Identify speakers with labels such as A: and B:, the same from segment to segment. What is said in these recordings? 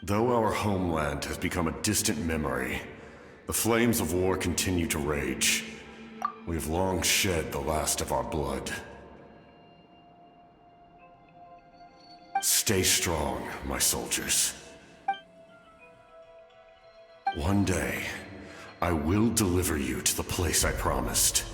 A: Though our homeland has become a distant memory, the flames of war continue to rage. We've long shed the last of our blood. Stay strong, my soldiers. One day, I will deliver you to the place I promised.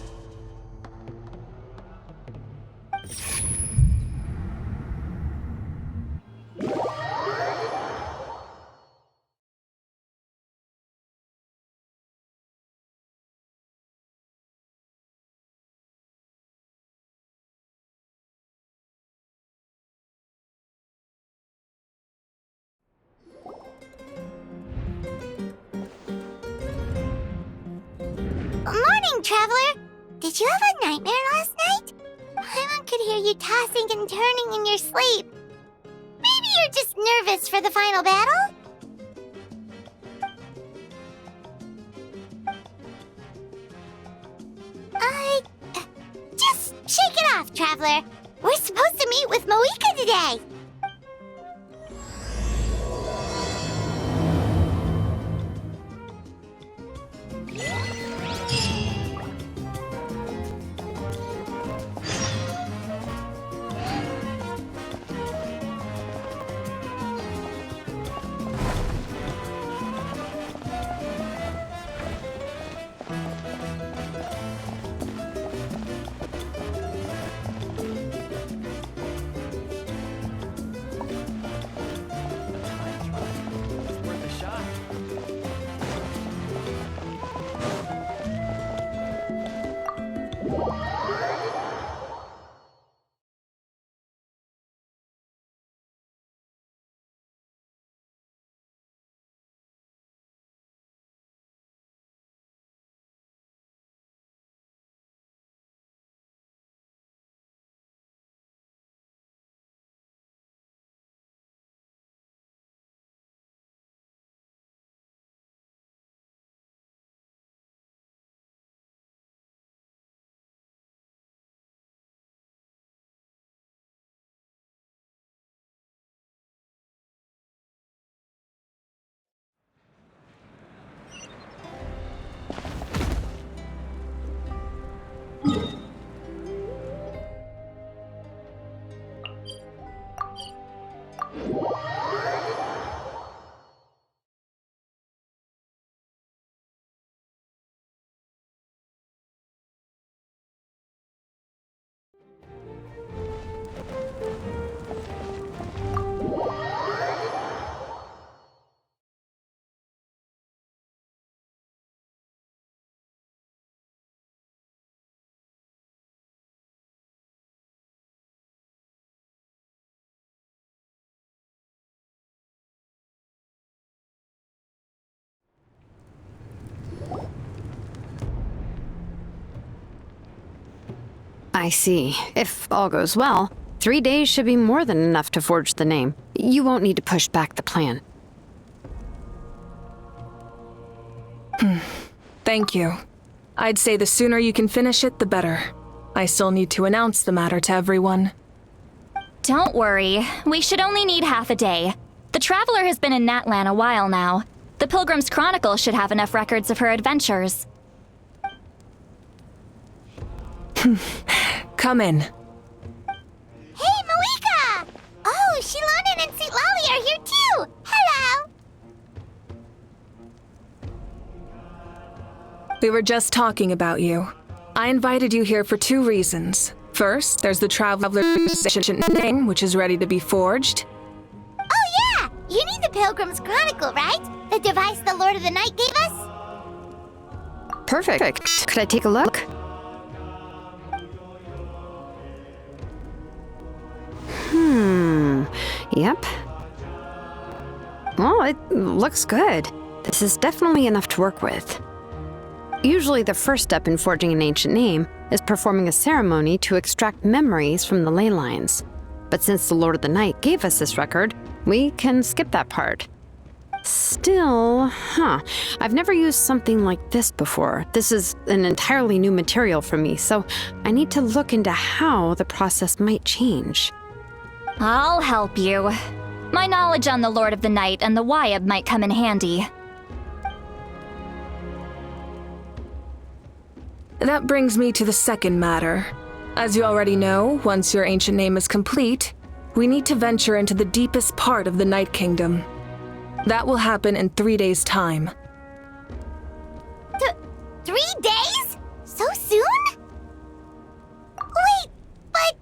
B: Morning, Traveler! Did you have a nightmare last night? Paimon could hear you tossing and turning in your sleep. Maybe you're just nervous for the final battle? Just shake it off, Traveler. We're supposed to meet with Mavuika today.
C: I see. If all goes well, 3 days should be more than enough to forge the name. You won't need to push back the plan.
D: Thank you. I'd say the sooner you can finish it, the better. I still need to announce the matter to everyone.
E: Don't worry. We should only need half a day. The Traveler has been in Natlan a while now. The Pilgrim's Chronicle should have enough records of her adventures.
D: Come in.
B: Hey, Mavuika! Oh, Shilonen and St. Lolly are here too! Hello!
D: We were just talking about you. I invited you here for 2 reasons. First, there's the Traveler's ancient name, which is ready to be forged.
B: Oh yeah! You need the Pilgrim's Chronicle, right? The device the Lord of the Night gave us?
C: Perfect. Could I take a look? Yep. Well, it looks good. This is definitely enough to work with. Usually the first step in forging an ancient name is performing a ceremony to extract memories from the ley lines. But since the Lord of the Night gave us this record, we can skip that part. Still, I've never used something like this before. This is an entirely new material for me, so I need to look into how the process might change.
E: I'll help you. My knowledge on the Lord of the Night and the Wyab might come in handy.
D: That brings me to the second matter. As you already know, once your ancient name is complete, we need to venture into the deepest part of the Night Kingdom. That will happen in 3 days' time.
B: 3 days? So soon? Wait, but...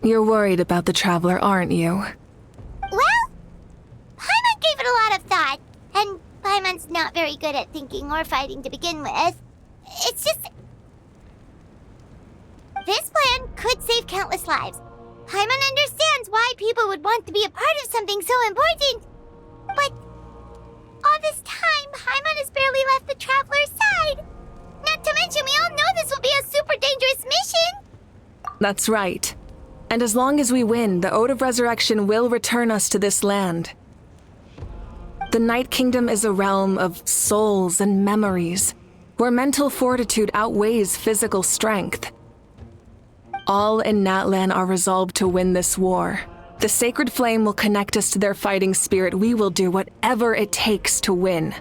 D: You're worried about the Traveler, aren't you?
B: Well, Paimon gave it a lot of thought, and Paimon's not very good at thinking or fighting to begin with. It's just... This plan could save countless lives. Paimon understands why people would want to be a part of something so important. But all this time, Paimon has barely left the Traveler's side. Not to mention, we all know this will be a super dangerous mission.
D: That's right. And as long as we win, the Ode of Resurrection will return us to this land. The Night Kingdom is a realm of souls and memories, where mental fortitude outweighs physical strength. All in Natlan are resolved to win this war. The sacred flame will connect us to their fighting spirit. We will do whatever it takes to win.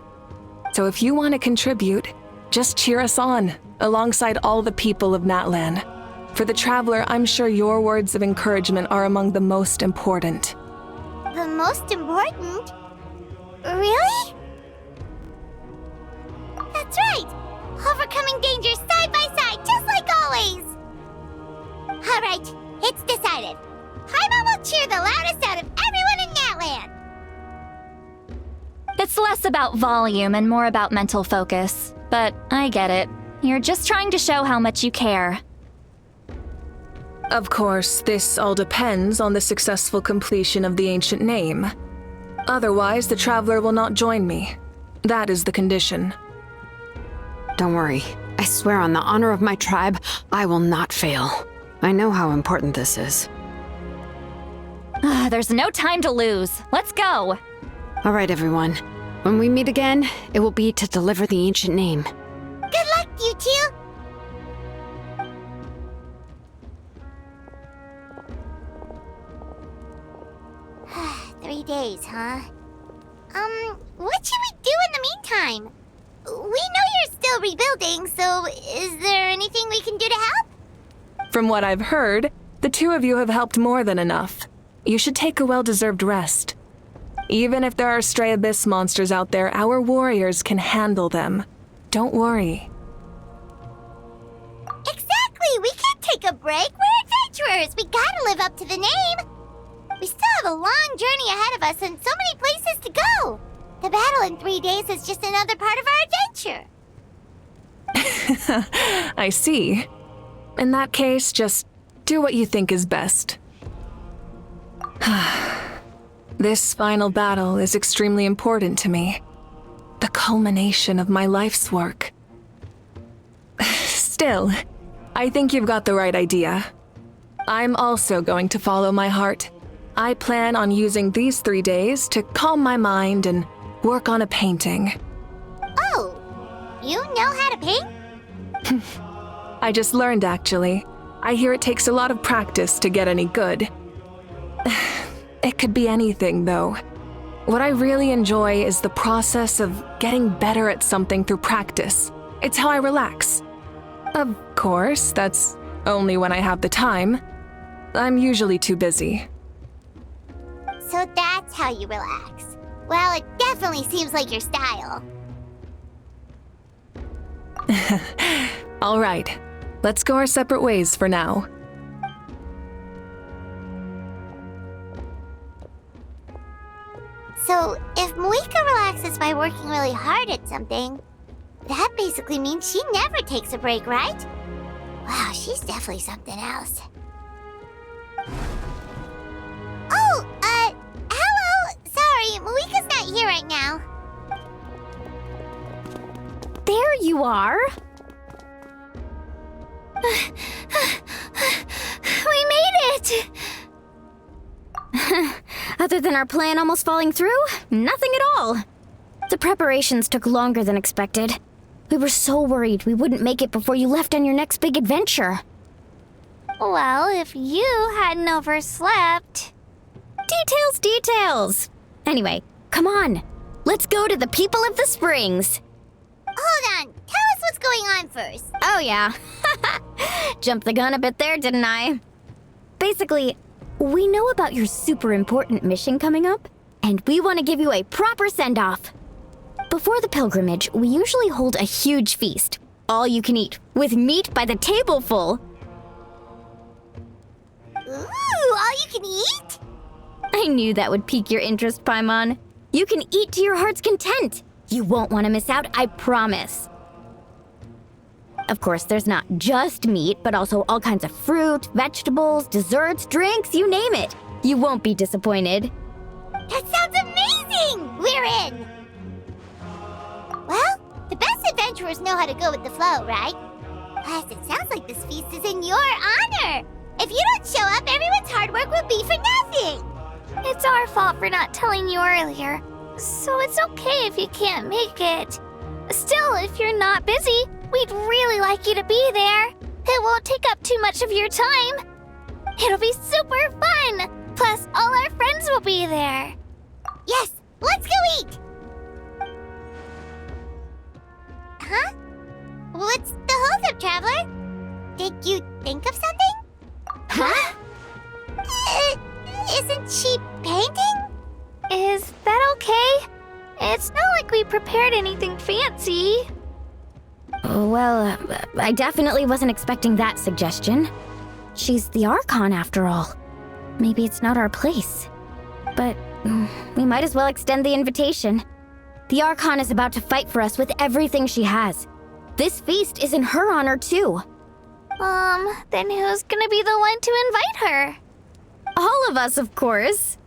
D: So if you want to contribute, just cheer us on, alongside all the people of Natlan. For the Traveler, I'm sure your words of encouragement are among the most important.
B: The most important? Really? That's right! Overcoming dangers side by side, just like always! Alright, it's decided. Paimon will cheer the loudest out of everyone in Natlan!
E: It's less about volume and more about mental focus. But I get it. You're just trying to show how much you care.
D: Of course, this all depends on the successful completion of the ancient name. Otherwise, the Traveler will not join me. That is the condition.
C: Don't worry. I swear on the honor of my tribe, I will not fail. I know how important this is.
E: There's no time to lose. Let's go!
C: All right, everyone. When we meet again, it will be to deliver the ancient name.
B: Good luck, you two! 3 days, huh? What should we do in the meantime? We know you're still rebuilding, so is there anything we can do to help?
D: From what I've heard, the two of you have helped more than enough. You should take a well-deserved rest. Even if there are stray abyss monsters out there, our warriors can handle them. Don't worry.
B: Exactly! We can't take a break! We're adventurers! We gotta live up to the name! We still have a long journey ahead of us and so many places to go! The battle in 3 days is just another part of our adventure!
D: I see. In that case, just do what you think is best. This final battle is extremely important to me. The culmination of my life's work. Still, I think you've got the right idea. I'm also going to follow my heart. I plan on using these 3 days to calm my mind and work on a painting.
B: Oh, you know how to paint?
D: I just learned, actually. I hear it takes a lot of practice to get any good. It could be anything, though. What I really enjoy is the process of getting better at something through practice. It's how I relax. Of course, that's only when I have the time. I'm usually too busy.
B: So that's how you relax. Well, it definitely seems like your style.
D: All right, let's go our separate ways for now.
B: So, if Mavuika relaxes by working really hard at something, that basically means she never takes a break, right? Wow, she's definitely something else. Oh, hello! Sorry, Mavuika's not here right now.
E: There you are!
F: We made it! Other than our plan almost falling through, nothing at all. The preparations took longer than expected. We were so worried we wouldn't make it before you left on your next big adventure.
B: Well, if you hadn't overslept...
F: Details! Anyway, come on. Let's go to the people of the springs.
B: Hold on, tell us what's going on first.
F: Oh yeah. Jumped the gun a bit there, didn't I? Basically, we know about your super important mission coming up, and we want to give you a proper send-off. Before the pilgrimage, we usually hold a huge feast. All you can eat, with meat by the tableful.
B: Ooh, all you can eat?
F: I knew that would pique your interest, Paimon. You can eat to your heart's content. You won't want to miss out, I promise. Of course, there's not just meat, but also all kinds of fruit, vegetables, desserts, drinks, you name it. You won't be disappointed.
B: That sounds amazing! We're in! Well, the best adventurers know how to go with the flow, right? Plus, it sounds like this feast is in your honor. If you don't show up, everyone's hard work will be for nothing. It's our fault for not telling you earlier, so it's okay if you can't make it. Still, if you're not busy, we'd really like you to be there. It won't take up too much of your time. It'll be super fun. Plus, all our friends will be there. Yes, let's go eat. Huh? What's the holdup, Traveler? Did you think of something? Huh? Isn't she painting? Is that okay? It's not like we prepared anything fancy.
F: Well, I definitely wasn't expecting that suggestion. She's the Archon, after all. Maybe it's not our place. But we might as well extend the invitation. The Archon is about to fight for us with everything she has. This feast is in her honor, too.
B: Then who's gonna be the one to invite her?
F: All of us, of course.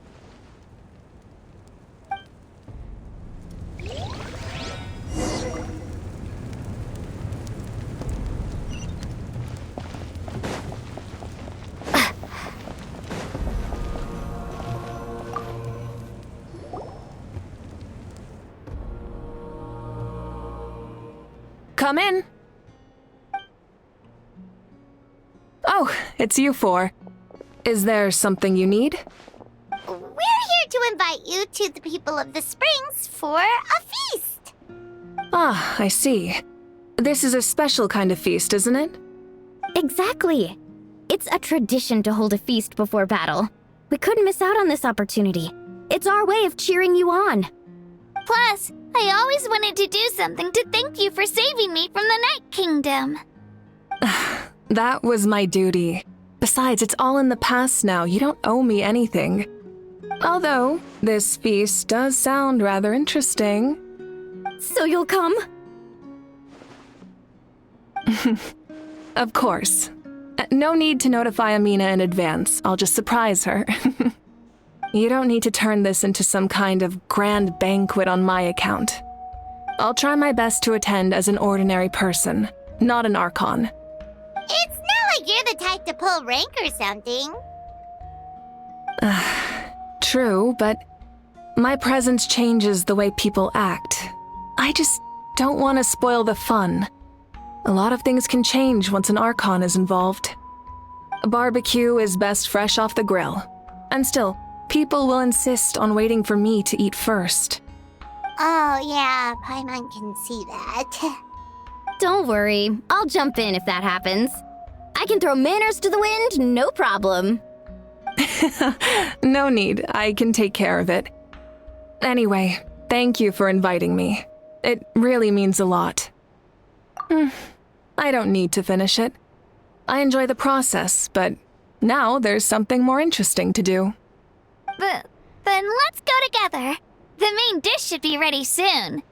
D: Come in. Oh, it's you four. Is there something you need?
B: We're here to invite you to the people of the springs for a feast.
D: Ah, I see. This is a special kind of feast, isn't it?
F: Exactly. It's a tradition to hold a feast before battle. We couldn't miss out on this opportunity. It's our way of cheering you on.
B: Plus, I always wanted to do something to thank you for saving me from the Night Kingdom.
D: That was my duty. Besides, it's all in the past now. You don't owe me anything. Although, this feast does sound rather interesting.
F: So you'll come?
D: Of course. No need to notify Amina in advance. I'll just surprise her. You don't need to turn this into some kind of grand banquet on my account. I'll try my best to attend as an ordinary person, not an Archon.
B: It's not like you're the type to pull rank or something.
D: True, but my presence changes the way people act. I just don't want to spoil the fun. A lot of things can change once an Archon is involved. A barbecue is best fresh off the grill. And still, people will insist on waiting for me to eat first.
B: Oh yeah, Paimon can see that.
F: Don't worry, I'll jump in if that happens. I can throw manners to the wind, no problem.
D: No need, I can take care of it. Anyway, thank you for inviting me. It really means a lot. I don't need to finish it. I enjoy the process, but now there's something more interesting to do.
B: Then let's go together. The main dish should be ready soon.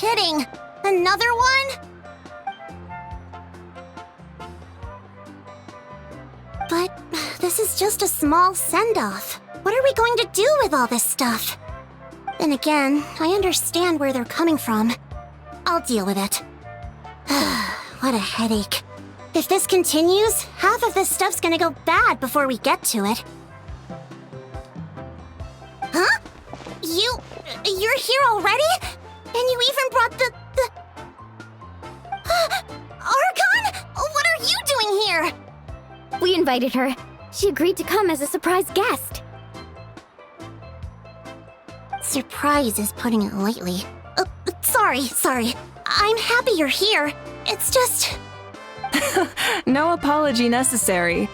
B: kidding! Another one? But this is just a small send-off. What are we going to do with all this stuff? Then again, I understand where they're coming from. I'll deal with it. What a headache. If this continues, half of this stuff's gonna go bad before we get to it. Huh? You're here already? And you even brought the... Archon? What are you doing here?
F: We invited her. She agreed to come as a surprise guest.
B: Surprise is putting it lightly. Sorry. I'm happy you're here. It's just...
D: No apology necessary.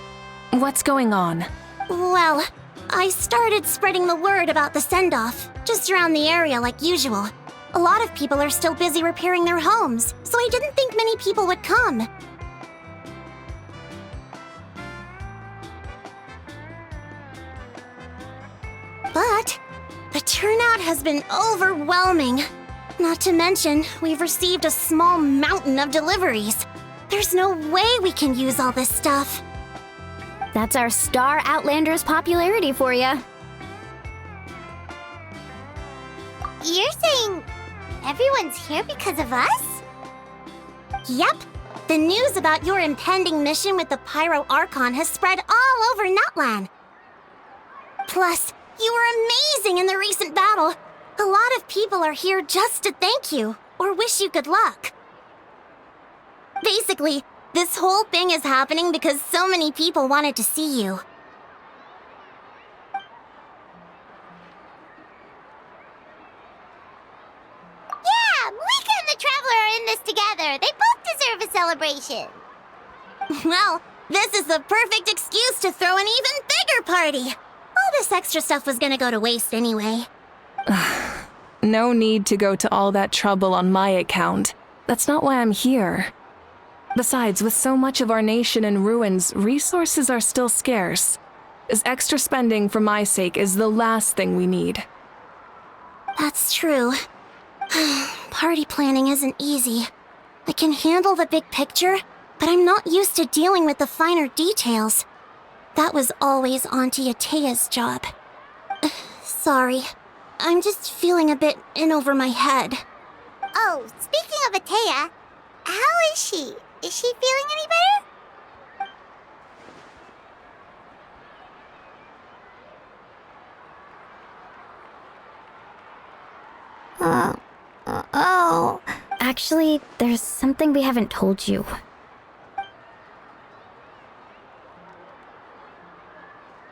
D: What's going on?
B: Well, I started spreading the word about the send-off, just around the area like usual. A lot of people are still busy repairing their homes, so I didn't think many people would come. But the turnout has been overwhelming. Not to mention, we've received a small mountain of deliveries. There's no way we can use all this stuff.
F: That's our Star Outlander's popularity for you.
B: You're saying everyone's here because of us? Yep. The news about your impending mission with the Pyro Archon has spread all over Nutland. Plus, you were amazing in the recent battle. A lot of people are here just to thank you, or wish you good luck. Basically, this whole thing is happening because so many people wanted to see you. Yeah, Mavuika and the Traveler are in this together. They both deserve a celebration. Well, this is the perfect excuse to throw an even bigger party. All this extra stuff was gonna go to waste anyway.
D: No need to go to all that trouble on my account. That's not why I'm here. Besides, with so much of our nation in ruins, resources are still scarce. This extra spending for my sake is the last thing we need.
B: That's true. Party planning isn't easy. I can handle the big picture, but I'm not used to dealing with the finer details. That was always Auntie Atea's job. Sorry. I'm just feeling a bit in over my head. Oh, speaking of Atea, how is she? Is she feeling any better? Oh.
F: Actually, there's something we haven't told you.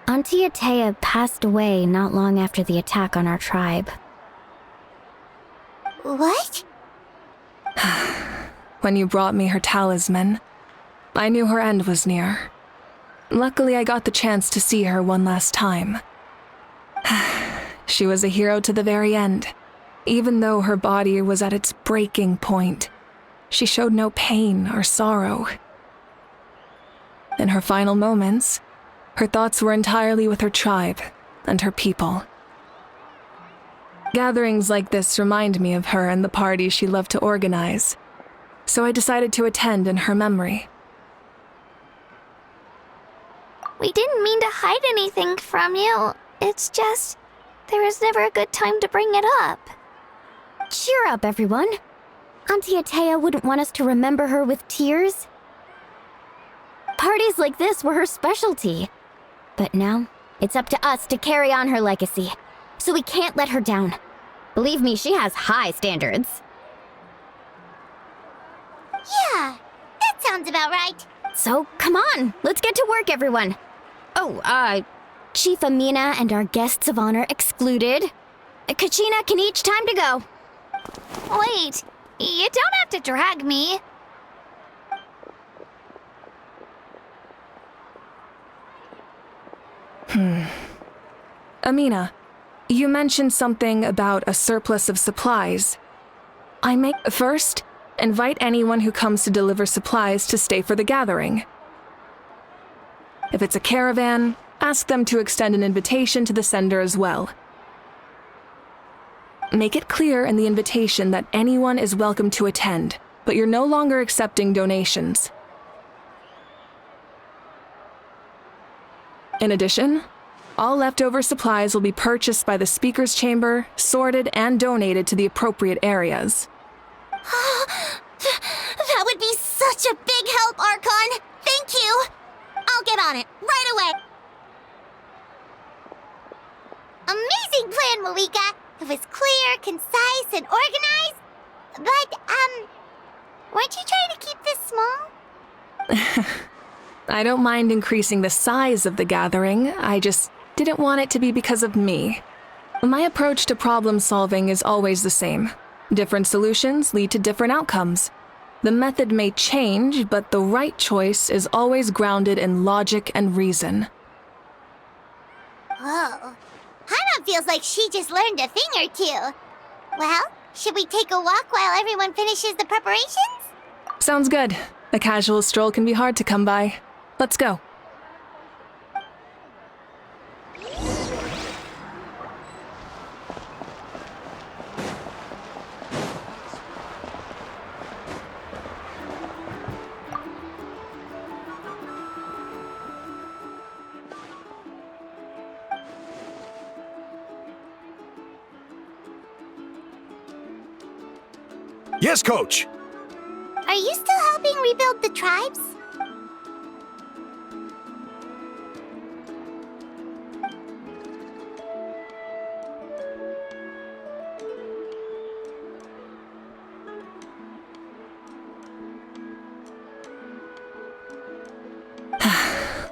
F: Auntie Atea passed away not long after the attack on our tribe.
B: What?
D: When you brought me her talisman, I knew her end was near. Luckily, I got the chance to see her one last time. She was a hero to the very end. Even though her body was at its breaking point, she showed no pain or sorrow. In her final moments, her thoughts were entirely with her tribe and her people. Gatherings like this remind me of her and the parties she loved to organize, so I decided to attend in her memory.
B: We didn't mean to hide anything from you. It's just, there was never a good time to bring it up.
F: Cheer up, everyone. Auntie Atea wouldn't want us to remember her with tears. Parties like this were her specialty. But now, it's up to us to carry on her legacy. So we can't let her down. Believe me, she has high standards.
B: Yeah, that sounds about right.
F: So, come on, let's get to work, everyone. Oh, Chief Amina and our guests of honor excluded. Kachina can each time to go.
B: Wait, you don't have to drag me.
D: Amina, you mentioned something about a surplus of supplies. First, invite anyone who comes to deliver supplies to stay for the gathering. If it's a caravan, ask them to extend an invitation to the sender as well. Make it clear in the invitation that anyone is welcome to attend, but you're no longer accepting donations. In addition, all leftover supplies will be purchased by the Speaker's Chamber, sorted, and donated to the appropriate areas.
B: That would be such a big help, Archon! Thank you! I'll get on it, right away! Amazing plan, Mavuika! It was clear, concise, and organized. But, weren't you trying to keep this small?
D: I don't mind increasing the size of the gathering, I just didn't want it to be because of me. My approach to problem solving is always the same. Different solutions lead to different outcomes. The method may change, but the right choice is always grounded in logic and reason.
B: Whoa. Hana feels like she just learned a thing or two. Well, should we take a walk while everyone finishes the preparations?
D: Sounds good. A casual stroll can be hard to come by. Let's go.
G: Yes, Coach!
B: Are you still helping rebuild the tribes?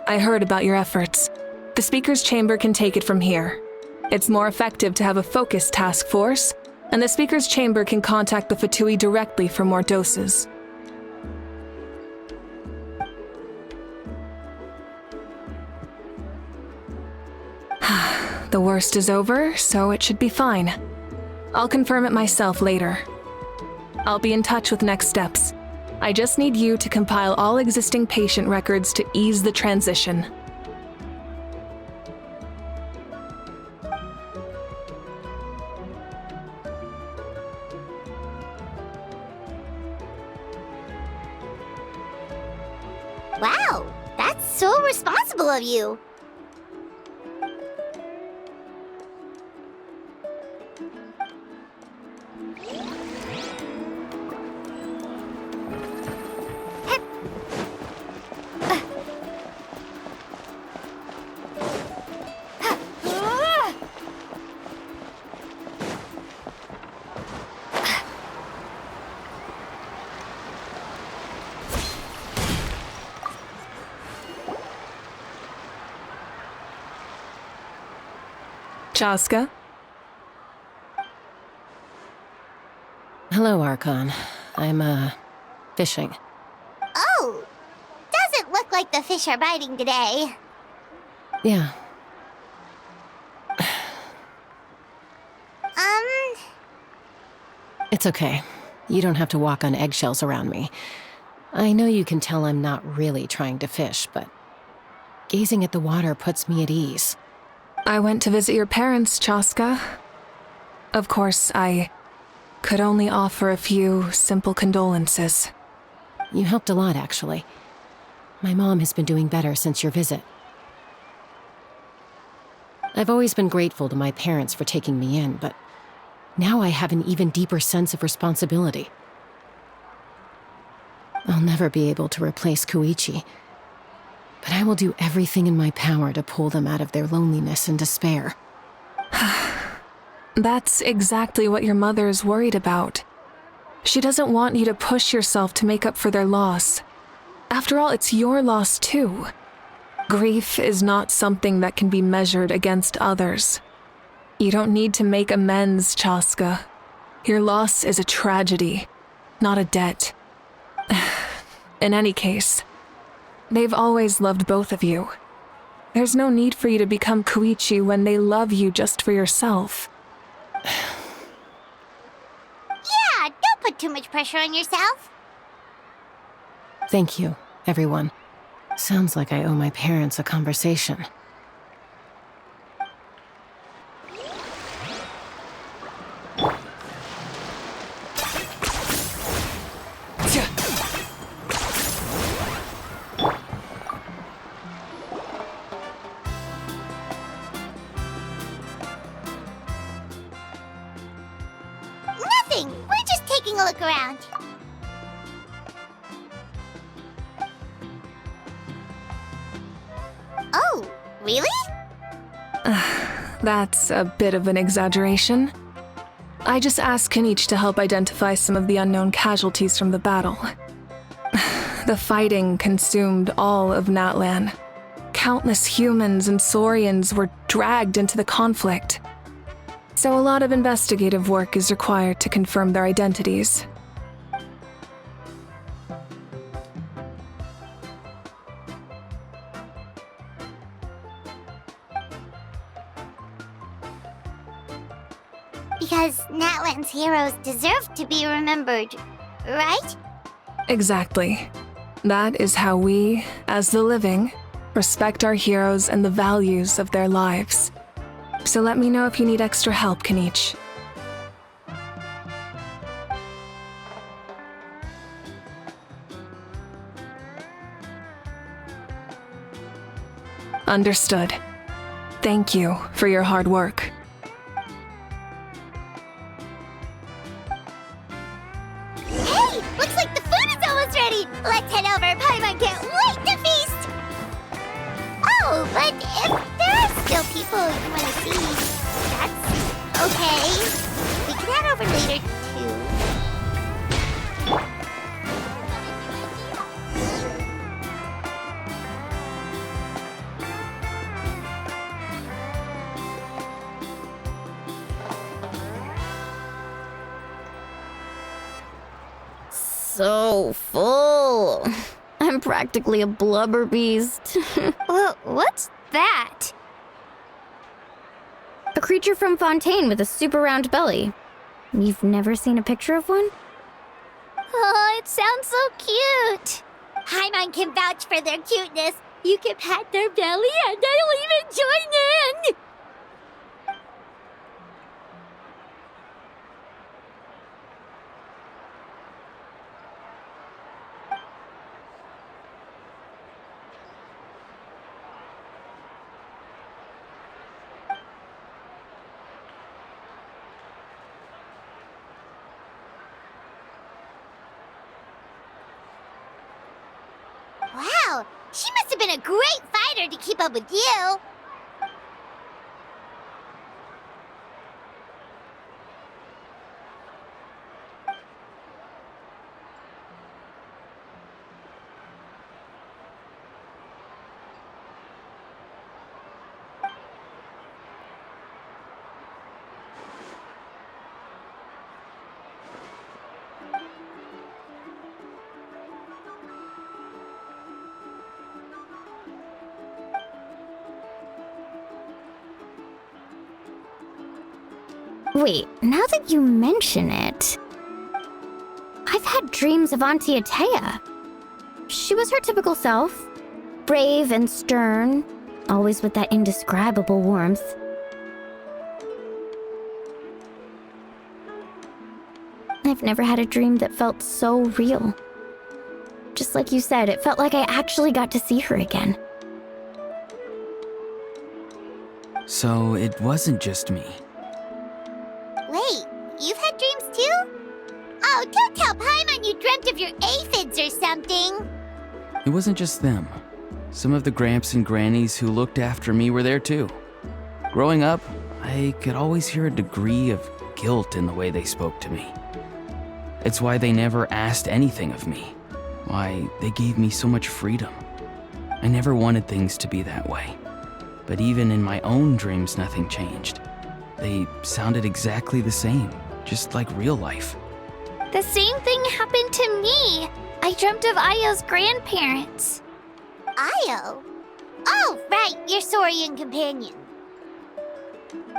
D: I heard about your efforts. The Speaker's Chamber can take it from here. It's more effective to have a focused task force, and the Speaker's Chamber can contact the Fatui directly for more doses. The worst is over, so it should be fine. I'll confirm it myself later. I'll be in touch with next steps. I just need you to compile all existing patient records to ease the transition.
B: Wow, that's so responsible of you.
D: Chaska?
H: Hello, Archon. I'm, fishing.
B: Oh, doesn't look like the fish are biting today.
H: Yeah. It's okay. You don't have to walk on eggshells around me. I know you can tell I'm not really trying to fish, but gazing at the water puts me at ease.
D: I went to visit your parents, Chaska. Of course, I could only offer a few simple condolences.
H: You helped a lot, actually. My mom has been doing better since your visit. I've always been grateful to my parents for taking me in, but now I have an even deeper sense of responsibility. I'll never be able to replace Koichi, but I will do everything in my power to pull them out of their loneliness and despair.
D: That's exactly what your mother's worried about. She doesn't want you to push yourself to make up for their loss. After all, it's your loss too. Grief is not something that can be measured against others. You don't need to make amends, Chaska. Your loss is a tragedy, not a debt. In any case, they've always loved both of you. There's no need for you to become Koichi when they love you just for yourself.
B: Yeah, don't put too much pressure on yourself.
H: Thank you, everyone. Sounds like I owe my parents a conversation.
B: Oh, really?
D: That's a bit of an exaggeration. I just asked Kenichi to help identify some of the unknown casualties from the battle. The fighting consumed all of Natlan. Countless humans and Saurians were dragged into the conflict. So a lot of investigative work is required to confirm their identities.
B: Because Natlan's heroes deserve to be remembered, right?
D: Exactly. That is how we, as the living, respect our heroes and the values of their lives. So let me know if you need extra help, Kenichi. Understood. Thank you for your hard work.
B: Hey! Looks like the food is almost ready! Let's head over! Paimon can't wait to feast! Oh, but if there are still people you want to see, that's okay. We can head over later, too.
F: So full. I'm practically a blubber beast.
B: Well, what's that?
F: A creature from Fontaine with a super round belly. You've never seen a picture of one?
B: Oh, it sounds so cute. Paimon can vouch for their cuteness. You can pat their belly and they'll even join in. Wow, she must have been a great fighter to keep up with you.
F: Wait, now that you mention it, I've had dreams of Auntie Atea. She was her typical self, brave and stern, always with that indescribable warmth. I've never had a dream that felt so real. Just like you said, it felt like I actually got to see her again.
G: So it wasn't just me.
B: Wait, you've had dreams too? Oh, don't tell Paimon you dreamt of your aphids or something.
G: It wasn't just them. Some of the gramps and grannies who looked after me were there too. Growing up, I could always hear a degree of guilt in the way they spoke to me. It's why they never asked anything of me. Why they gave me so much freedom. I never wanted things to be that way. But even in my own dreams, nothing changed. They sounded exactly the same, just like real life.
B: The same thing happened to me. I dreamt of Ayo's grandparents. Ayo? Oh, right, your Saurian companion.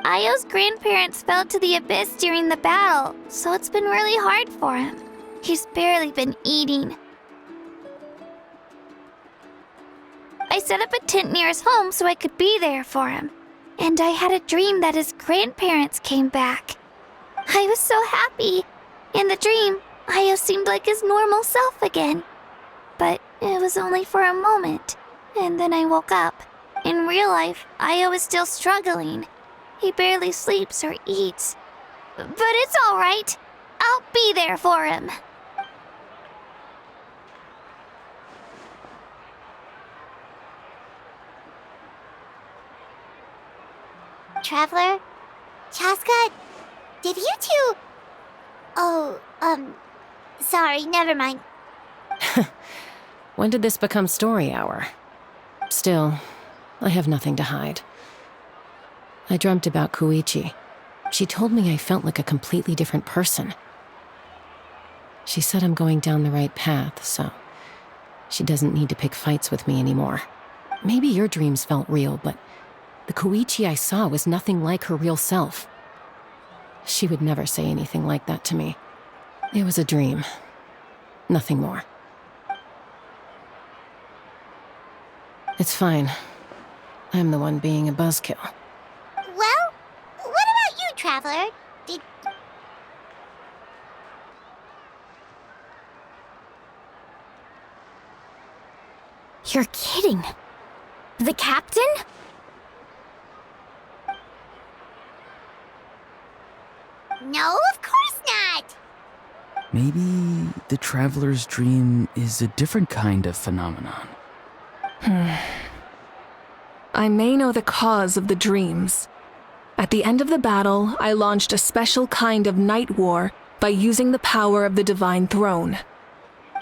B: Ayo's grandparents fell to the abyss during the battle, so it's been really hard for him. He's barely been eating. I set up a tent near his home so I could be there for him. And I had a dream that his grandparents came back. I was so happy. In the dream, Ayo seemed like his normal self again. But it was only for a moment. And then I woke up. In real life, Ayo is still struggling. He barely sleeps or eats. But it's all right. I'll be there for him. Traveler? Chaska, did you two... Oh, sorry, never mind.
H: When did this become story hour? Still, I have nothing to hide. I dreamt about Koichi. She told me I felt like a completely different person. She said I'm going down the right path, so she doesn't need to pick fights with me anymore. Maybe your dreams felt real, but the Koichi I saw was nothing like her real self. She would never say anything like that to me. It was a dream. Nothing more. It's fine. I'm the one being a buzzkill.
B: Well, what about you, Traveler? Did...
F: You're kidding. The captain?
B: No, of course not!
G: Maybe the traveler's dream is a different kind of phenomenon.
D: I may know the cause of the dreams. At the end of the battle, I launched a special kind of night war by using the power of the Divine Throne.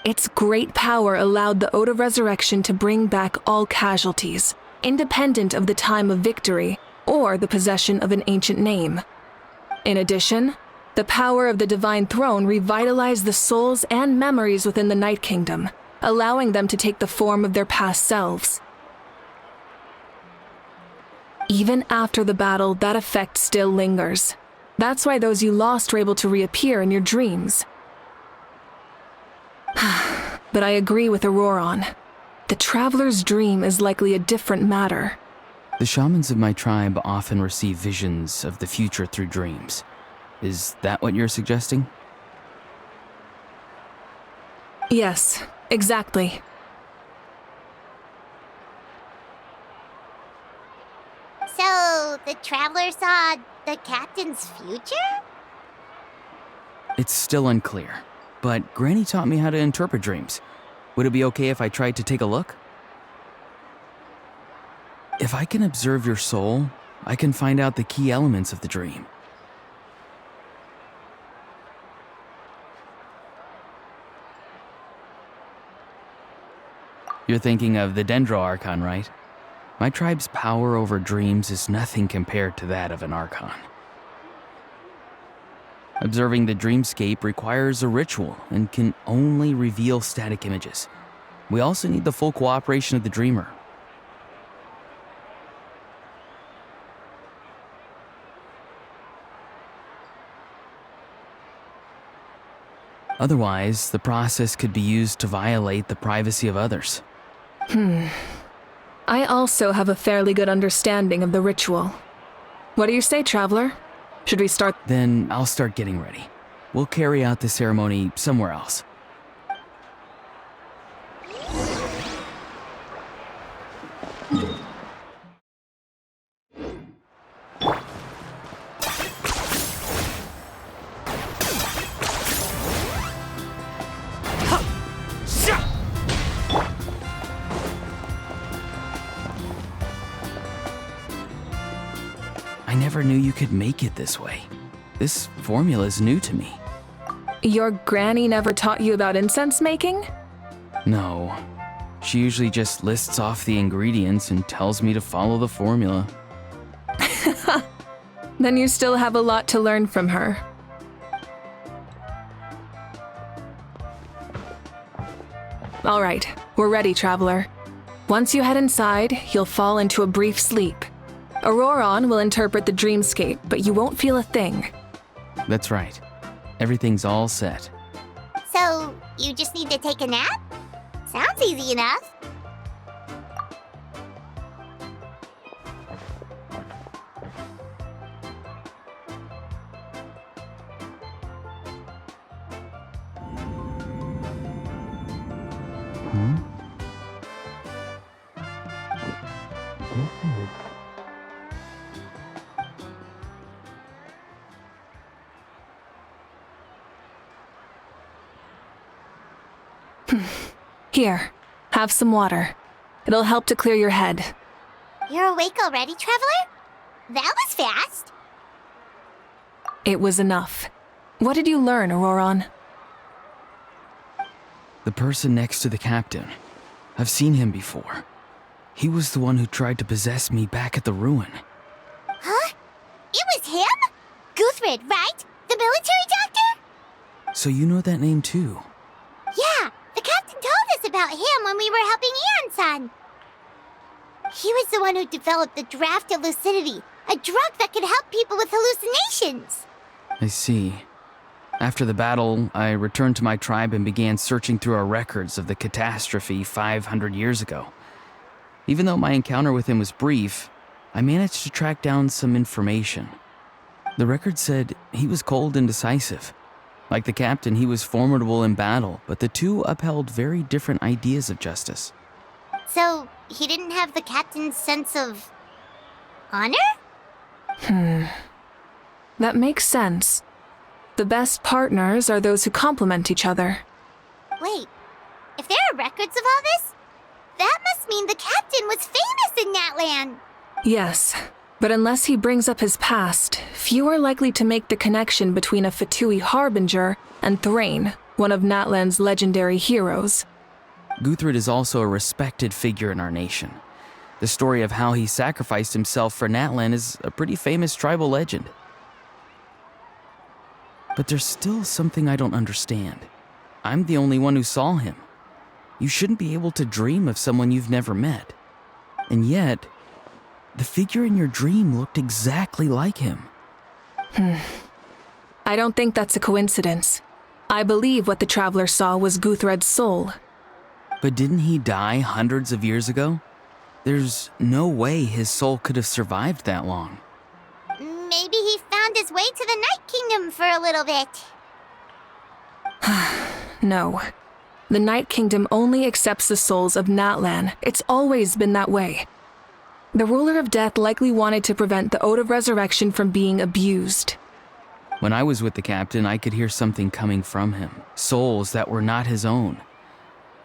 D: Its great power allowed the Ode of Resurrection to bring back all casualties, independent of the time of victory or the possession of an ancient name. In addition, the power of the Divine Throne revitalized the souls and memories within the Night Kingdom, allowing them to take the form of their past selves. Even after the battle, that effect still lingers. That's why those you lost were able to reappear in your dreams. But I agree with Auroron. The Traveler's dream is likely a different matter.
G: The shamans of my tribe often receive visions of the future through dreams. Is that what you're suggesting?
D: Yes, exactly.
B: So, the Traveler saw the captain's future?
G: It's still unclear, but Granny taught me how to interpret dreams. Would it be okay if I tried to take a look? If I can observe your soul, I can find out the key elements of the dream. You're thinking of the Dendro Archon, right? My tribe's power over dreams is nothing compared to that of an Archon. Observing the dreamscape requires a ritual and can only reveal static images. We also need the full cooperation of the dreamer. Otherwise, the process could be used to violate the privacy of others.
D: I also have a fairly good understanding of the ritual. What do you say, Traveler? Should we start?
G: Then I'll start getting ready. We'll carry out the ceremony somewhere else. I never knew you could make it this way. This formula is new to me.
D: Your granny never taught you about incense making?
G: No. She usually just lists off the ingredients and tells me to follow the formula.
D: Then you still have a lot to learn from her. All right, we're ready, Traveler. Once you head inside, you'll fall into a brief sleep. Auroron will interpret the dreamscape, but you won't feel a thing.
G: That's right. Everything's all set.
B: So, you just need to take a nap? Sounds easy enough.
D: Here, have some water. It'll help to clear your head.
B: You're awake already, Traveler? That was fast.
D: It was enough. What did you learn, Auroron?
G: The person next to the captain. I've seen him before. He was the one who tried to possess me back at the ruin.
B: Huh? It was him? Guthred, right? The military doctor?
G: So you know that name too?
B: Yeah, the captain told us about him when we were helping Eon-san. He was the one who developed the draft of lucidity, a drug that could help people with hallucinations.
G: I see. After the battle, I returned to my tribe and began searching through our records of the catastrophe 500 years ago. Even though my encounter with him was brief, I managed to track down some information. The record said he was cold and decisive. Like the captain, he was formidable in battle, but the two upheld very different ideas of justice.
B: So, he didn't have the captain's sense of honor?
D: That makes sense. The best partners are those who complement each other.
B: Wait, if there are records of all this, that must mean the captain was famous in that land.
D: Yes, but unless he brings up his past, few are likely to make the connection between a Fatui harbinger and Thrain, one of Natlan's legendary heroes.
G: Guthred is also a respected figure in our nation. The story of how he sacrificed himself for Natlan is a pretty famous tribal legend. But there's still something I don't understand. I'm the only one who saw him. You shouldn't be able to dream of someone you've never met. And yet, the figure in your dream looked exactly like him.
D: I don't think that's a coincidence. I believe what the traveler saw was Guthred's soul.
G: But didn't he die hundreds of years ago? There's no way his soul could have survived that long.
B: Maybe he found his way to the Night Kingdom for a little bit.
D: No. The Night Kingdom only accepts the souls of Natlan. It's always been that way. The ruler of death likely wanted to prevent the Ode of Resurrection from being abused.
G: When I was with the captain, I could hear something coming from him, souls that were not his own.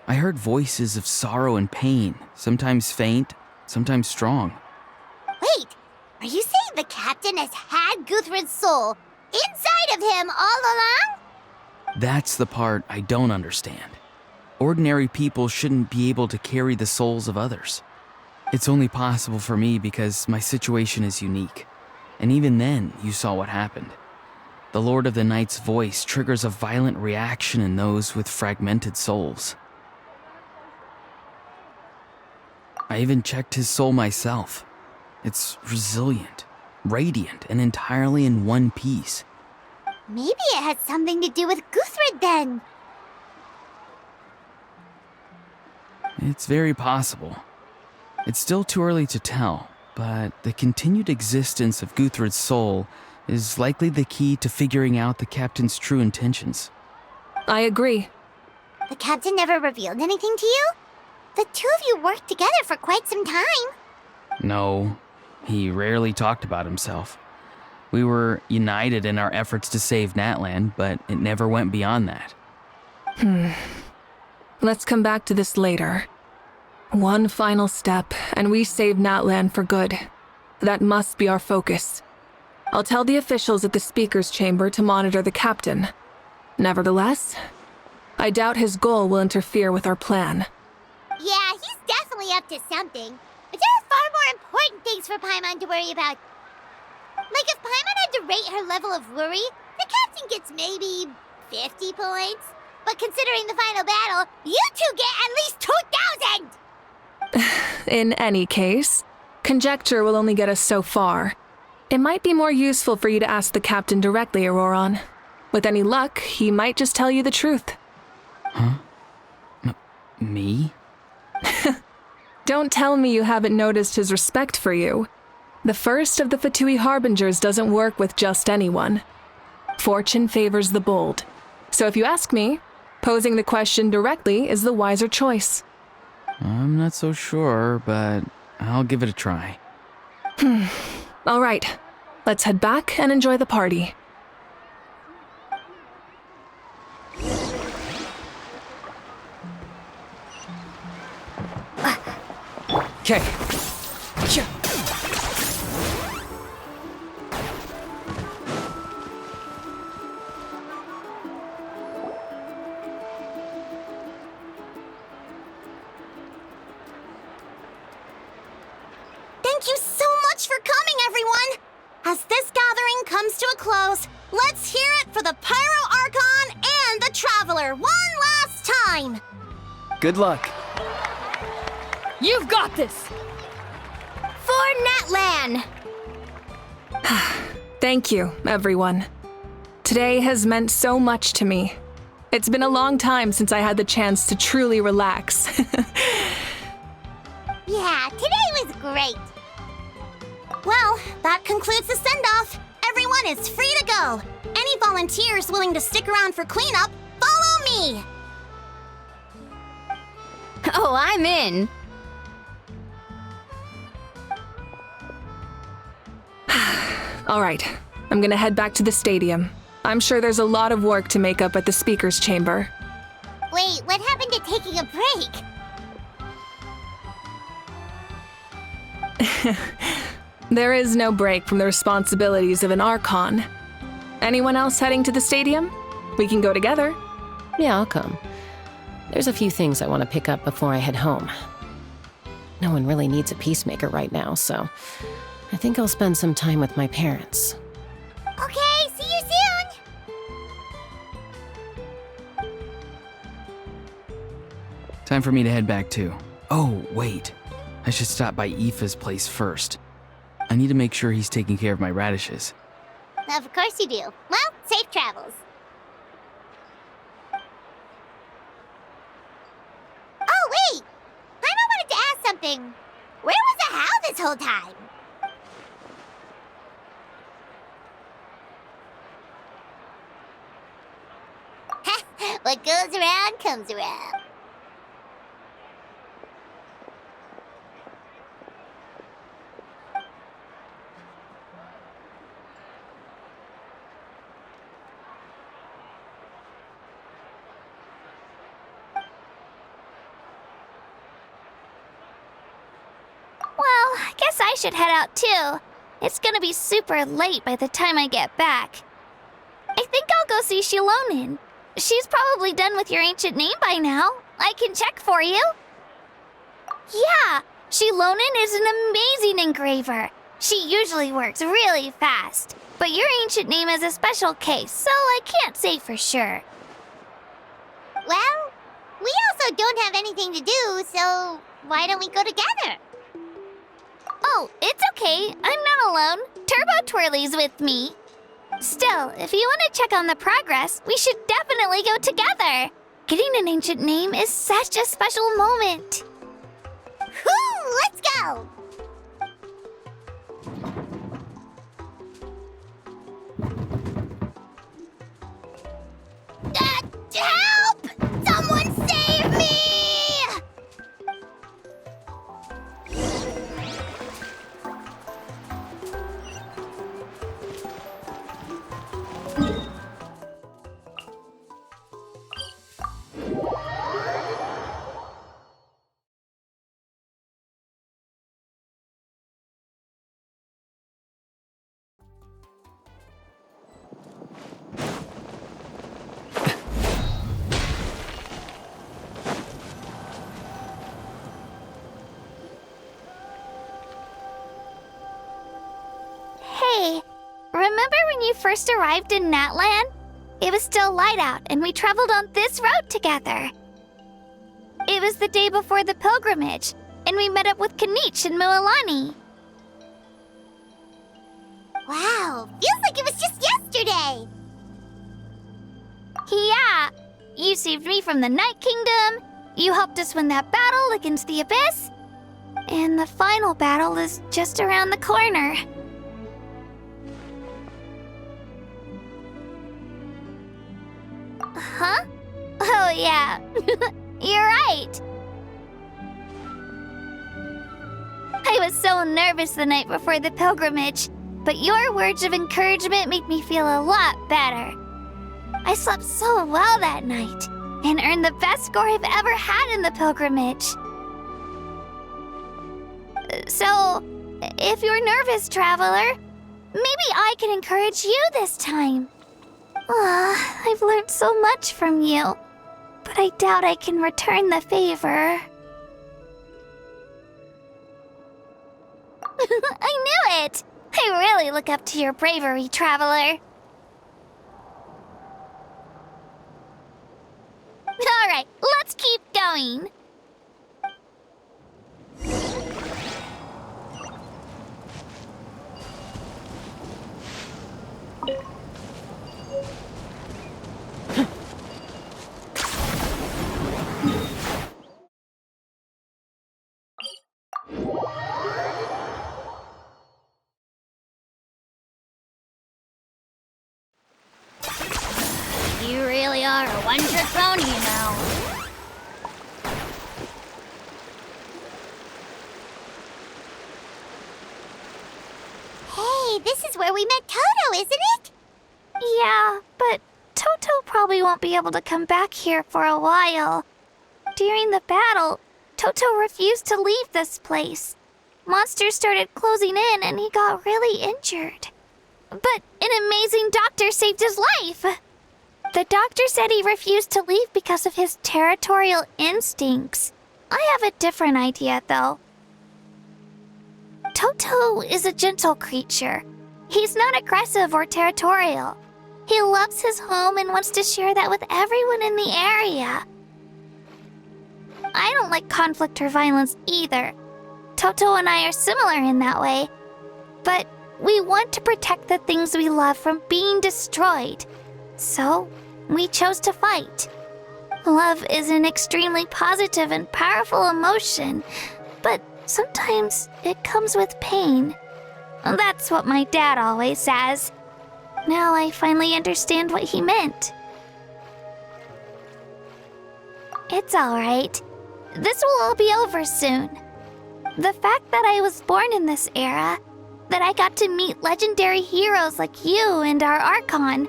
G: I heard voices of sorrow and pain, sometimes faint, sometimes strong.
B: Wait, are you saying the captain has had Guthred's soul inside of him all along?
G: That's the part I don't understand. Ordinary people shouldn't be able to carry the souls of others. It's only possible for me because my situation is unique. And even then, you saw what happened. The Lord of the Night's voice triggers a violent reaction in those with fragmented souls. I even checked his soul myself. It's resilient, radiant, and entirely in one piece.
B: Maybe it had something to do with Guthred then.
G: It's very possible. It's still too early to tell, but the continued existence of Guthred's soul is likely the key to figuring out the captain's true intentions.
D: I agree.
B: The captain never revealed anything to you? The two of you worked together for quite some time.
G: No, he rarely talked about himself. We were united in our efforts to save Natlan, but it never went beyond that.
D: Let's come back to this later. One final step, and we save Natlan for good. That must be our focus. I'll tell the officials at the speaker's chamber to monitor the captain. Nevertheless, I doubt his goal will interfere with our plan.
B: Yeah, he's definitely up to something. But there are far more important things for Paimon to worry about. Like if Paimon had to rate her level of worry, the captain gets maybe 50 points. But considering the final battle, you two get at least 2,000!
D: In any case, conjecture will only get us so far. It might be more useful for you to ask the captain directly, Auroron. With any luck, he might just tell you the truth.
G: Huh? Me?
D: Don't tell me you haven't noticed his respect for you. The first of the Fatui Harbingers doesn't work with just anyone. Fortune favors the bold. So if you ask me, posing the question directly is the wiser choice.
G: I'm not so sure, but I'll give it a try.
D: All right, let's head back and enjoy the party.
I: Okay.
B: everyone! As this gathering comes to a close, let's hear it for the Pyro Archon and the Traveler one last time!
G: Good luck.
I: You've got this!
F: For Natlan!
D: Thank you, everyone. Today has meant so much to me. It's been a long time since I had the chance to truly relax.
B: Yeah, today was great! Well, that concludes the send-off. Everyone is free to go. Any volunteers willing to stick around for cleanup, follow me!
F: Oh, I'm in.
D: All right, I'm gonna head back to the stadium. I'm sure there's a lot of work to make up at the speaker's chamber.
B: Wait, what happened to taking a break?
D: There is no break from the responsibilities of an Archon. Anyone else heading to the stadium? We can go together.
H: Yeah, I'll come. There's a few things I want to pick up before I head home. No one really needs a peacemaker right now, so I think I'll spend some time with my parents.
B: Okay, see you soon!
G: Time for me to head back too. Oh, wait. I should stop by Aoife's place first. I need to make sure he's taking care of my radishes.
B: Of course you do. Well, safe travels. Oh, wait! I wanted to ask something. Where was the How this whole time? What goes around comes around.
J: Well, I guess I should head out too. It's gonna be super late by the time I get back. I think I'll go see Shilonin. She's probably done with your ancient name by now. I can check for you. Yeah, Shilonin is an amazing engraver. She usually works really fast. But your ancient name is a special case, so I can't say for sure.
B: Well, we also don't have anything to do, so why don't we go together?
J: Oh, it's okay. I'm not alone. Turbo Twirly's with me. Still, if you want to check on the progress, we should definitely go together. Getting an ancient name is such a special moment.
B: Whoo! Let's go! Help! Someone save me!
J: Hey, remember when you first arrived in Natlan? It was still light out, and we traveled on this road together. It was the day before the pilgrimage, and we met up with Kanich and Mualani.
B: Wow, feels like it was just yesterday!
J: Yeah, you saved me from the Night Kingdom, you helped us win that battle against the Abyss, and the final battle is just around the corner. Huh? Oh, yeah. You're right. I was so nervous the night before the pilgrimage, but your words of encouragement made me feel a lot better. I slept so well that night and earned the best score I've ever had in the pilgrimage. So, if you're nervous, traveler, maybe I can encourage you this time. I've learned so much from you, but I doubt I can return the favor. I knew it! I I really look up to your bravery, Traveler. Alright, let's keep going. You really are a one-trick pony, you know.
B: Hey, this is where we met Toto, isn't it?
J: Yeah, but Toto probably won't be able to come back here for a while. During the battle, Toto refused to leave this place. Monsters started closing in and he got really injured. But an amazing doctor saved his life. The doctor said he refused to leave because of his territorial instincts. I have a different idea, though. Toto is a gentle creature. He's not aggressive or territorial. He loves his home and wants to share that with everyone in the area. I don't like conflict or violence either. Toto and I are similar in that way. But we want to protect the things we love from being destroyed. So, we chose to fight. Love is an extremely positive and powerful emotion, but sometimes it comes with pain. That's what my dad always says. Now I finally understand what he meant. It's alright. This will all be over soon. The fact that I was born in this era, that I got to meet legendary heroes like you and our ARCHON,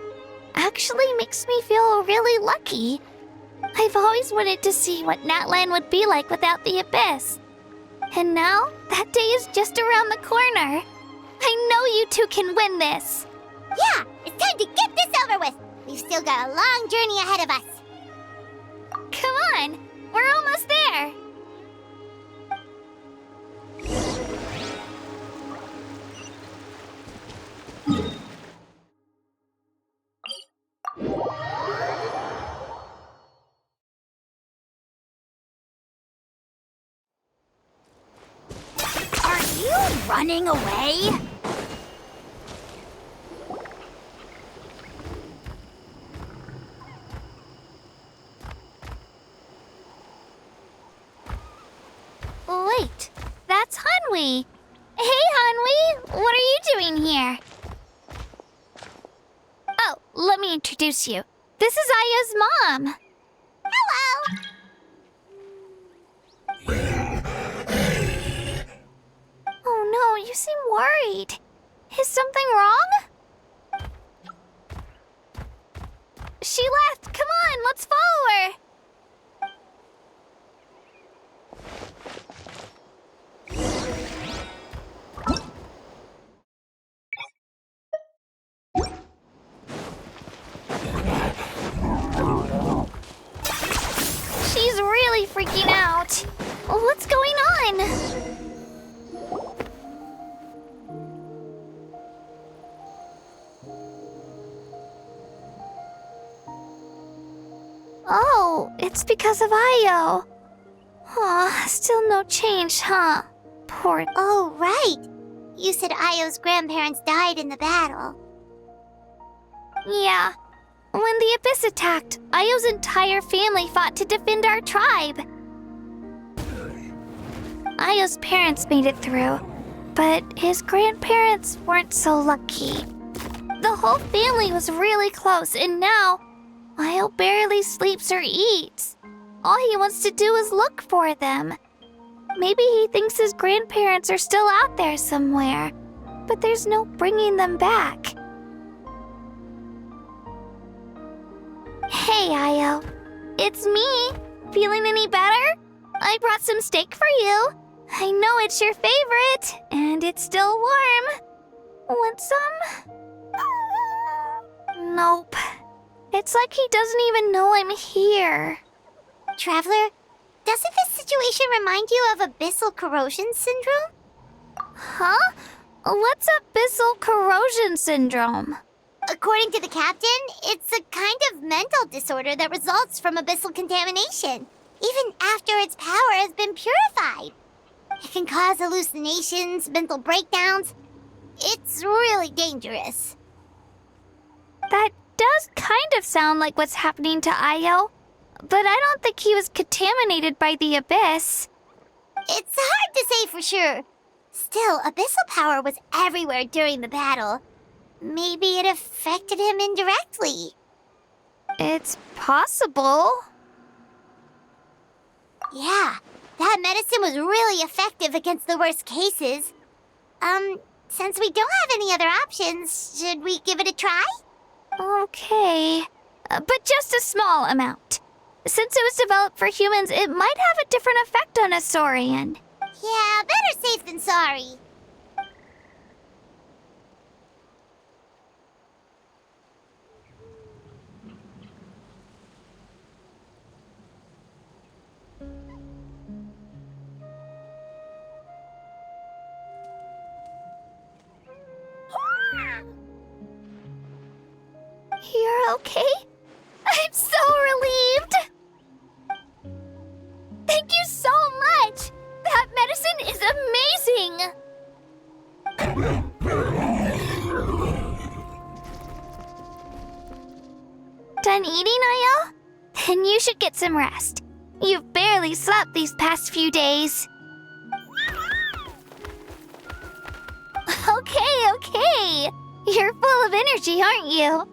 J: actually makes me feel really lucky. I've always wanted to see what Natlan would be like without the Abyss. And now, that day is just around the corner. I know you two can win this.
B: Yeah, it's time to get this over with. We've still got a long journey ahead of us.
J: Come on, we're almost there.
B: Are you running away?
J: Wait, that's Hanwi. Hey, Hanwi, what are you doing here? Oh, let me introduce you. This is Aya's mom.
B: Hello!
J: Oh no, you seem worried. Is something wrong? She left. Come on, let's follow her. She's really freaking out. What's going on? Oh, it's because of Ayo. Aw, still no change, huh? Poor...
B: Oh, right. You said Ayo's grandparents died in the battle.
J: Yeah. When the Abyss attacked, Ayo's entire family fought to defend our tribe. Ayo's parents made it through, but his grandparents weren't so lucky. The whole family was really close, and now Ayo barely sleeps or eats. All he wants to do is look for them. Maybe he thinks his grandparents are still out there somewhere, but there's no bringing them back. Hey, Ayo. It's me. Feeling any better? I brought some steak for you. I know it's your favorite, and it's still warm. Want some? Nope. It's like he doesn't even know I'm here.
B: Traveler, doesn't this situation remind you of abyssal corrosion syndrome?
J: Huh? What's abyssal corrosion syndrome?
B: According to the captain, it's a kind of mental disorder that results from abyssal contamination, even after its power has been purified. It can cause hallucinations, mental breakdowns. It's really dangerous.
J: That does kind of sound like what's happening to Io, but I don't think he was contaminated by the abyss.
B: It's hard to say for sure. Still, abyssal power was everywhere during the battle. Maybe it affected him indirectly.
J: It's possible.
B: Yeah, that medicine was really effective against the worst cases. Since we don't have any other options, should we give it a try?
J: Okay, but just a small amount. Since it was developed for humans, it might have a different effect on a Saurian.
B: Yeah, better safe than sorry.
J: You're okay? I'm so relieved! Thank you so much! That medicine is amazing! Done eating, Io? Then you should get some rest. You've barely slept these past few days. Okay. You're full of energy, aren't you?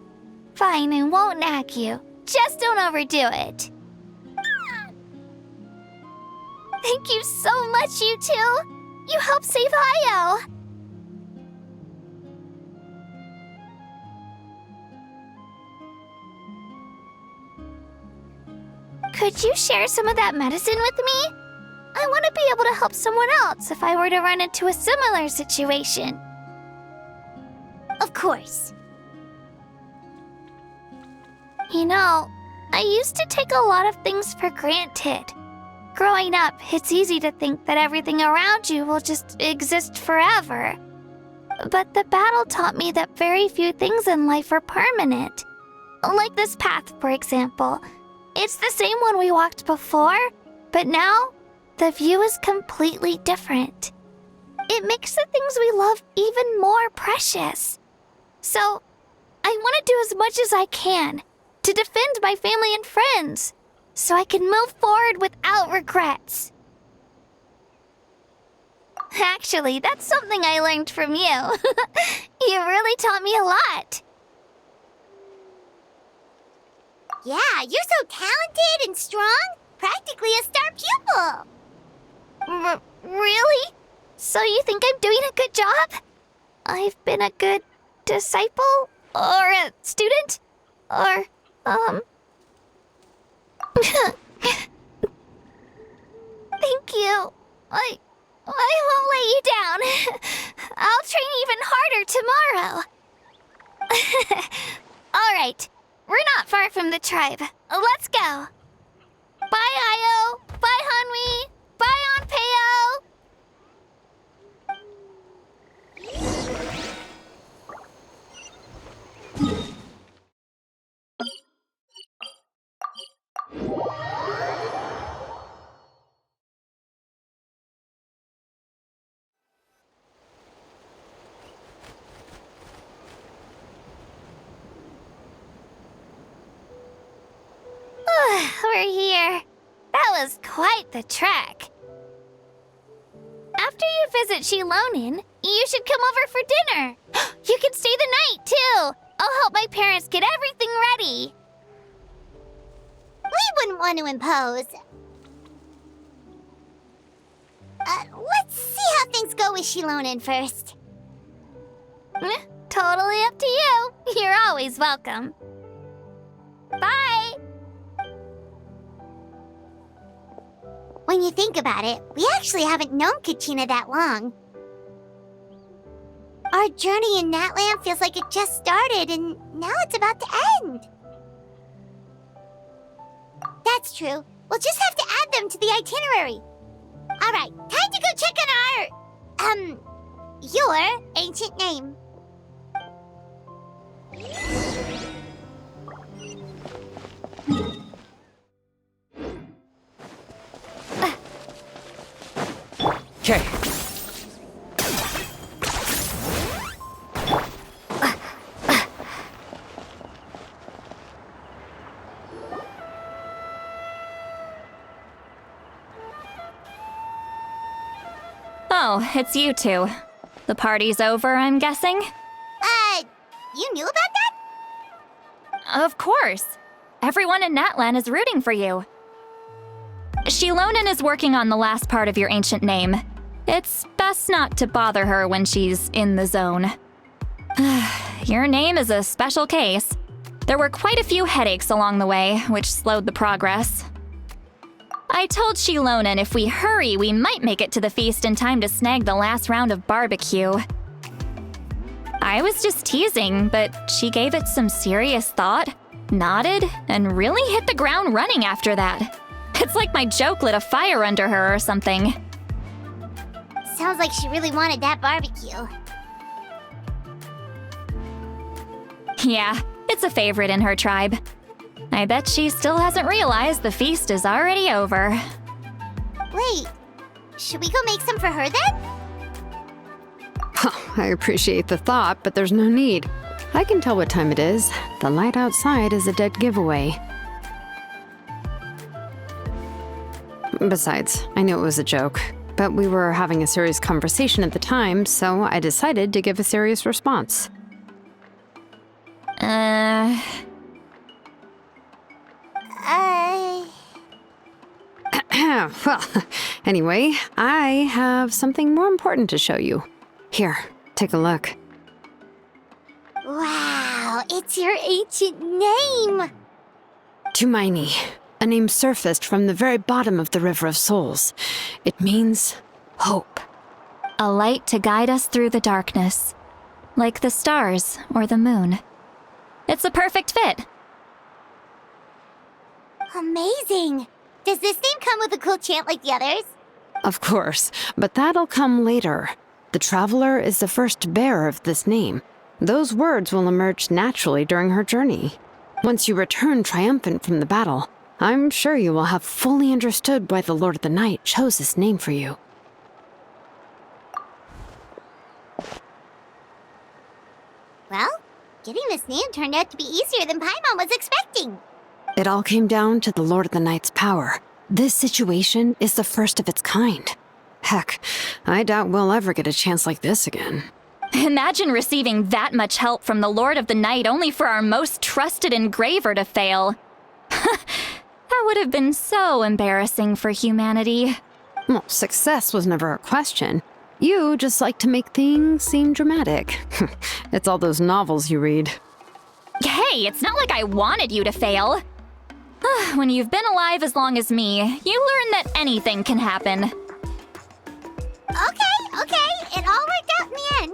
J: Fine, I won't nag you. Just don't overdo it. Thank you so much, you two. You helped save Io. Could you share some of that medicine with me? I want to be able to help someone else if I were to run into a similar situation.
B: Of course.
J: You know, I used to take a lot of things for granted. Growing up, it's easy to think that everything around you will just exist forever. But the battle taught me that very few things in life are permanent. Like this path, for example. It's the same one we walked before, but now the view is completely different. It makes the things we love even more precious. So, I want to do as much as I can to defend my family and friends, so I can move forward without regrets. Actually, that's something I learned from you. You really taught me a lot.
B: Yeah, you're so talented and strong. Practically a star pupil.
J: Really? So you think I'm doing a good job? I've been a good disciple? Or a student? Or, Thank you. I won't let you down. I'll train even harder tomorrow. All right. We're not far from the tribe. Let's go. Bye, Io. Bye, Hanwi. Bye, Onpeo. We're here. That was quite the trek. After you visit Shilonin, you should come over for dinner. You can stay the night, too. I'll help my parents get everything ready.
B: We wouldn't want to impose. Let's see how things go with Shilonin first.
J: Totally up to you. You're always welcome. Bye.
B: When you think about it, we actually haven't known Kachina that long. Our journey in Natland feels like it just started, and now it's about to end. That's true. We'll just have to add them to the itinerary. All right, time to go check on our, your ancient name.
G: Okay.
E: Oh, it's you two. The party's over, I'm guessing?
B: You knew about that?
E: Of course. Everyone in Natlan is rooting for you. Shilonen is working on the last part of your ancient name. It's best not to bother her when she's in the zone. Your name is a special case. There were quite a few headaches along the way, which slowed the progress. I told Shilonen if we hurry, we might make it to the feast in time to snag the last round of barbecue. I was just teasing, but she gave it some serious thought, nodded, and really hit the ground running after that. It's like my joke lit a fire under her or something.
B: Sounds like she really wanted that barbecue.
E: Yeah, it's a favorite in her tribe. I bet she still hasn't realized the feast is already over.
B: Wait, should we go make some for her then?
C: I appreciate the thought, but there's no need. I can tell what time it is. The light outside is a dead giveaway. Besides, I knew it was a joke, but we were having a serious conversation at the time, so I decided to give a serious response. Well, anyway, I have something more important to show you. Here, take a look.
B: Wow, it's your ancient name!
C: Tumaini, a name surfaced from the very bottom of the River of Souls. It means hope.
E: A light to guide us through the darkness, like the stars or the moon. It's a perfect fit.
B: Amazing! Does this name come with a cool chant like the others?
C: Of course, but that'll come later. The Traveler is the first bearer of this name. Those words will emerge naturally during her journey. Once you return triumphant from the battle, I'm sure you will have fully understood why the Lord of the Night chose this name for you.
B: Well, getting this name turned out to be easier than Paimon was expecting.
C: It all came down to the Lord of the Night's power. This situation is the first of its kind. Heck, I doubt we'll ever get a chance like this again.
E: Imagine receiving that much help from the Lord of the Night only for our most trusted engraver to fail. That would have been so embarrassing for humanity.
C: Well, success was never a question. You just like to make things seem dramatic. It's all those novels you read.
E: Hey, it's not like I wanted you to fail. When you've been alive as long as me, you learn that anything can happen.
B: Okay, it all worked out in the end.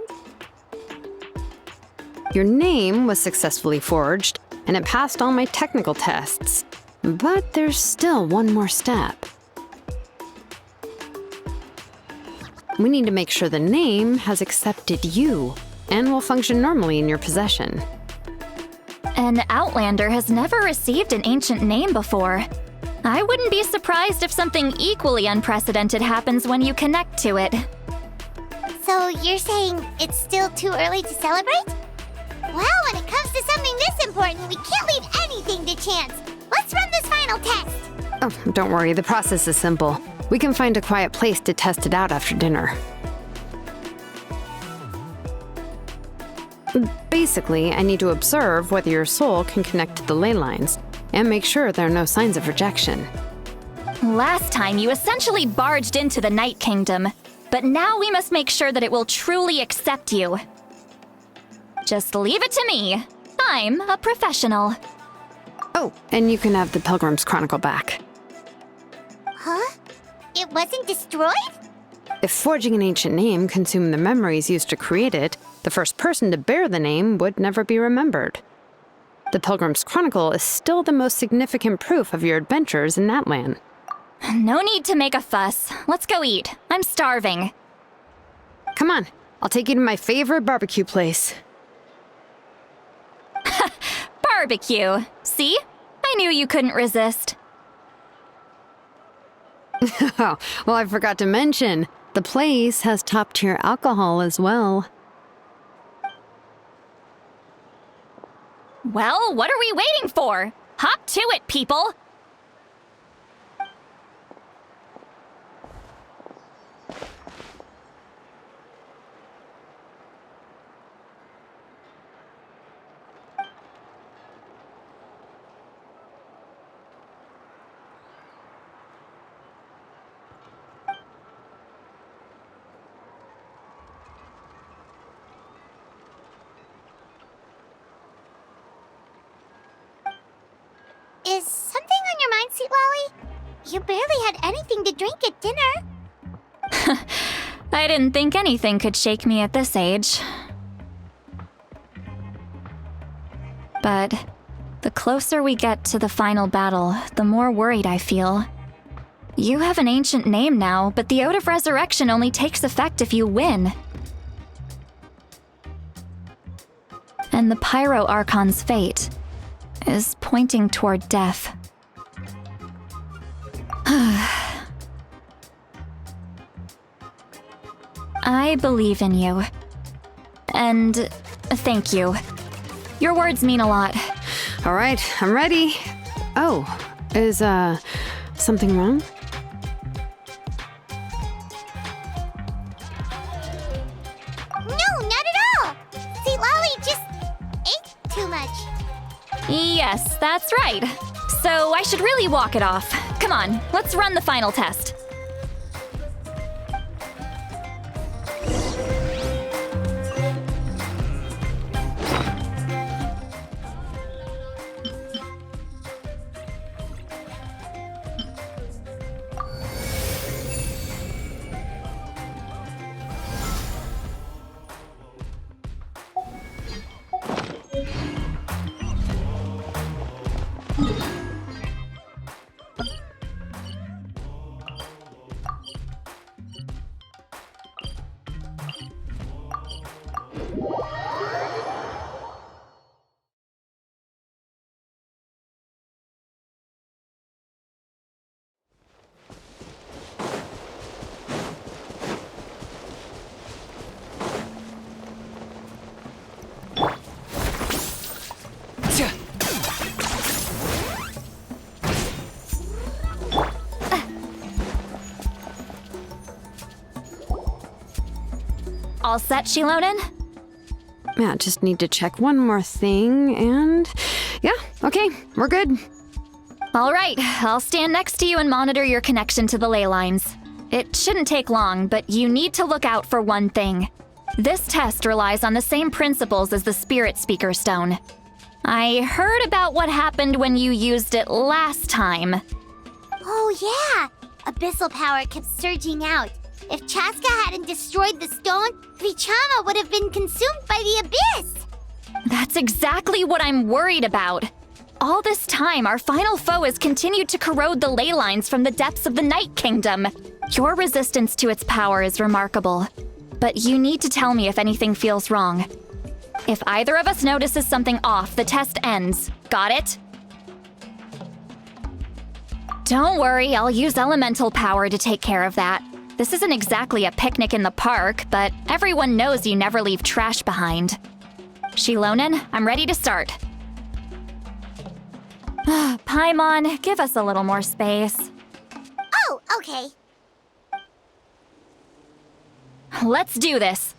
C: Your name was successfully forged, and it passed all my technical tests. But there's still one more step. We need to make sure the name has accepted you, and will function normally in your possession.
E: An Outlander has never received an ancient name before. I wouldn't be surprised if something equally unprecedented happens when you connect to it.
B: So you're saying it's still too early to celebrate? Well, when it comes to something this important, we can't leave anything to chance. Let's run this final test.
C: Oh, don't worry, the process is simple. We can find a quiet place to test it out after dinner. Basically, I need to observe whether your soul can connect to the ley lines, and make sure there are no signs of rejection.
E: Last time, you essentially barged into the Night Kingdom, but now we must make sure that it will truly accept you. Just leave it to me. I'm a professional.
C: Oh, and you can have the Pilgrim's Chronicle back.
B: Huh? It wasn't destroyed?
C: If forging an ancient name consumed the memories used to create it, the first person to bear the name would never be remembered. The Pilgrim's Chronicle is still the most significant proof of your adventures in that land.
E: No need to make a fuss. Let's go eat. I'm starving.
C: Come on, I'll take you to my favorite barbecue place.
E: Barbecue. See? I knew you couldn't resist.
C: Oh, well, I forgot to mention, the place has top-tier alcohol as well.
E: Well, what are we waiting for? Hop to it, people!
B: Is something on your mind, Sweet Lolly? You barely had anything to drink at dinner.
E: I didn't think anything could shake me at this age. But the closer we get to the final battle, the more worried I feel. You have an ancient name now, but the Oath of Resurrection only takes effect if you win. And the Pyro Archon's fate is pointing toward death. I believe in you. And thank you. Your words mean a lot.
C: All right, I'm ready. Oh, is, something wrong?
B: No, not at all! Sweet Lolly just ate too much.
E: Yes, that's right. So I should really walk it off. Come on, let's run the final test. All set, Shilonen?
C: Yeah, just need to check one more thing, and yeah, okay, we're good.
E: All right, I'll stand next to you and monitor your connection to the ley lines. It shouldn't take long, but you need to look out for one thing. This test relies on the same principles as the Spirit Speaker Stone. I heard about what happened when you used it last time.
B: Oh yeah! Abyssal power kept surging out. If Chaska hadn't destroyed the stone, Vichama would have been consumed by the abyss!
E: That's exactly what I'm worried about. All this time, our final foe has continued to corrode the ley lines from the depths of the Night Kingdom. Your resistance to its power is remarkable. But you need to tell me if anything feels wrong. If either of us notices something off, the test ends. Got it? Don't worry, I'll use elemental power to take care of that. This isn't exactly a picnic in the park, but everyone knows you never leave trash behind. Shilonen, I'm ready to start. Paimon, give us a little more space.
B: Oh, okay.
E: Let's do this.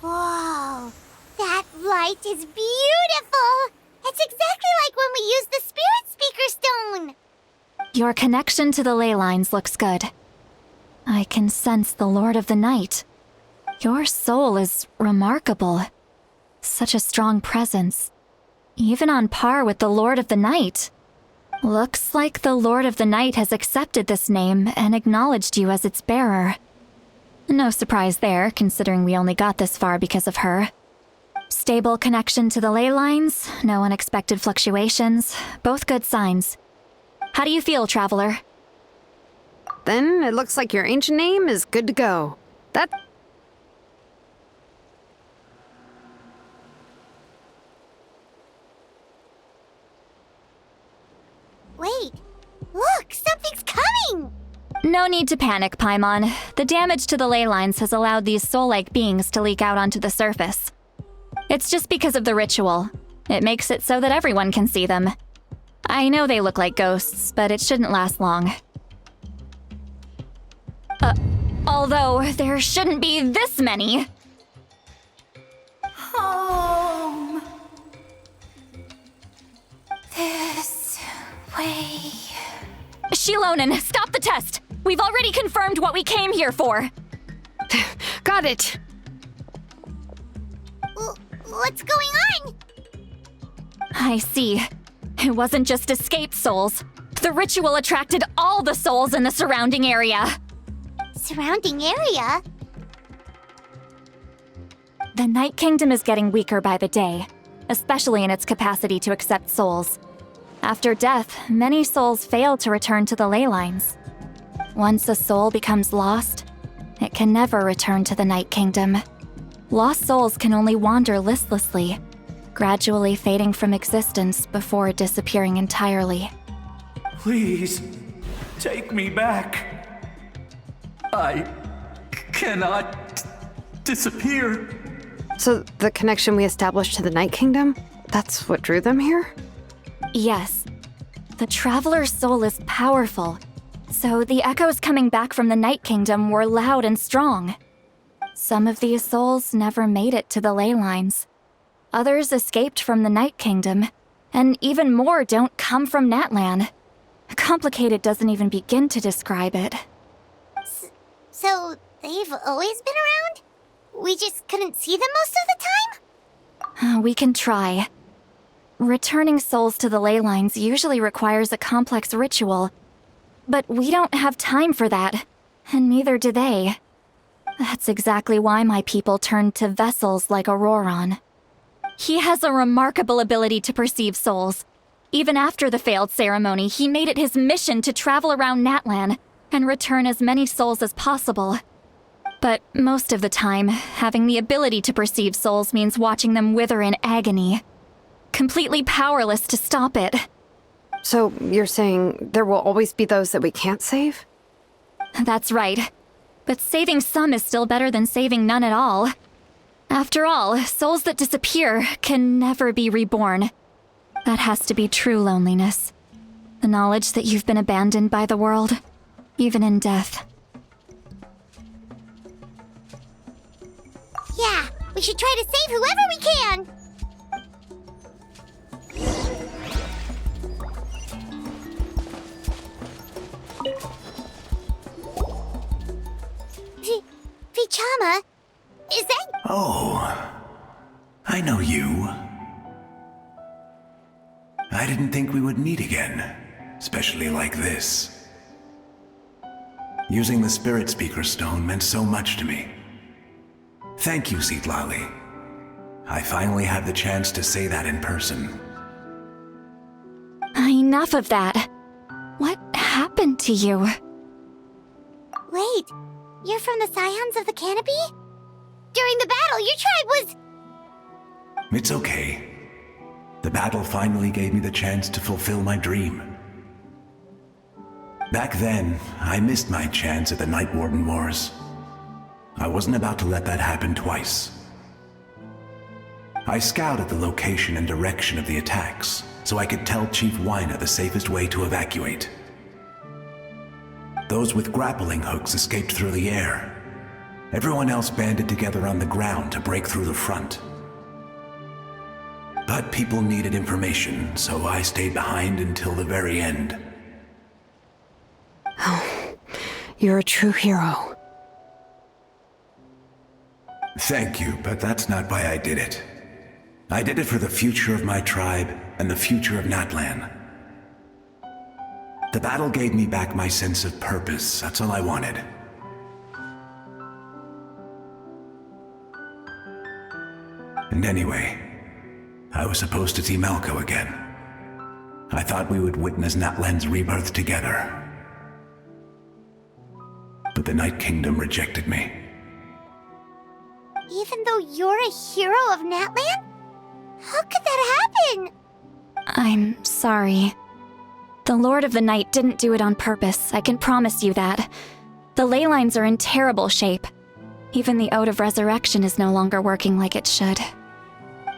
B: Whoa, that light is beautiful! It's exactly like when we used the Spirit Speaker Stone!
E: Your connection to the ley lines looks good. I can sense the Lord of the Night. Your soul is remarkable. Such a strong presence. Even on par with the Lord of the Night. Looks like the Lord of the Night has accepted this name and acknowledged you as its bearer. No surprise there, considering we only got this far because of her. Stable connection to the ley lines, no unexpected fluctuations, both good signs. How do you feel, Traveler?
C: Then it looks like your ancient name is good to go. That...
B: Wait, look, something's coming!
E: No need to panic, Paimon. The damage to the ley lines has allowed these soul-like beings to leak out onto the surface. It's just because of the ritual. It makes it so that everyone can see them. I know they look like ghosts, but it shouldn't last long. Although there shouldn't be this many.
B: Home. This way.
E: Shilonen, stop the test! We've already confirmed what we came here for.
C: Got it!
B: What's going on?
E: I see. It wasn't just escaped souls. The ritual attracted all the souls in the surrounding area.
B: Surrounding area?
E: The Night Kingdom is getting weaker by the day, especially in its capacity to accept souls. After death, many souls fail to return to the ley lines. Once a soul becomes lost, it can never return to the Night Kingdom. Lost souls can only wander listlessly, gradually fading from existence before disappearing entirely.
K: Please, take me back. I cannot disappear.
C: So the connection we established to the Night Kingdom, that's what drew them here?
E: Yes. The Traveler's soul is powerful, so the echoes coming back from the Night Kingdom were loud and strong. Some of these souls never made it to the ley lines. Others escaped from the Night Kingdom, and even more don't come from Natlan. Complicated doesn't even begin to describe it.
B: So, they've always been around? We just couldn't see them most of the time?
E: We can try. Returning souls to the ley lines usually requires a complex ritual, but we don't have time for that, and neither do they. That's exactly why my people turned to vessels like Auroron. He has a remarkable ability to perceive souls. Even after the failed ceremony, he made it his mission to travel around Natlan and return as many souls as possible. But most of the time, having the ability to perceive souls means watching them wither in agony. Completely powerless to stop it.
C: So you're saying there will always be those that we can't save?
E: That's right. But saving some is still better than saving none at all. After all, souls that disappear can never be reborn. That has to be true loneliness. The knowledge that you've been abandoned by the world, even in death.
B: Yeah, we should try to save whoever we can! Vichama, is that...
K: Oh, I know you. I didn't think we would meet again, especially like this. Using the Spirit Speaker Stone meant so much to me. Thank you, Zitlali. I finally had the chance to say that in person.
E: Enough of that. What happened to you?
B: Wait, you're from the Scions of the Canopy? During the battle, your tribe was...
K: It's okay. The battle finally gave me the chance to fulfill my dream. Back then, I missed my chance at the Night Warden Wars. I wasn't about to let that happen twice. I scouted the location and direction of the attacks, so I could tell Chief Wyna the safest way to evacuate. Those with grappling hooks escaped through the air. Everyone else banded together on the ground to break through the front. But people needed information, so I stayed behind until the very end.
C: Oh, you're a true hero.
K: Thank you, but that's not why I did it. I did it for the future of my tribe and the future of Natlan. The battle gave me back my sense of purpose. That's all I wanted. And anyway, I was supposed to see Malco again. I thought we would witness Natlan's rebirth together. But the Night Kingdom rejected me.
B: Even though you're a hero of Natlan? How could that happen?
E: I'm sorry. The Lord of the Night didn't do it on purpose, I can promise you that. The ley lines are in terrible shape. Even the Ode of Resurrection is no longer working like it should.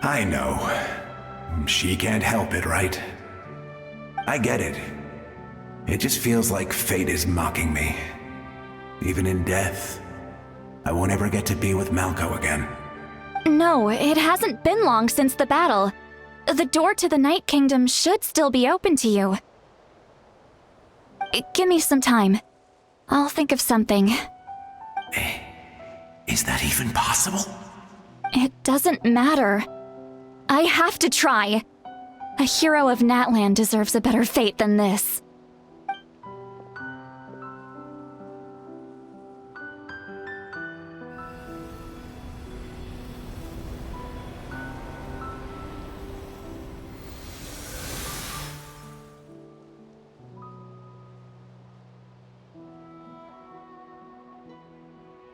K: I know. She can't help it, right? I get it. It just feels like fate is mocking me. Even in death, I won't ever get to be with Malco again.
E: No, it hasn't been long since the battle. The door to the Night Kingdom should still be open to you. Give me some time. I'll think of something.
K: Is that even possible?
E: It doesn't matter. I have to try. A hero of Natlan deserves a better fate than this.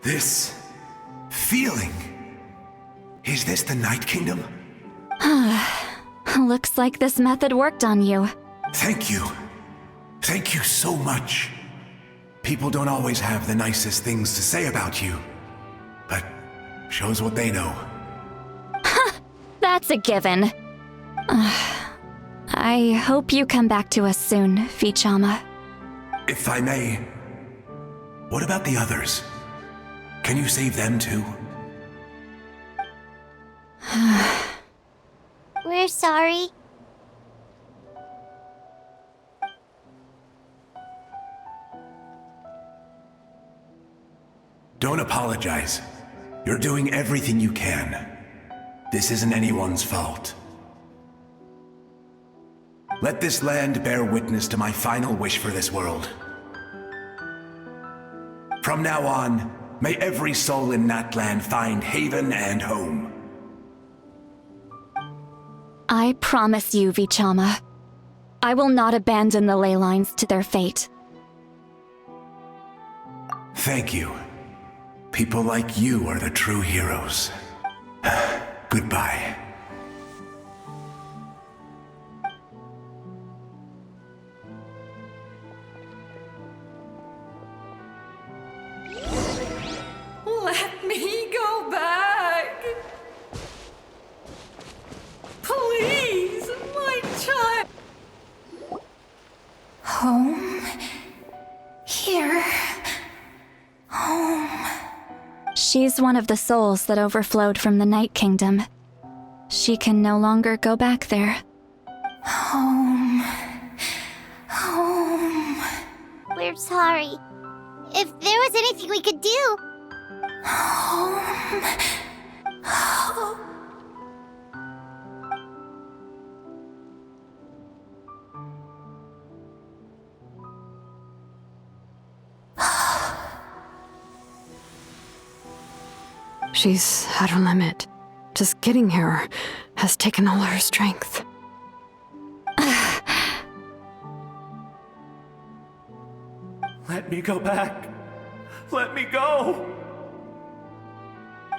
K: This feeling. Is this the Night Kingdom?
E: Looks like this method worked on you.
K: Thank you. Thank you so much. People don't always have the nicest things to say about you, but shows what they know.
E: That's a given. I hope you come back to us soon, Vichama.
K: If I may, what about the others? Can you save them too?
B: We're sorry.
K: Don't apologize. You're doing everything you can. This isn't anyone's fault. Let this land bear witness to my final wish for this world. From now on, may every soul in Natlan find haven and home.
E: I promise you, Vichama. I will not abandon the ley lines to their fate.
K: Thank you. People like you are the true heroes. Goodbye.
I: Let me go back. Please, my child. Home. Here. Home.
E: She's one of the souls that overflowed from the Night Kingdom. She can no longer go back there.
I: Home. Home.
B: We're sorry. If there was anything we could do.
I: Home. Home.
C: She's at her limit. Just getting here has taken all her strength.
L: Let me go back. Let me go.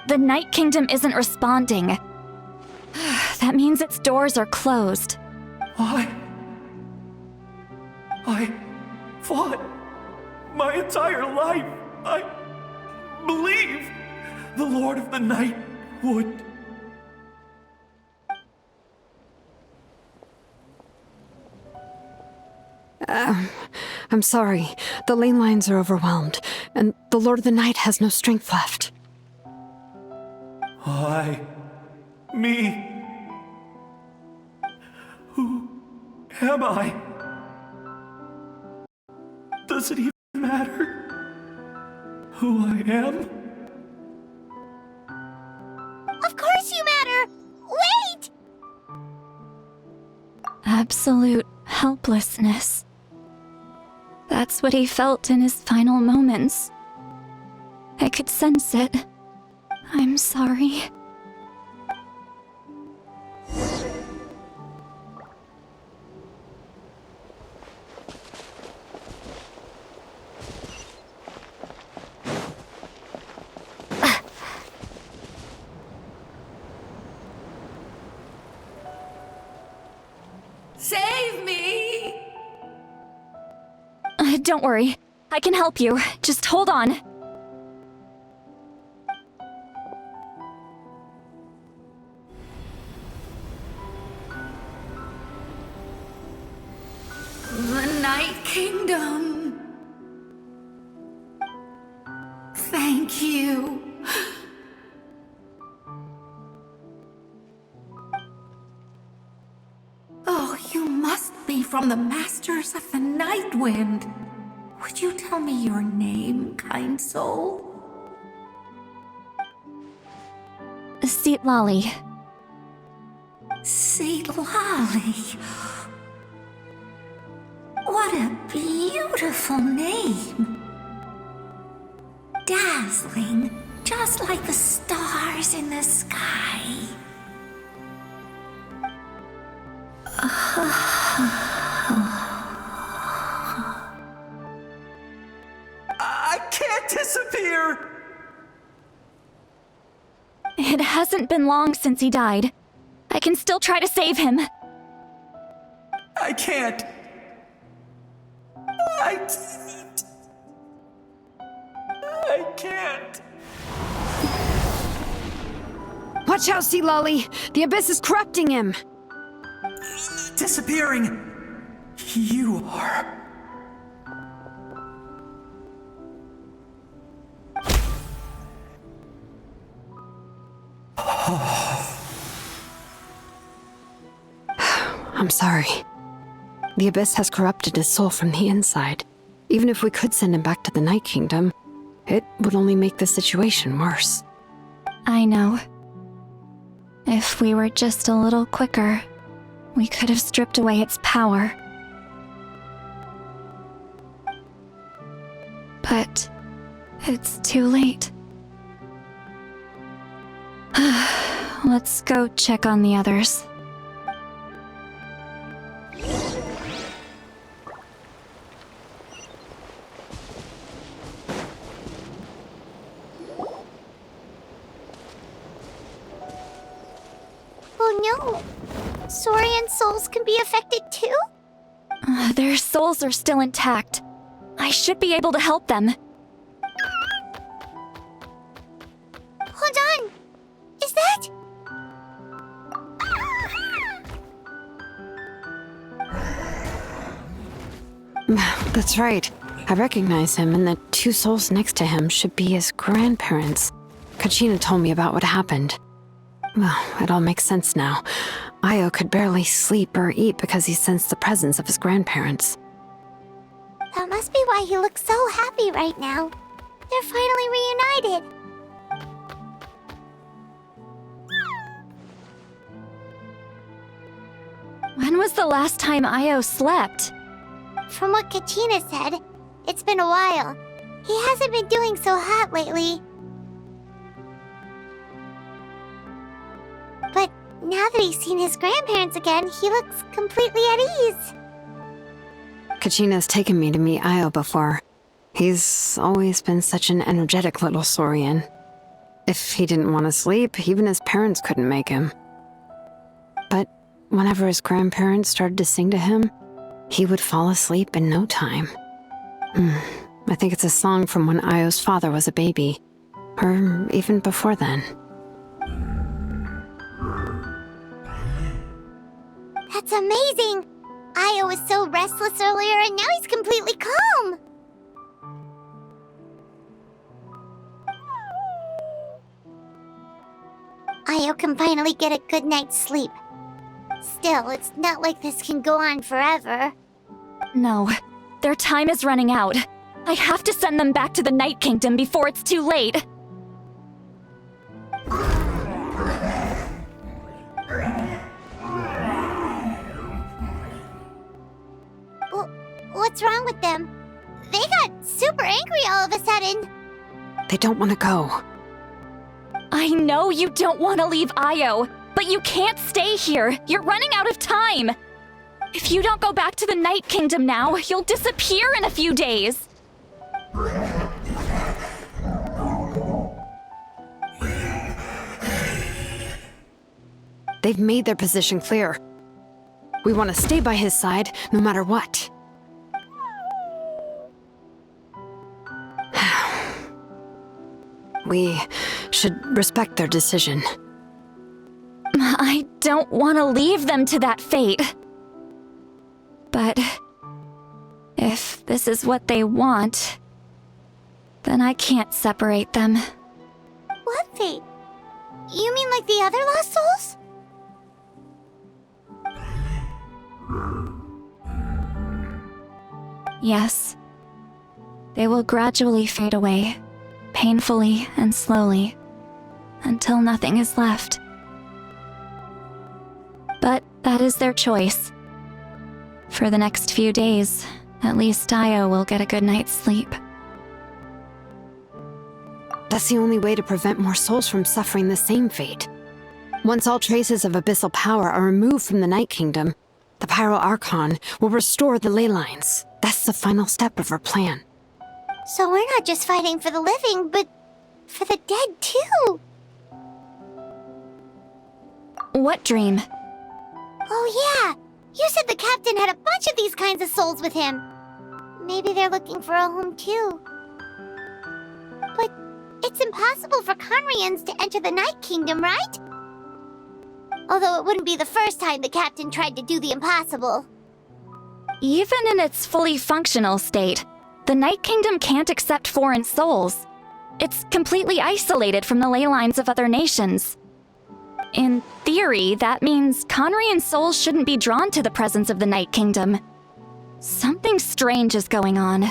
E: The Night Kingdom isn't responding. That means its doors are closed.
L: I fought my entire life. I believed the Lord of the Night would.
C: I'm sorry. The ley lines are overwhelmed, and the Lord of the Night has no strength left.
L: Me. Who am I? Does it even matter who I am?
B: Of course you matter! Wait!
E: Absolute helplessness. That's what he felt in his final moments. I could sense it. I'm sorry. Don't worry. I can help you. Just hold on.
I: The Night Kingdom. Thank you. Oh, you must be from the Masters of the Night Wind. Would you tell me your name, kind soul?
E: Lolly.
I: Lolly. What a beautiful name. Dazzling, just like the stars in the sky.
L: I can't disappear!
E: It hasn't been long since he died. I can still try to save him.
L: I can't. I can't.
C: Watch out, Lolly! The Abyss is corrupting him!
L: Disappearing. You are.
C: I'm sorry. The Abyss has corrupted his soul from the inside. Even if we could send him back to the Night Kingdom, it would only make the situation worse.
E: I know. If we were just a little quicker, we could have stripped away its power. But it's too late. Let's go check on the others.
B: Oh no! Saurian souls can be affected too?
E: Their souls are still intact. I should be able to help them.
B: Hold on! Is that...
C: That's right. I recognize him, and the two souls next to him should be his grandparents. Kachina told me about what happened. Well, it all makes sense now. Io could barely sleep or eat because he sensed the presence of his grandparents.
B: That must be why he looks so happy right now. They're finally reunited.
E: When was the last time Io slept?
B: From what Kachina said, it's been a while. He hasn't been doing so hot lately. But now that he's seen his grandparents again, he looks completely at ease.
C: Kachina's taken me to meet Io before. He's always been such an energetic little Saurian. If he didn't want to sleep, even his parents couldn't make him. But whenever his grandparents started to sing to him, he would fall asleep in no time. I think it's a song from when Io's father was a baby, or even before then.
B: That's amazing! Io was so restless earlier and now he's completely calm! Io can finally get a good night's sleep. Still, it's not like this can go on forever.
E: No, their time is running out. I have to send them back to the Night Kingdom before it's too late.
B: What's wrong with them? They got super angry all of a sudden.
C: They don't want to go.
E: I know you don't want to leave Io, but you can't stay here. You're running out of time. If you don't go back to the Night Kingdom now, you'll disappear in a few days.
C: They've made their position clear. We want to stay by his side, no matter what. We should respect their decision.
E: I don't want to leave them to that fate. But if this is what they want, then I can't separate them.
B: What fate? You mean like the other lost souls?
E: Yes. They will gradually fade away, painfully and slowly, until nothing is left. But that is their choice. For the next few days, at least Io will get a good night's sleep.
C: That's the only way to prevent more souls from suffering the same fate. Once all traces of abyssal power are removed from the Night Kingdom, the Pyro-Archon will restore the ley lines. That's the final step of our plan.
B: So we're not just fighting for the living, but for the dead too.
E: What dream?
B: Oh yeah, you said the captain had a bunch of these kinds of souls with him. Maybe they're looking for a home too. But it's impossible for Conrians to enter the Night Kingdom, right? Although it wouldn't be the first time the captain tried to do the impossible.
E: Even in its fully functional state, the Night Kingdom can't accept foreign souls. It's completely isolated from the ley lines of other nations. In theory, that means Conrian souls shouldn't be drawn to the presence of the Night Kingdom. Something strange is going on.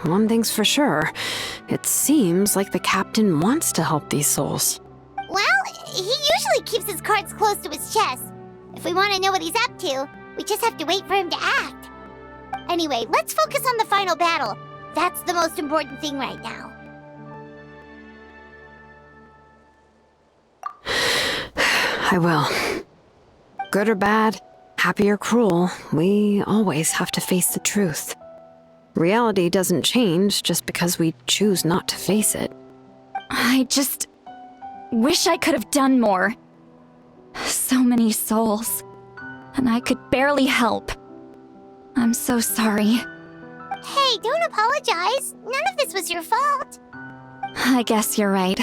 C: One thing's for sure. It seems like the captain wants to help these souls.
B: Well, he usually keeps his cards close to his chest. If we want to know what he's up to, we just have to wait for him to act. Anyway, let's focus on the final battle. That's the most important thing right now.
C: I will. Good or bad, happy or cruel, we always have to face the truth. Reality doesn't change just because we choose not to face it.
E: I just wish I could have done more. So many souls, and I could barely help. I'm so sorry.
B: Hey, don't apologize. None of this was your fault.
E: I guess you're right.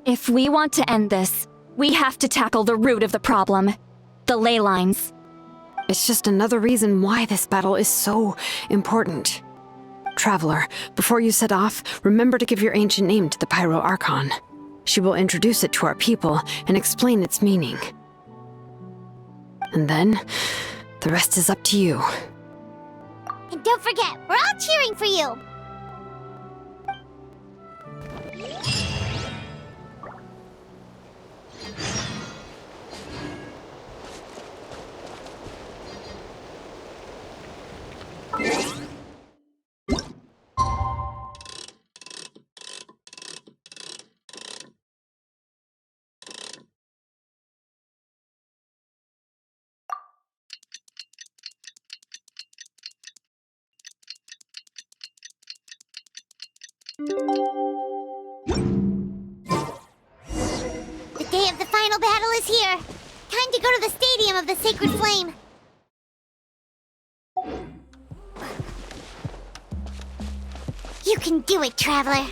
E: If we want to end this, we have to tackle the root of the problem. The ley lines.
C: It's just another reason why this battle is so important. Traveler, before you set off, remember to give your ancient name to the Pyro-Archon. She will introduce it to our people and explain its meaning. And then, the rest is up to you.
B: And don't forget, we're all cheering for you. The day of the final battle is here. Time to go to the Stadium of the Sacred Flame. You can do it, Traveler.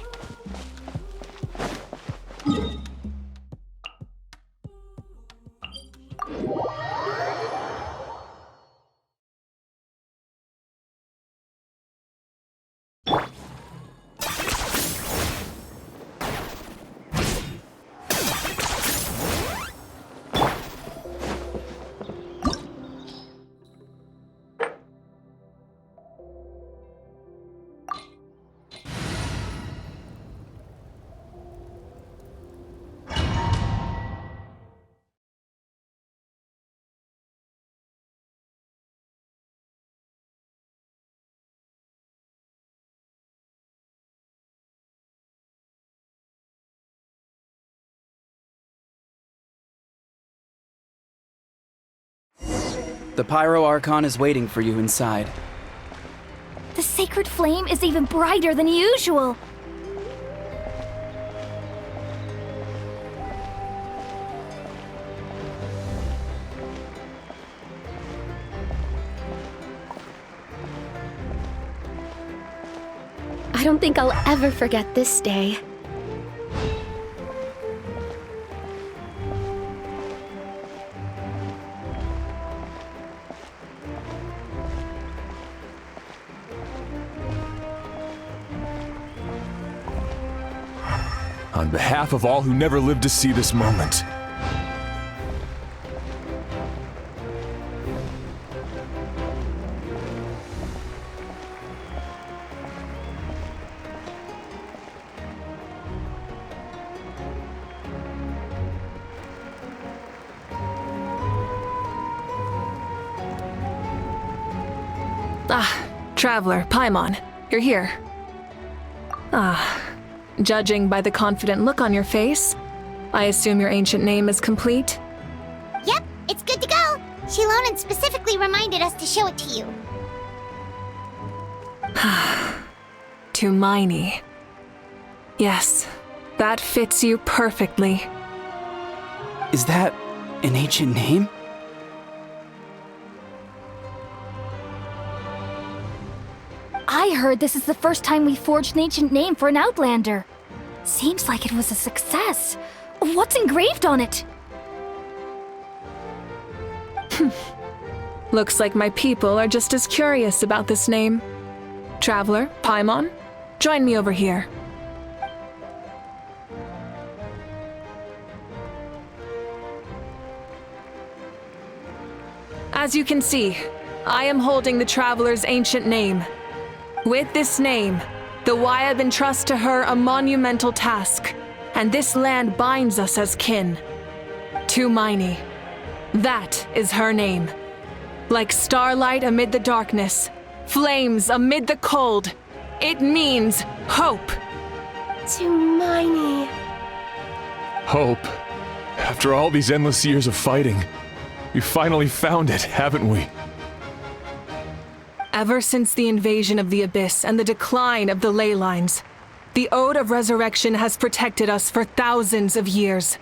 M: The Pyro-Archon is waiting for you inside.
J: The sacred flame is even brighter than usual.
H: I
F: don't think I'll ever forget this day.
N: On behalf of all who never lived to see this moment.
D: Traveler, Paimon, you're here. Judging by the confident look on your face, I assume your ancient name is complete?
B: Yep, it's good to go. Shilonen specifically reminded us to show it to you.
D: Tumaini. Yes, that fits you perfectly.
M: Is that an ancient name?
J: I heard this is the first time we forged an ancient name for an Outlander. Seems like it was a success. What's engraved on it?
D: Looks like my people are just as curious about this name. Traveler, Paimon, join me over here. As you can see, I am holding the Traveler's ancient name. With this name, the Wayab entrusts to her a monumental task, and this land binds us as kin. Tumaini. That is her name. Like starlight amid the darkness, flames amid the cold, it means hope.
F: Tumaini.
N: Hope. After all these endless years of fighting, we finally found it, haven't we?
D: Ever since the invasion of the Abyss and the decline of the ley lines, the Ode of Resurrection has protected us for thousands of years.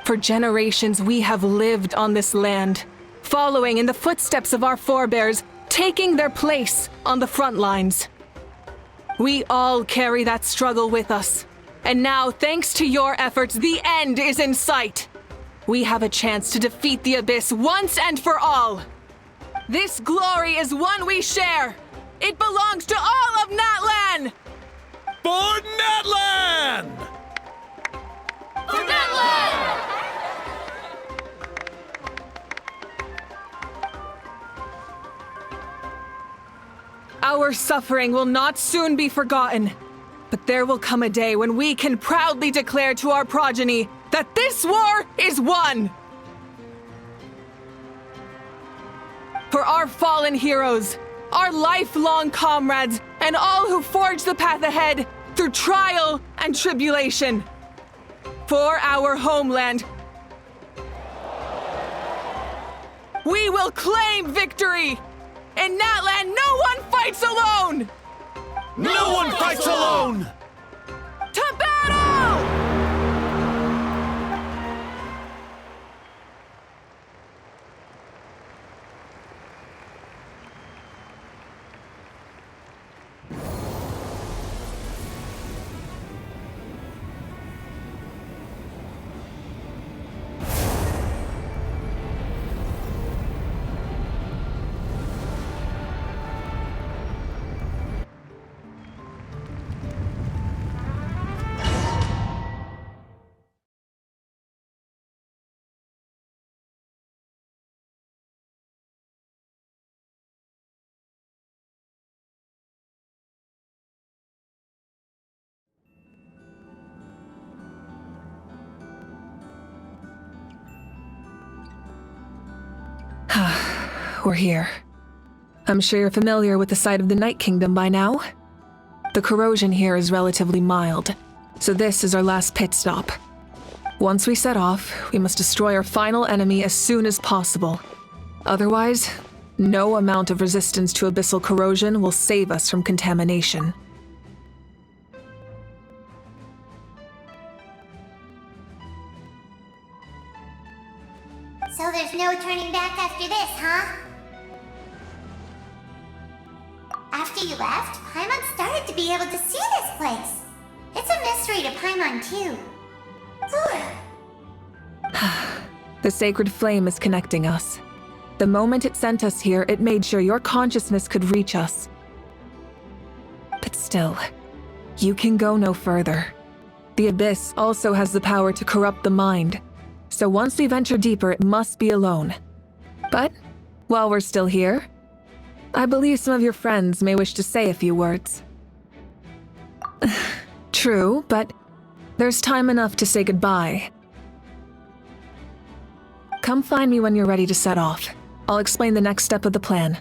D: For generations we have lived on this land, following in the footsteps of our forebears, taking their place on the front lines. We all carry that struggle with us, and now, thanks to your efforts, the end is in sight. We have a chance to defeat the Abyss once and for all. This glory is one we share. It belongs to all of Natlan!
L: For Natlan!
J: For Natlan!
D: Our suffering will not soon be forgotten, but there will come a day when we can proudly declare to our progeny that this war is won! For our fallen heroes, our lifelong comrades, and all who forge the path ahead through trial and tribulation. For our homeland, we will claim victory! In Natlan, no one fights alone!
L: No one fights alone!
D: To battle! We're here. I'm sure you're familiar with the site of the Night Kingdom by now. The corrosion here is relatively mild, so this is our last pit stop. Once we set off, we must destroy our final enemy as soon as possible. Otherwise, no amount of resistance to abyssal corrosion will save us from contamination.
B: So there's no turning back after this, huh? After after you left, Paimon started to be able to see this place. It's a mystery to Paimon, too.
D: The sacred flame is connecting us. The moment it sent us here, it made sure your consciousness could reach us. But still, you can go no further. The Abyss also has the power to corrupt the mind, so once we venture deeper, it must be alone. But, while we're still here, I believe some of your friends may wish to say a few words. True, but there's time enough to say goodbye. Come find me when you're ready to set off. I'll explain the next step of the plan.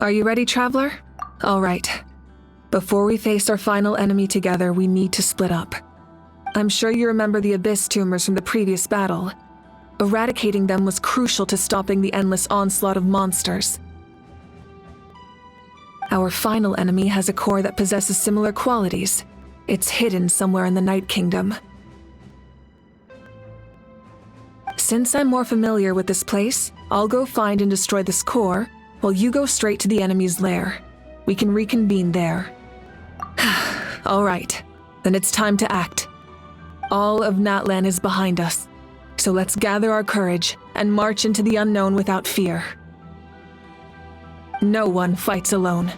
D: Are you ready, Traveler? All right. Before we face our final enemy together, we need to split up. I'm sure you remember the Abyss tumors from the previous battle. Eradicating them was crucial to stopping the endless onslaught of monsters. Our final enemy has a core that possesses similar qualities. It's hidden somewhere in the Night Kingdom. Since I'm more familiar with this place, I'll go find and destroy this core, while you go straight to the enemy's lair. We can reconvene there. All right, then it's time to act. All of Natlan is behind us, so let's gather our courage and march into the unknown without fear. No one fights alone.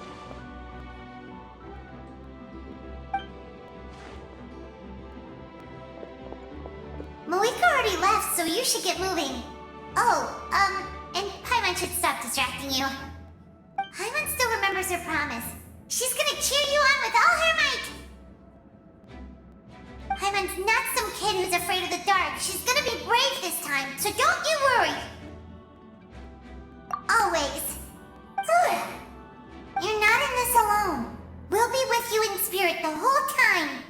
B: Mavuika already left, so you should get moving. And Paimon should stop distracting you. Paimon still remembers her promise. She's gonna cheer you on with all her might. Paimon's not some kid who's afraid of the dark. She's gonna be brave this time, so don't you worry. Always. You're not in this alone. We'll be with you in spirit the whole time.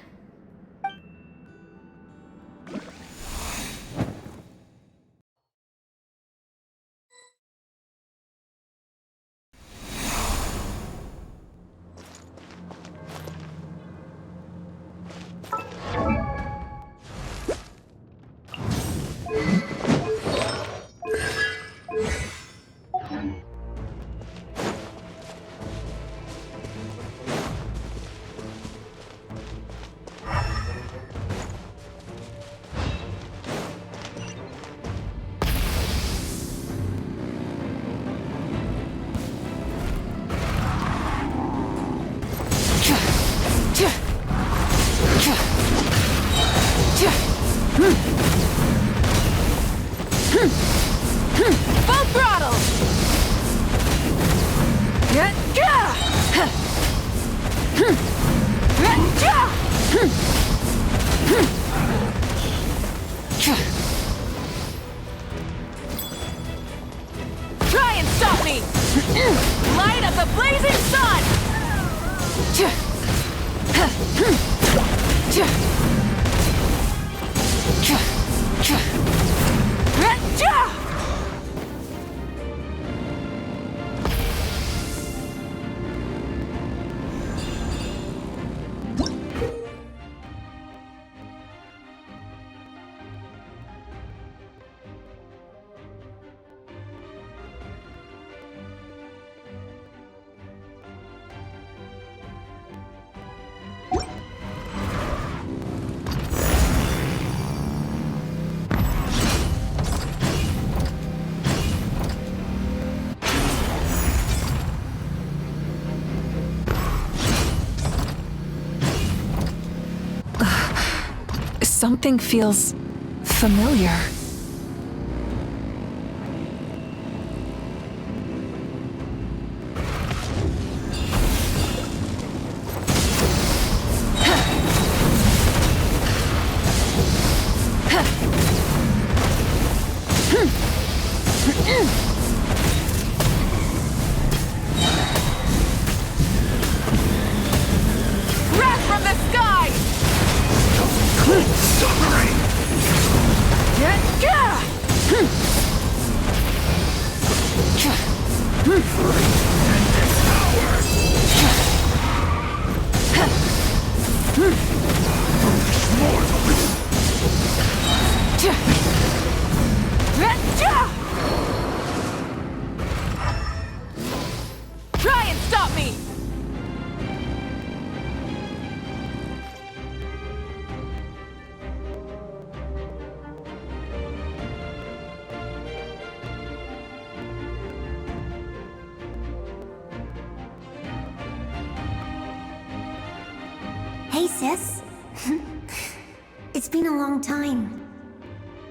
D: Full throttle! Try and stop me! Light up the blazing sun! Something feels familiar. Wrath from the sky!
K: Stop the rain!
O: Hey, sis. It's been a long time.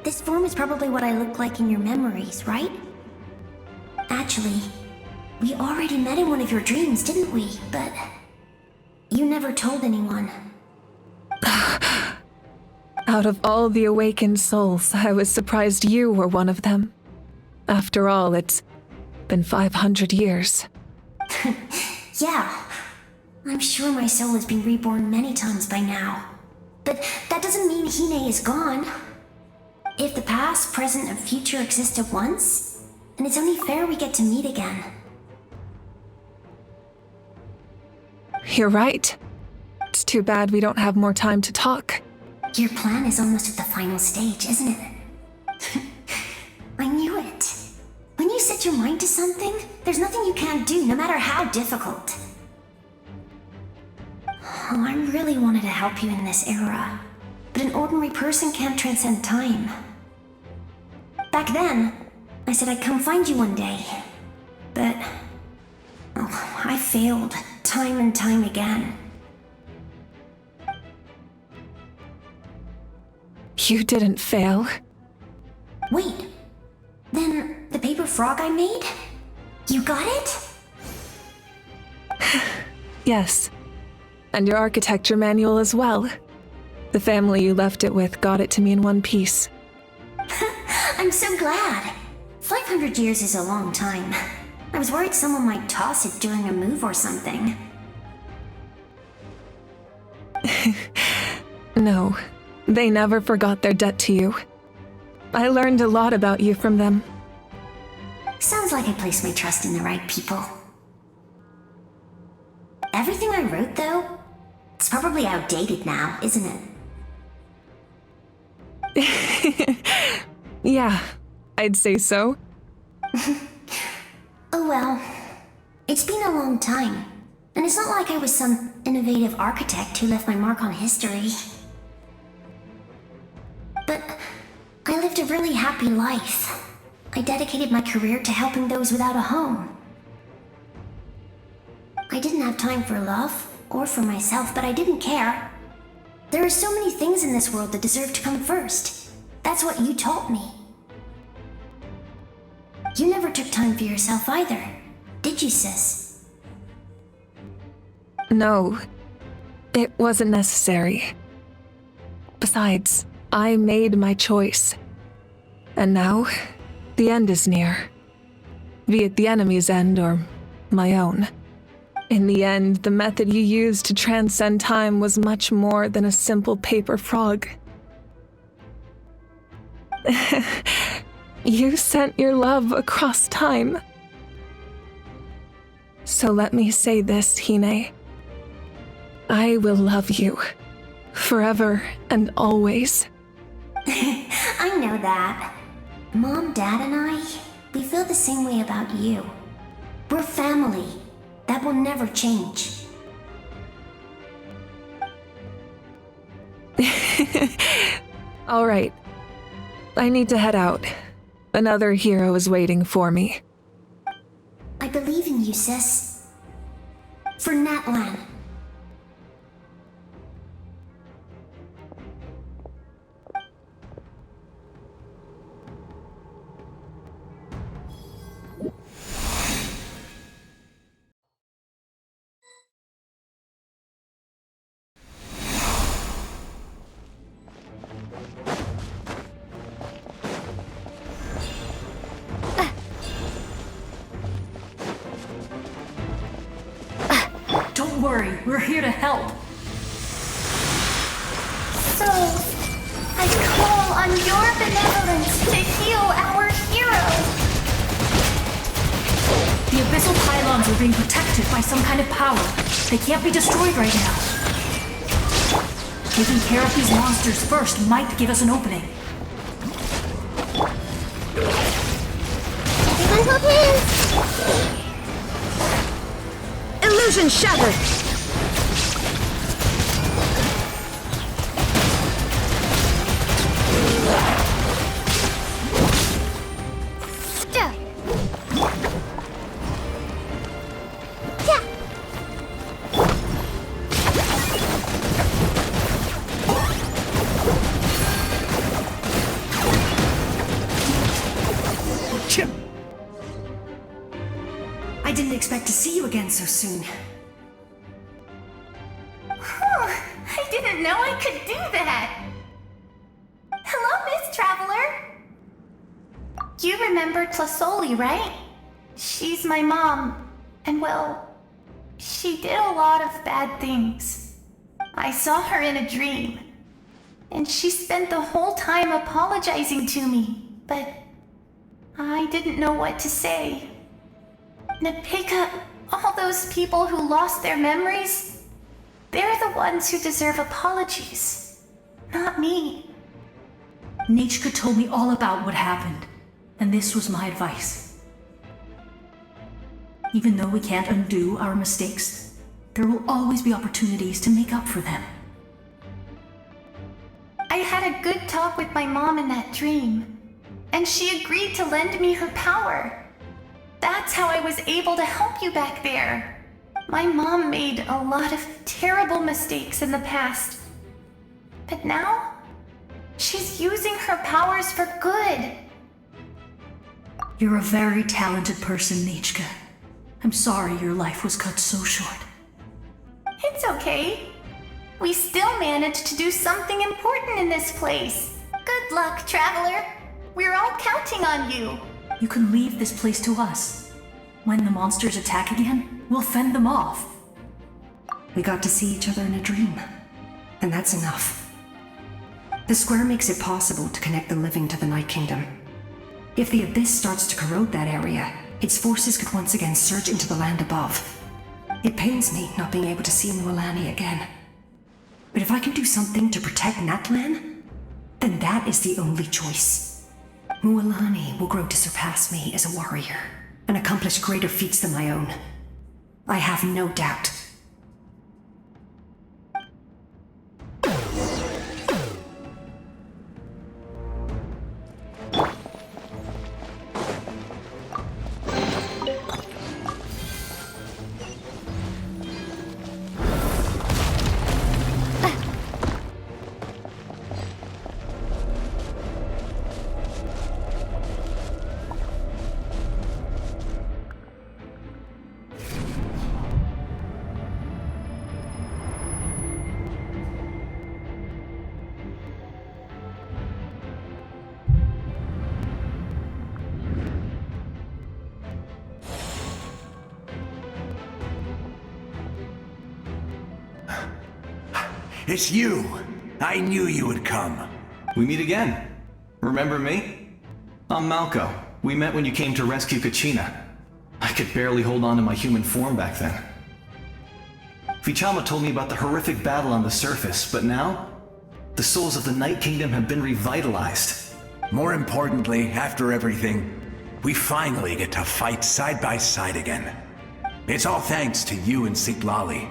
O: This form is probably what I look like in your memories, right? Actually, we already met in one of your dreams, didn't we? But you never told anyone.
D: Out of all the awakened souls, I was surprised you were one of them. After all, it's been 500 years.
O: Yeah. I'm sure my soul has been reborn many times by now. But that doesn't mean Hine is gone. If the past, present, and future exist at once, then it's only fair we get to meet again.
D: You're right. It's too bad we don't have more time to talk.
O: Your plan is almost at the final stage, isn't it? I knew it. When you set your mind to something, there's nothing you can't do, no matter how difficult. Oh, I really wanted to help you in this era, but an ordinary person can't transcend time. Back then, I said I'd come find you one day, but I failed time and time again.
D: You didn't fail.
O: Wait, then the paper frog I made? You got it?
D: Yes. And your architecture manual as well. The family you left it with got it to me in one piece.
O: I'm so glad. 500 years is a long time. I was worried someone might toss it during a move or something.
D: No, they never forgot their debt to you. I learned a lot about you from them.
O: Sounds like I placed my trust in the right people. Everything I wrote, though, it's probably outdated now, isn't
D: it? Yeah, I'd say so.
O: Oh well, it's been a long time, and it's not like I was some innovative architect who left my mark on history. But I lived a really happy life. I dedicated my career to helping those without a home. I didn't have time for love, or for myself, but I didn't care. There are so many things in this world that deserve to come first. That's what you taught me. You never took time for yourself either, did you, sis?
D: No, it wasn't necessary. Besides, I made my choice. And now, the end is near. Be it the enemy's end or my own. In the end, the method you used to transcend time was much more than a simple paper frog. You sent your love across time. So let me say this, Hine. I will love you. Forever and always.
O: I know that. Mom, Dad, and I, we feel the same way about you. We're family. That will never change.
D: All right. I need to head out. Another hero is waiting for me.
O: I believe in you, sis. For Natlan.
P: Don't worry, we're here to help.
B: So, I call on your benevolence to heal our hero.
P: The abyssal pylons are being protected by some kind of power. They can't be destroyed right now. Taking care of these monsters first might give us an opening.
B: Everyone hold hands!
C: Illusion shattered!
B: Stop! Yeah!
O: expect to see you again so soon.
I: I didn't know I could do that! Hello, Miss Traveler! You remember Tlasoli, right? She's my mom, and well, she did a lot of bad things. I saw her in a dream, and she spent the whole time apologizing to me, but I didn't know what to say. Napika, all those people who lost their memories, they're the ones who deserve apologies, not me.
P: Nichka told me all about what happened, and this was my advice. Even though we can't undo our mistakes, there will always be opportunities to make up for them.
I: I had a good talk with my mom in that dream, and she agreed to lend me her power. That's how I was able to help you back there. My mom made a lot of terrible mistakes in the past, but now she's using her powers for good.
P: You're a very talented person, Nichka. I'm sorry your life was cut so short.
I: It's okay. We still managed to do something important in this place. Good luck, Traveler. We're all counting on you.
P: You can leave this place to us. When the monsters attack again, we'll fend them off.
O: We got to see each other in a dream, and that's enough. The square makes it possible to connect the living to the Night Kingdom. If the Abyss starts to corrode that area, its forces could once again surge into the land above. It pains me not being able to see Mualani again. But if I can do something to protect Natlan, then that is the only choice. Mualani will grow to surpass me as a warrior and accomplish greater feats than my own. I have no doubt.
K: It's you! I knew you would come.
Q: We meet again. Remember me? I'm Malco. We met when you came to rescue Kachina. I could barely hold on to my human form back then. Vichama told me about the horrific battle on the surface, but now, the souls of the Night Kingdom have been revitalized.
K: More importantly, after everything, we finally get to fight side by side again. It's all thanks to you and Siglali.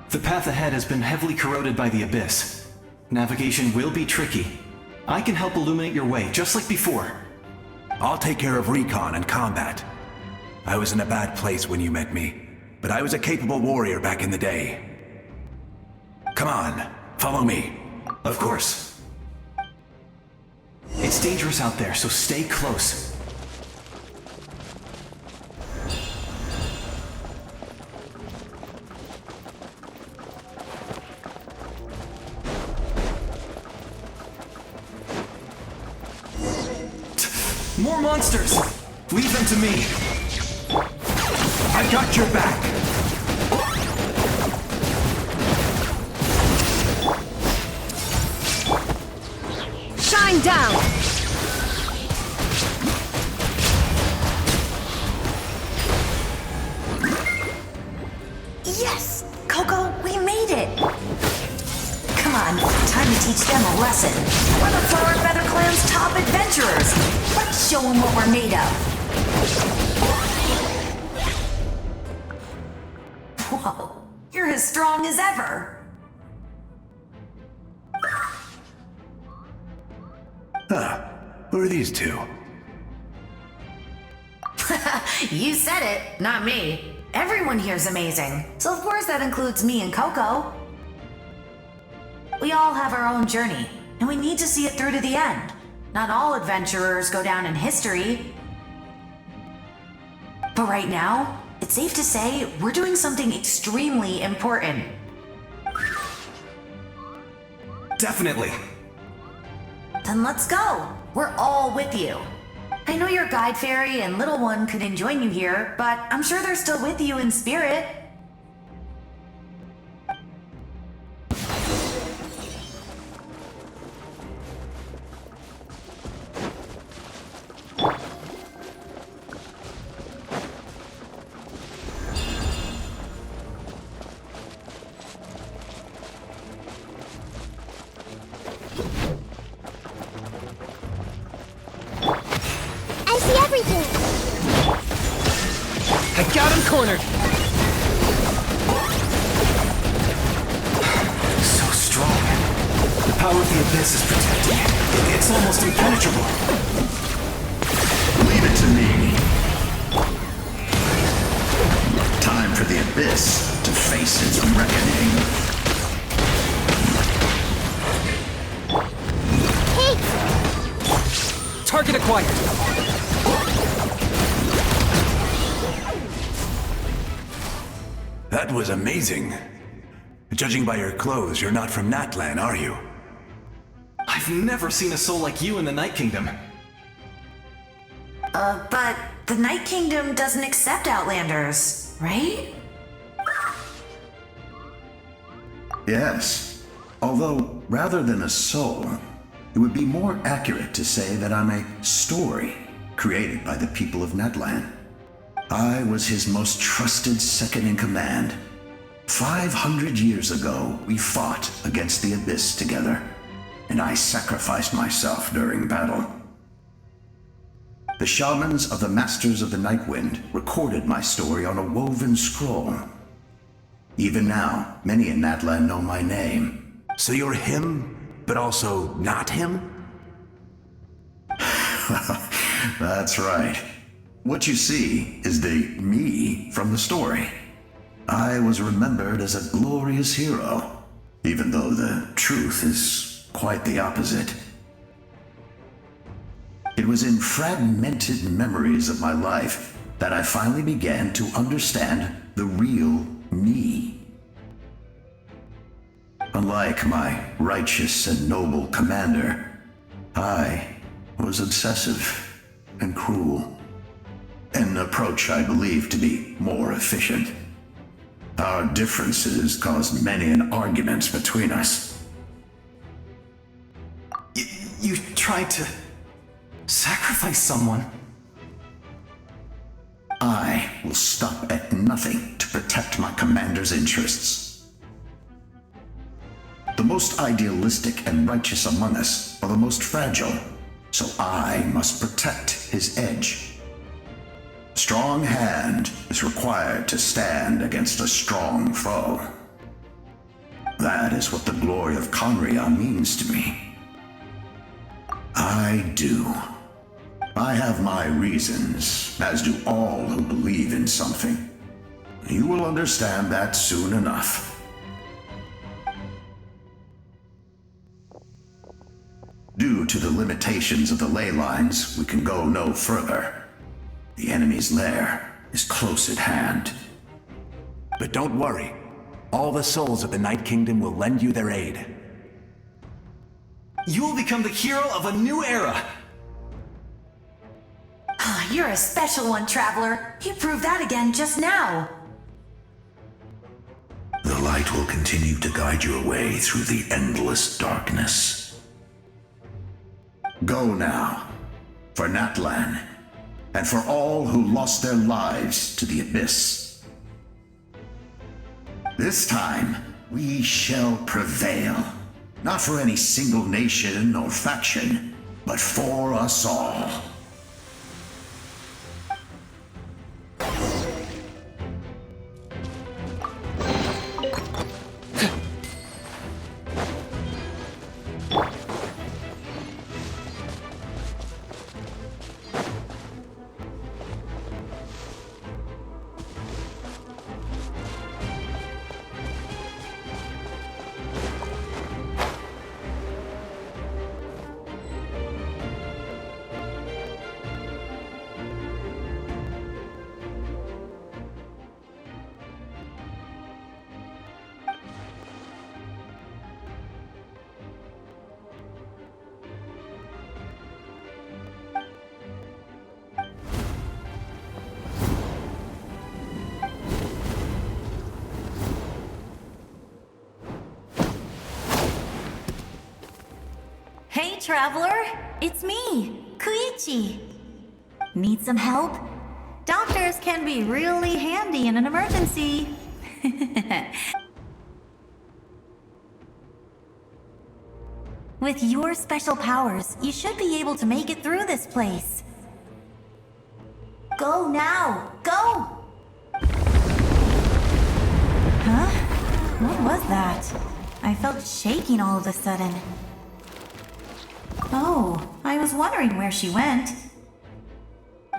Q: The path ahead has been heavily corroded by the Abyss. Navigation will be tricky. I can help illuminate your way, just like before.
K: I'll take care of recon and combat. I was in a bad place when you met me, but I was a capable warrior back in the day. Come on, follow me.
Q: Of course. It's dangerous out there, so stay close. More monsters! Leave them to me!
K: I got your back!
C: Shine down!
R: Yes! Coco, we made it! Come on, time to teach them a lesson. We're the Flower Feather Clan's top adventurers! Let's show them what we're made of! Whoa, you're as strong as ever!
K: Who are these two?
R: You said it, not me. Everyone here's amazing, so of course that includes me and Coco. We all have our own journey, and we need to see it through to the end. Not all adventurers go down in history. But right now, it's safe to say we're doing something extremely important.
Q: Definitely.
R: Then let's go. We're all with you. I know your guide fairy and little one couldn't join you here, but I'm sure they're still with you in spirit.
B: I see everything.
M: I got him cornered.
K: So strong. The power of the abyss is protecting it. It's almost impenetrable.
S: Leave it to me. Time for the abyss to face its reckoning.
M: Target acquired.
K: That was amazing. Judging by your clothes, you're not from Natlan, are you?
Q: I've never seen a soul like you in the Night Kingdom.
R: But the Night Kingdom doesn't accept Outlanders, right?
S: Yes. Although, rather than a soul, it would be more accurate to say that I'm a story created by the people of Natlan. I was his most trusted second-in-command. 500 years ago, we fought against the Abyss together, and I sacrificed myself during battle. The shamans of the Masters of the Nightwind recorded my story on a woven scroll. Even now, many in Natlan know my name.
K: So you're him, but also not him?
S: That's right. What you see is the me from the story. I was remembered as a glorious hero, even though the truth is quite the opposite. It was in fragmented memories of my life that I finally began to understand the real me. Unlike my righteous and noble commander, I was obsessive and cruel. An approach I believe to be more efficient. Our differences caused many an arguments between us.
Q: You tried to sacrifice someone.
S: I will stop at nothing to protect my commander's interests. The most idealistic and righteous among us are the most fragile, so I must protect his edge. A strong hand is required to stand against a strong foe. That is what the glory of Conria means to me. I do. I have my reasons, as do all who believe in something. You will understand that soon enough. Due to the limitations of the ley lines, we can go no further. The enemy's lair is close at hand.
K: But don't worry. All the souls of the Night Kingdom will lend you their aid.
Q: You will become the hero of a new era!
R: You're a special one, Traveler. You proved that again just now.
S: The light will continue to guide your way through the endless darkness. Go now, for Natlan, and for all who lost their lives to the Abyss. This time, we shall prevail, not for any single nation or faction, but for us all.
I: traveler. It's me, Koichi. Need some help? Doctors can be really handy in an emergency. With your special powers, you should be able to make it through this place. Go now! Go! Huh? What was that? I felt shaking all of a sudden. Oh, I was wondering where she went.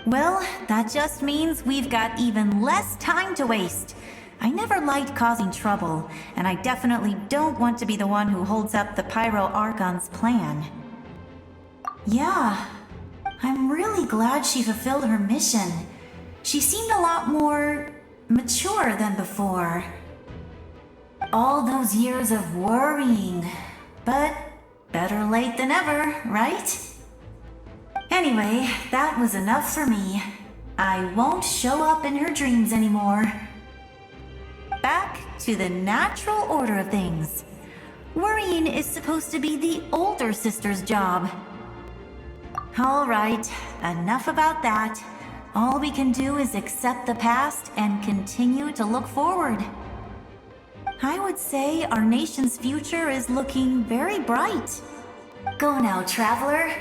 I: Well, that just means we've got even less time to waste. I never liked causing trouble, and I definitely don't want to be the one who holds up the Pyro Archon's plan. Yeah, I'm really glad she fulfilled her mission. She seemed a lot more mature than before. All those years of worrying, but better late than ever, right? Anyway, that was enough for me. I won't show up in her dreams anymore. Back to the natural order of things. Worrying is supposed to be the older sister's job. All right, enough about that. All we can do is accept the past and continue to look forward. I would say our nation's future is looking very bright. Go now, traveler.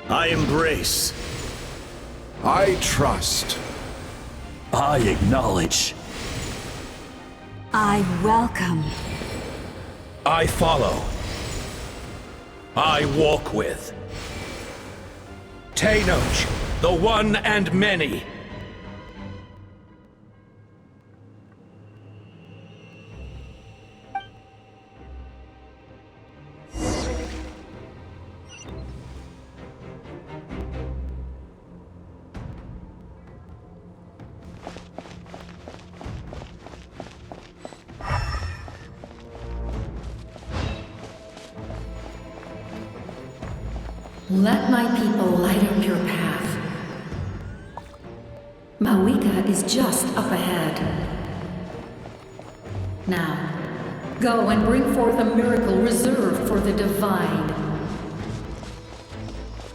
T: I embrace.
U: I trust.
T: I acknowledge.
V: I welcome.
T: I follow. I walk with. Tenoch, the one and many.
A: Let my people light up your path. Mavuika is just up ahead. Now, go and bring forth a miracle reserved for the divine.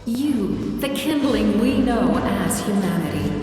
A: You, the kindling we know as humanity.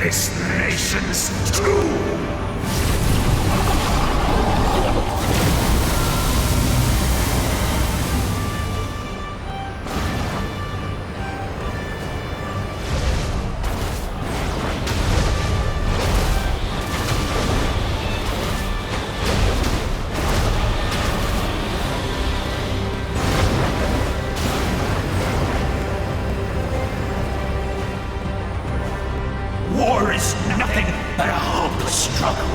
T: This nation's tomb! War is nothing but a hopeless struggle.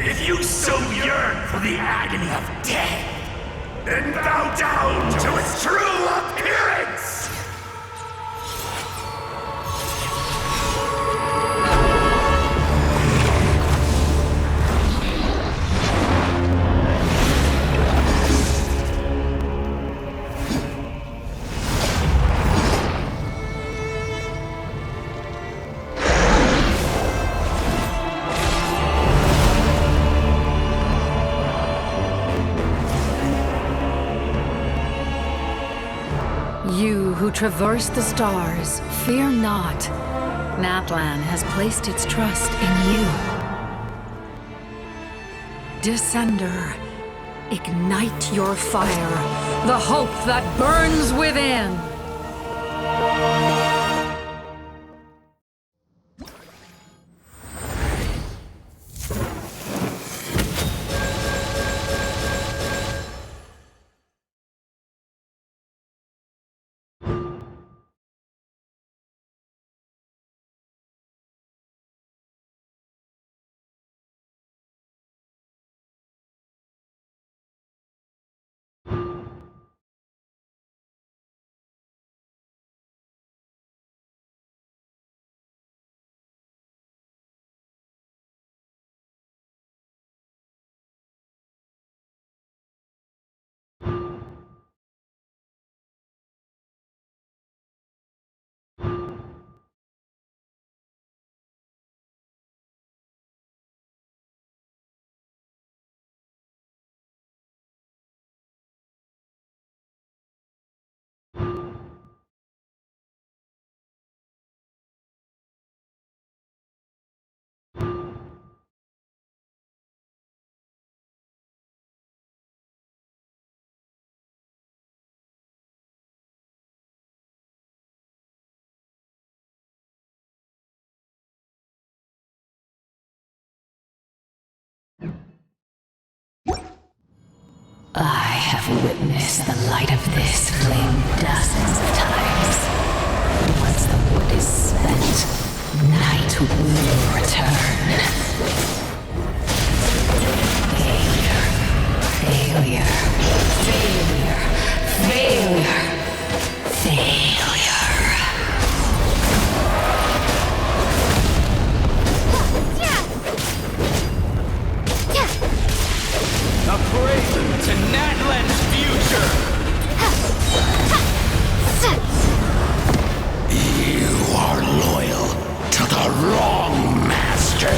T: If you so yearn for the agony of death, then bow down to its true appearance!
A: You who traverse the stars, fear not. Natlan has placed its trust in you. Descender, ignite your fire, the hope that burns within.
G: I have witnessed the light of this flame dozens of times. Once the wood is spent, night will return. Failure, failure, failure, failure, failure.
T: A prelude to Natlan's future! You are loyal to the wrong master!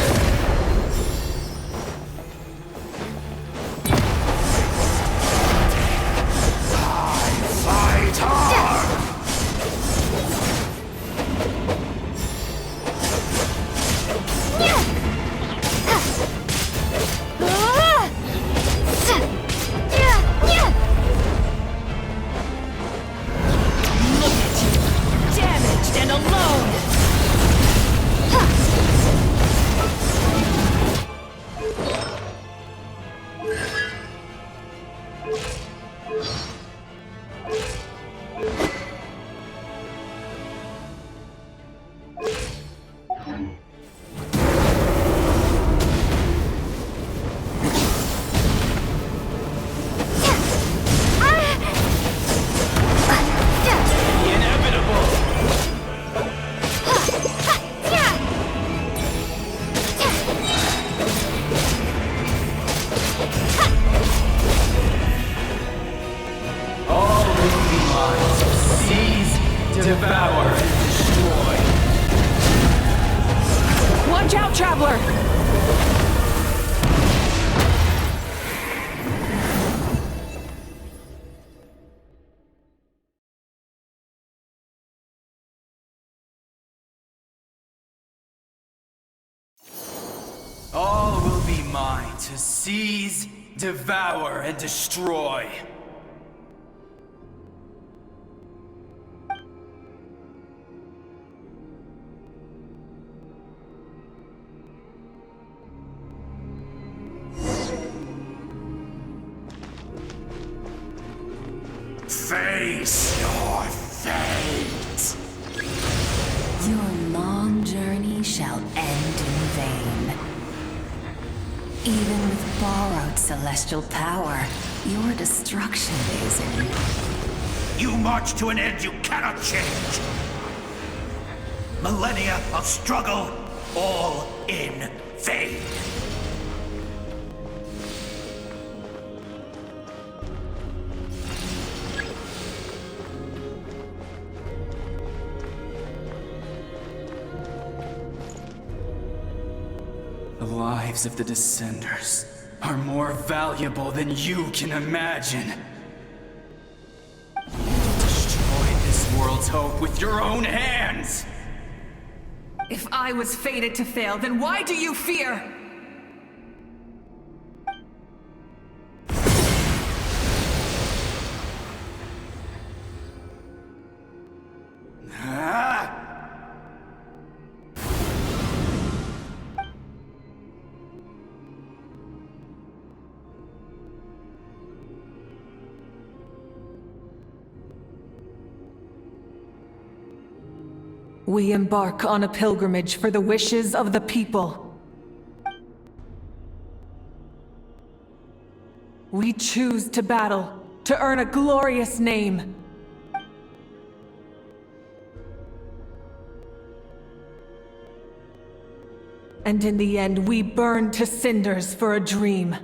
L: Devour and destroy.
D: Watch out, Traveler!
L: All will be mine to seize, devour, and destroy.
T: Face your fate!
G: Your long journey shall end in vain. Even with borrowed celestial power, your destruction is in.
T: You march to an end you cannot change. Millennia of struggle, all in vain.
L: The lives of the Descenders are more valuable than you can imagine. Destroy
T: world's hope with your own hands!
P: If I was fated to fail, then why do you fear? We embark on a pilgrimage for the wishes of the people. We choose to battle, to earn a glorious name. And in the end, we burn to cinders for a dream.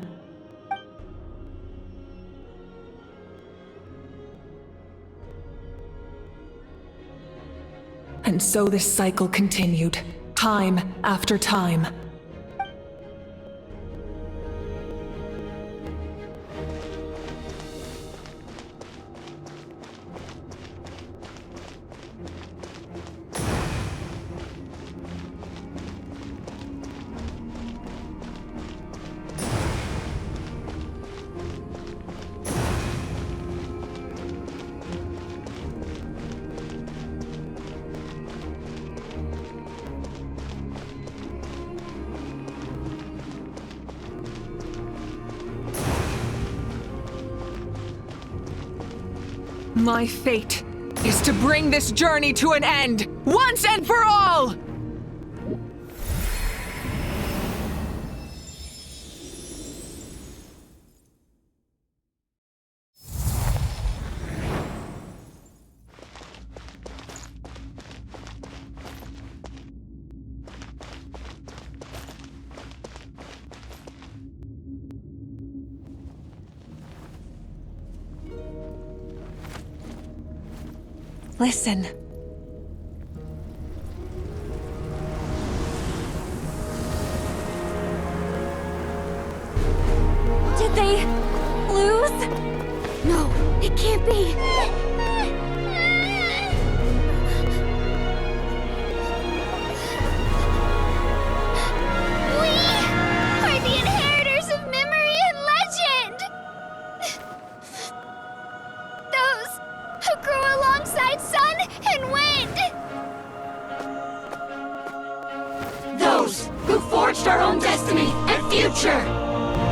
P: And so this cycle continued, time after time. My fate is to bring this journey to an end, once and for all! Listen.
F: Did they lose? No, it can't be.
J: We are the inheritors of memory and legend! Those who grew alongside sun and wind!
E: Those who forged our own destiny and future!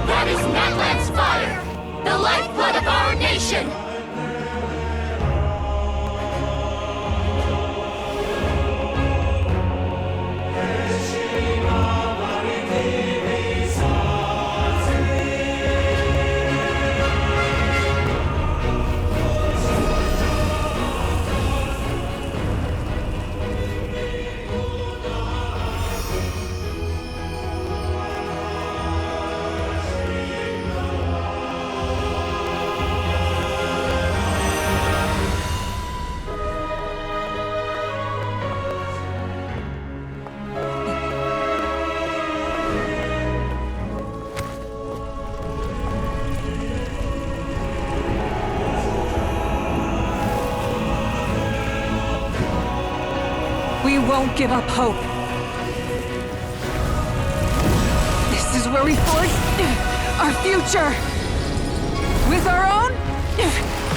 E: That is Natlan's fire, the lifeblood of our nation!
P: We won't give up hope. This is where we forge our future. With our own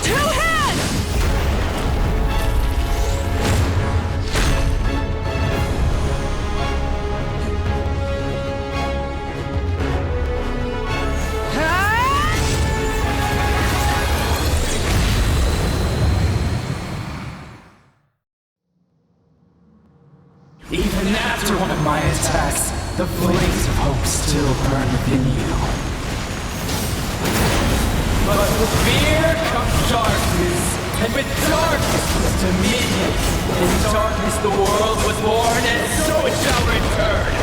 P: 2 hands!
T: Even after one of my attacks, the flames of hope still burn within you. But with fear comes darkness, and with darkness comes dominion. In darkness the world was born, and so it shall return.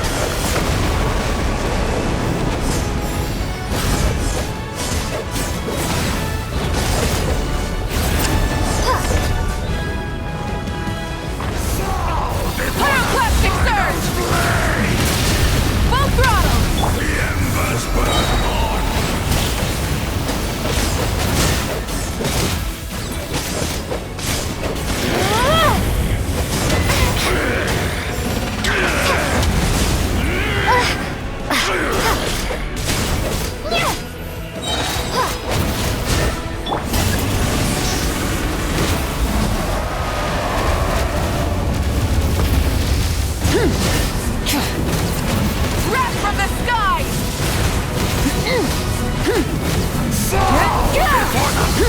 P: Pyroclastic surge! Full throttle!
T: The embers burn on!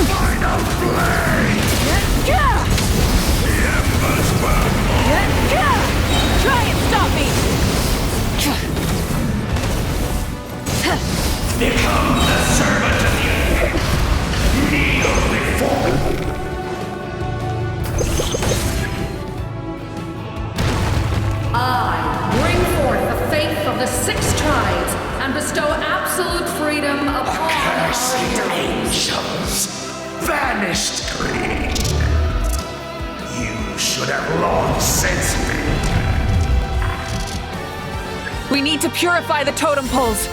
S: Final blade! The embers burn!
P: Try and stop me!
S: Become the servant of the earth! Kneel before
A: I bring forth the faith of the 6 tribes and bestow absolute freedom upon
S: Accursed angels! Vanished greed! You should have long since been.
P: We need to purify the totem poles.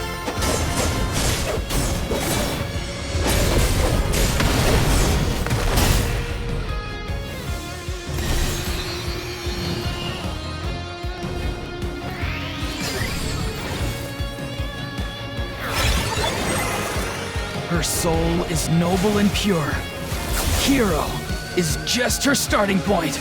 T: Her soul is noble and pure. Hero is just her starting point.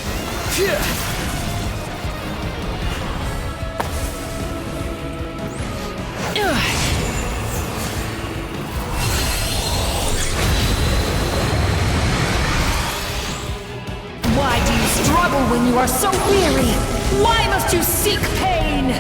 A: Why do you struggle when you are so weary? Why must you seek pain?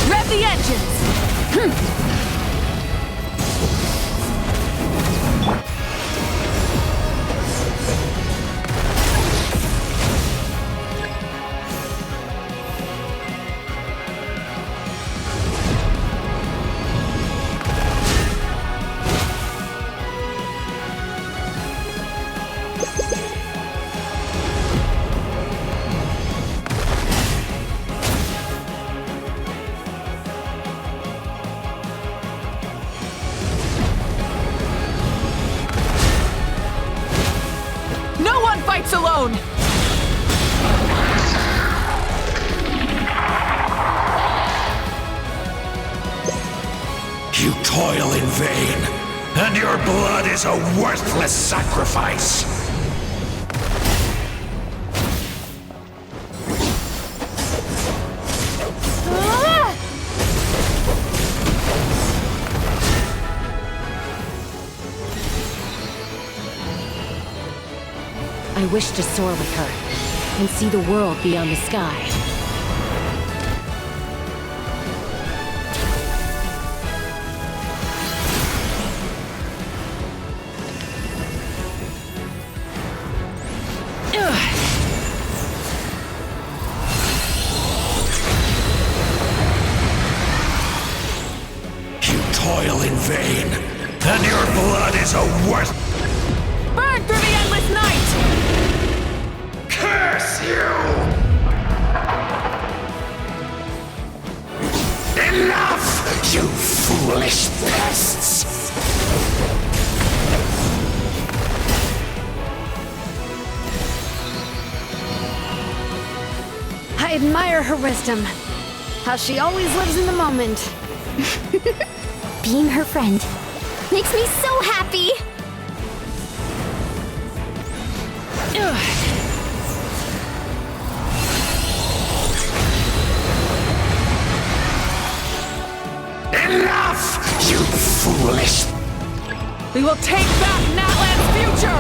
P: Rev the engines! No one fights alone!
S: You toil in vain, and your blood is a worthless sacrifice.
H: I wish to soar with her and see the world beyond the sky.
S: You toil in vain, and your blood is a worth.
P: Burn through the endless night!
S: Curse you! Enough, you foolish pests!
C: I admire her wisdom. How she always lives in the moment.
F: Being her friend makes me so happy.
S: Enough, you foolish.
P: We will take back Natlan's future!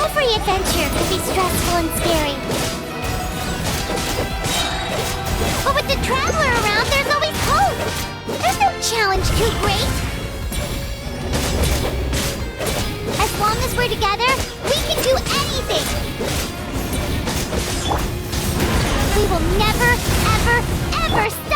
B: Every adventure could be stressful and scary. But with the Traveler around, there's always hope. There's no challenge too great. As long as we're together, we can do anything. We will never, ever, ever stop.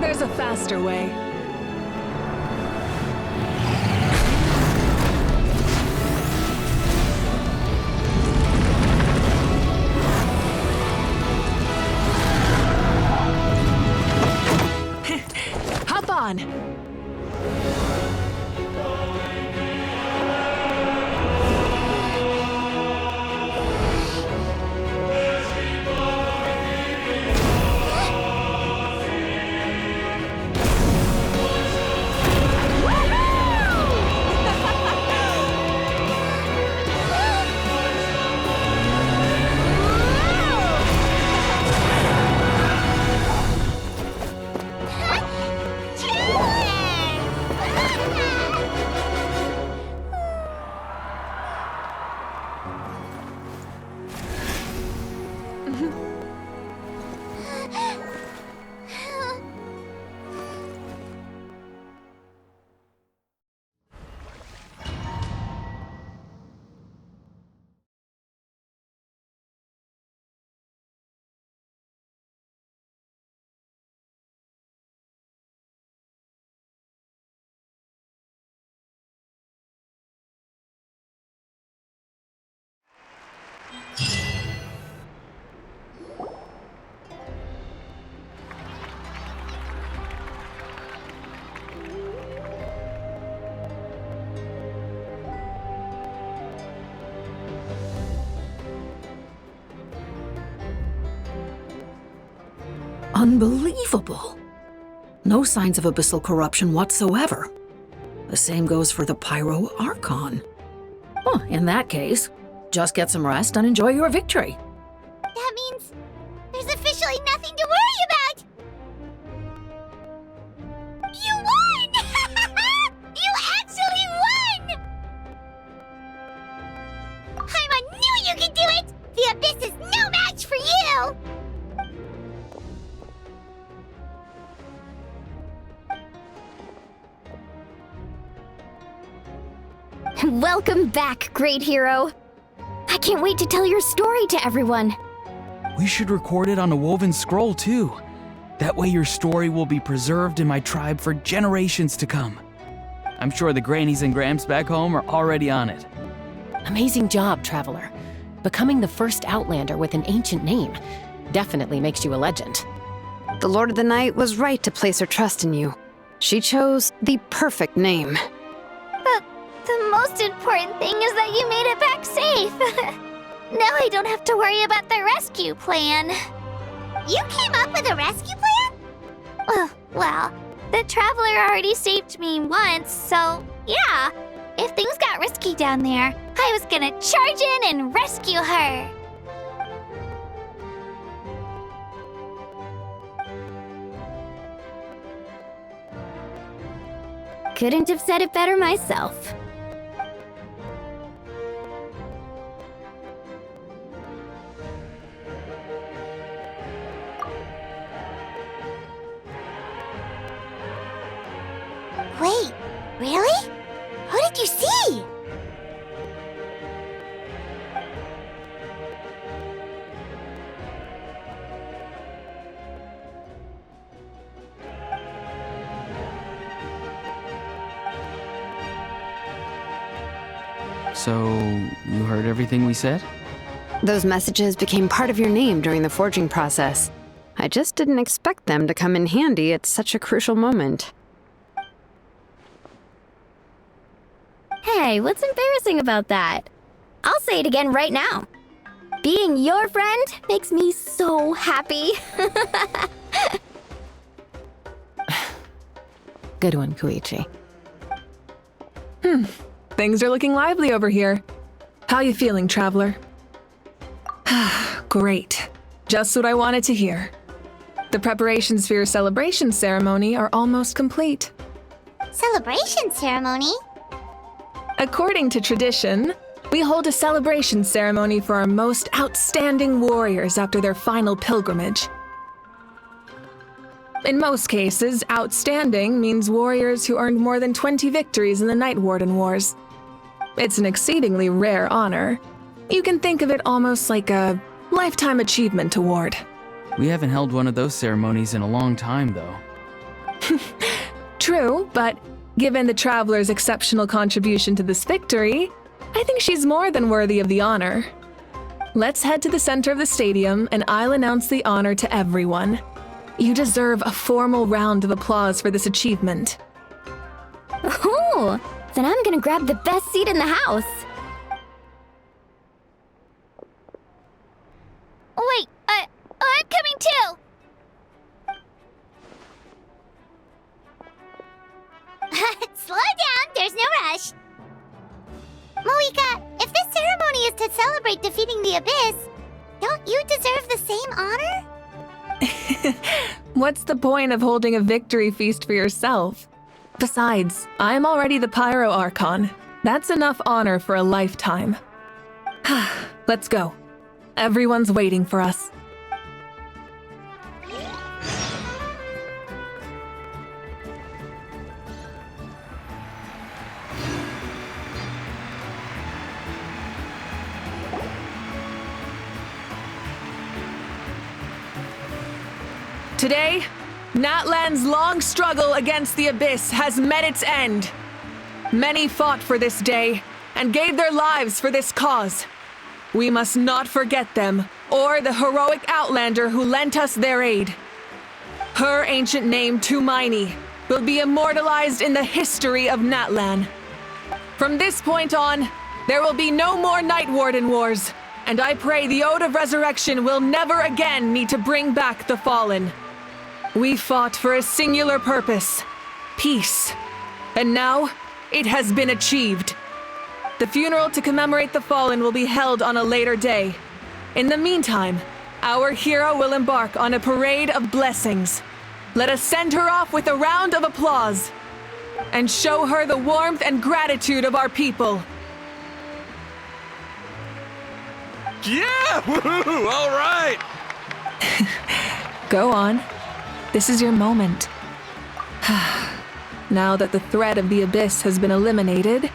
D: There's a faster way. Hop on!
H: Unbelievable. No signs of abyssal corruption whatsoever. The same goes for the Pyro Archon. Well, in that case, just get some rest and enjoy your victory.
B: That means there's officially nothing to worry about! You won! You actually won! Paimon knew you could do it! The Abyss is no match for you!
F: Welcome back, great hero. I can't wait to tell your story to everyone.
M: We should record it on a woven scroll, too. That way your story will be preserved in my tribe for generations to come. I'm sure the grannies and gramps back home are already on it.
H: Amazing job, Traveler. Becoming the first Outlander with an ancient name definitely makes you a legend.
C: The Lord of the Night was right to place her trust in you. She chose the perfect name.
J: The most important thing is that you made it back safe. Now I don't have to worry about the rescue plan.
B: You came up with a rescue plan?
J: Well, the Traveler already saved me once, so yeah. If things got risky down there, I was gonna charge in and rescue her.
F: Couldn't have said it better myself.
B: Wait, really? Who did you see?
M: So, you heard everything we said?
C: Those messages became part of your name during the forging process. I just didn't expect them to come in handy at such a crucial moment.
F: Hey, what's embarrassing about that? I'll say it again right now. Being your friend makes me so happy.
H: Good one, Koichi.
D: Things are looking lively over here. How you feeling, Traveler? Great. Just what I wanted to hear. The preparations for your celebration ceremony are almost complete.
B: Celebration ceremony?
D: According to tradition, we hold a celebration ceremony for our most outstanding warriors after their final pilgrimage. In most cases, outstanding means warriors who earned more than 20 victories in the Night Warden Wars. It's an exceedingly rare honor. You can think of it almost like a lifetime achievement award.
M: We haven't held one of those ceremonies in a long time, though.
D: True, but given the Traveler's exceptional contribution to this victory, I think she's more than worthy of the honor. Let's head to the center of the stadium and I'll announce the honor to everyone. You deserve a formal round of applause for this achievement.
F: Oh, then I'm gonna grab the best seat in the house.
J: Wait, I'm coming too!
B: Slow down, there's no rush. Mavuika, if this ceremony is to celebrate defeating the Abyss, don't you deserve the same honor?
D: What's the point of holding a victory feast for yourself? Besides, I'm already the Pyro Archon. That's enough honor for a lifetime. Let's go. Everyone's waiting for us. Today, Natlan's long struggle against the Abyss has met its end. Many fought for this day and gave their lives for this cause. We must not forget them or the heroic Outlander who lent us their aid. Her ancient name, Tumaini, will be immortalized in the history of Natlan. From this point on, there will be no more Night Warden wars, and I pray the Ode of Resurrection will never again need to bring back the Fallen. We fought for a singular purpose, peace, and now it has been achieved. The funeral to commemorate the Fallen will be held on a later day. In the meantime, our hero will embark on a parade of blessings. Let us send her off with a round of applause and show her the warmth and gratitude of our people.
N: Yeah! Woohoo! All right!
D: Go on. This is your moment. Now that the threat of the Abyss has been eliminated,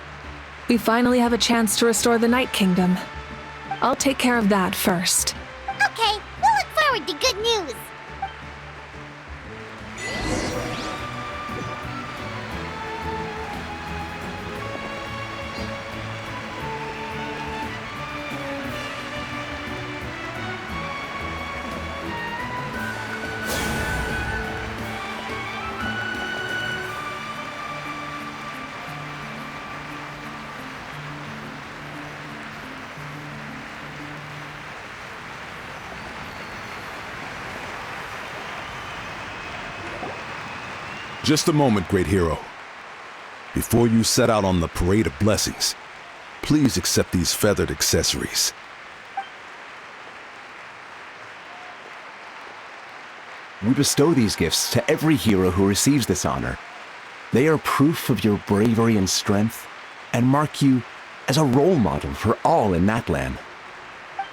D: we finally have a chance to restore the Night Kingdom. I'll take care of that first.
B: Okay, we'll look forward to good news.
U: Just a moment, great hero. Before you set out on the parade of blessings, please accept these feathered accessories.
V: We bestow these gifts to every hero who receives this honor. They are proof of your bravery and strength, and mark you as a role model for all in Natlan.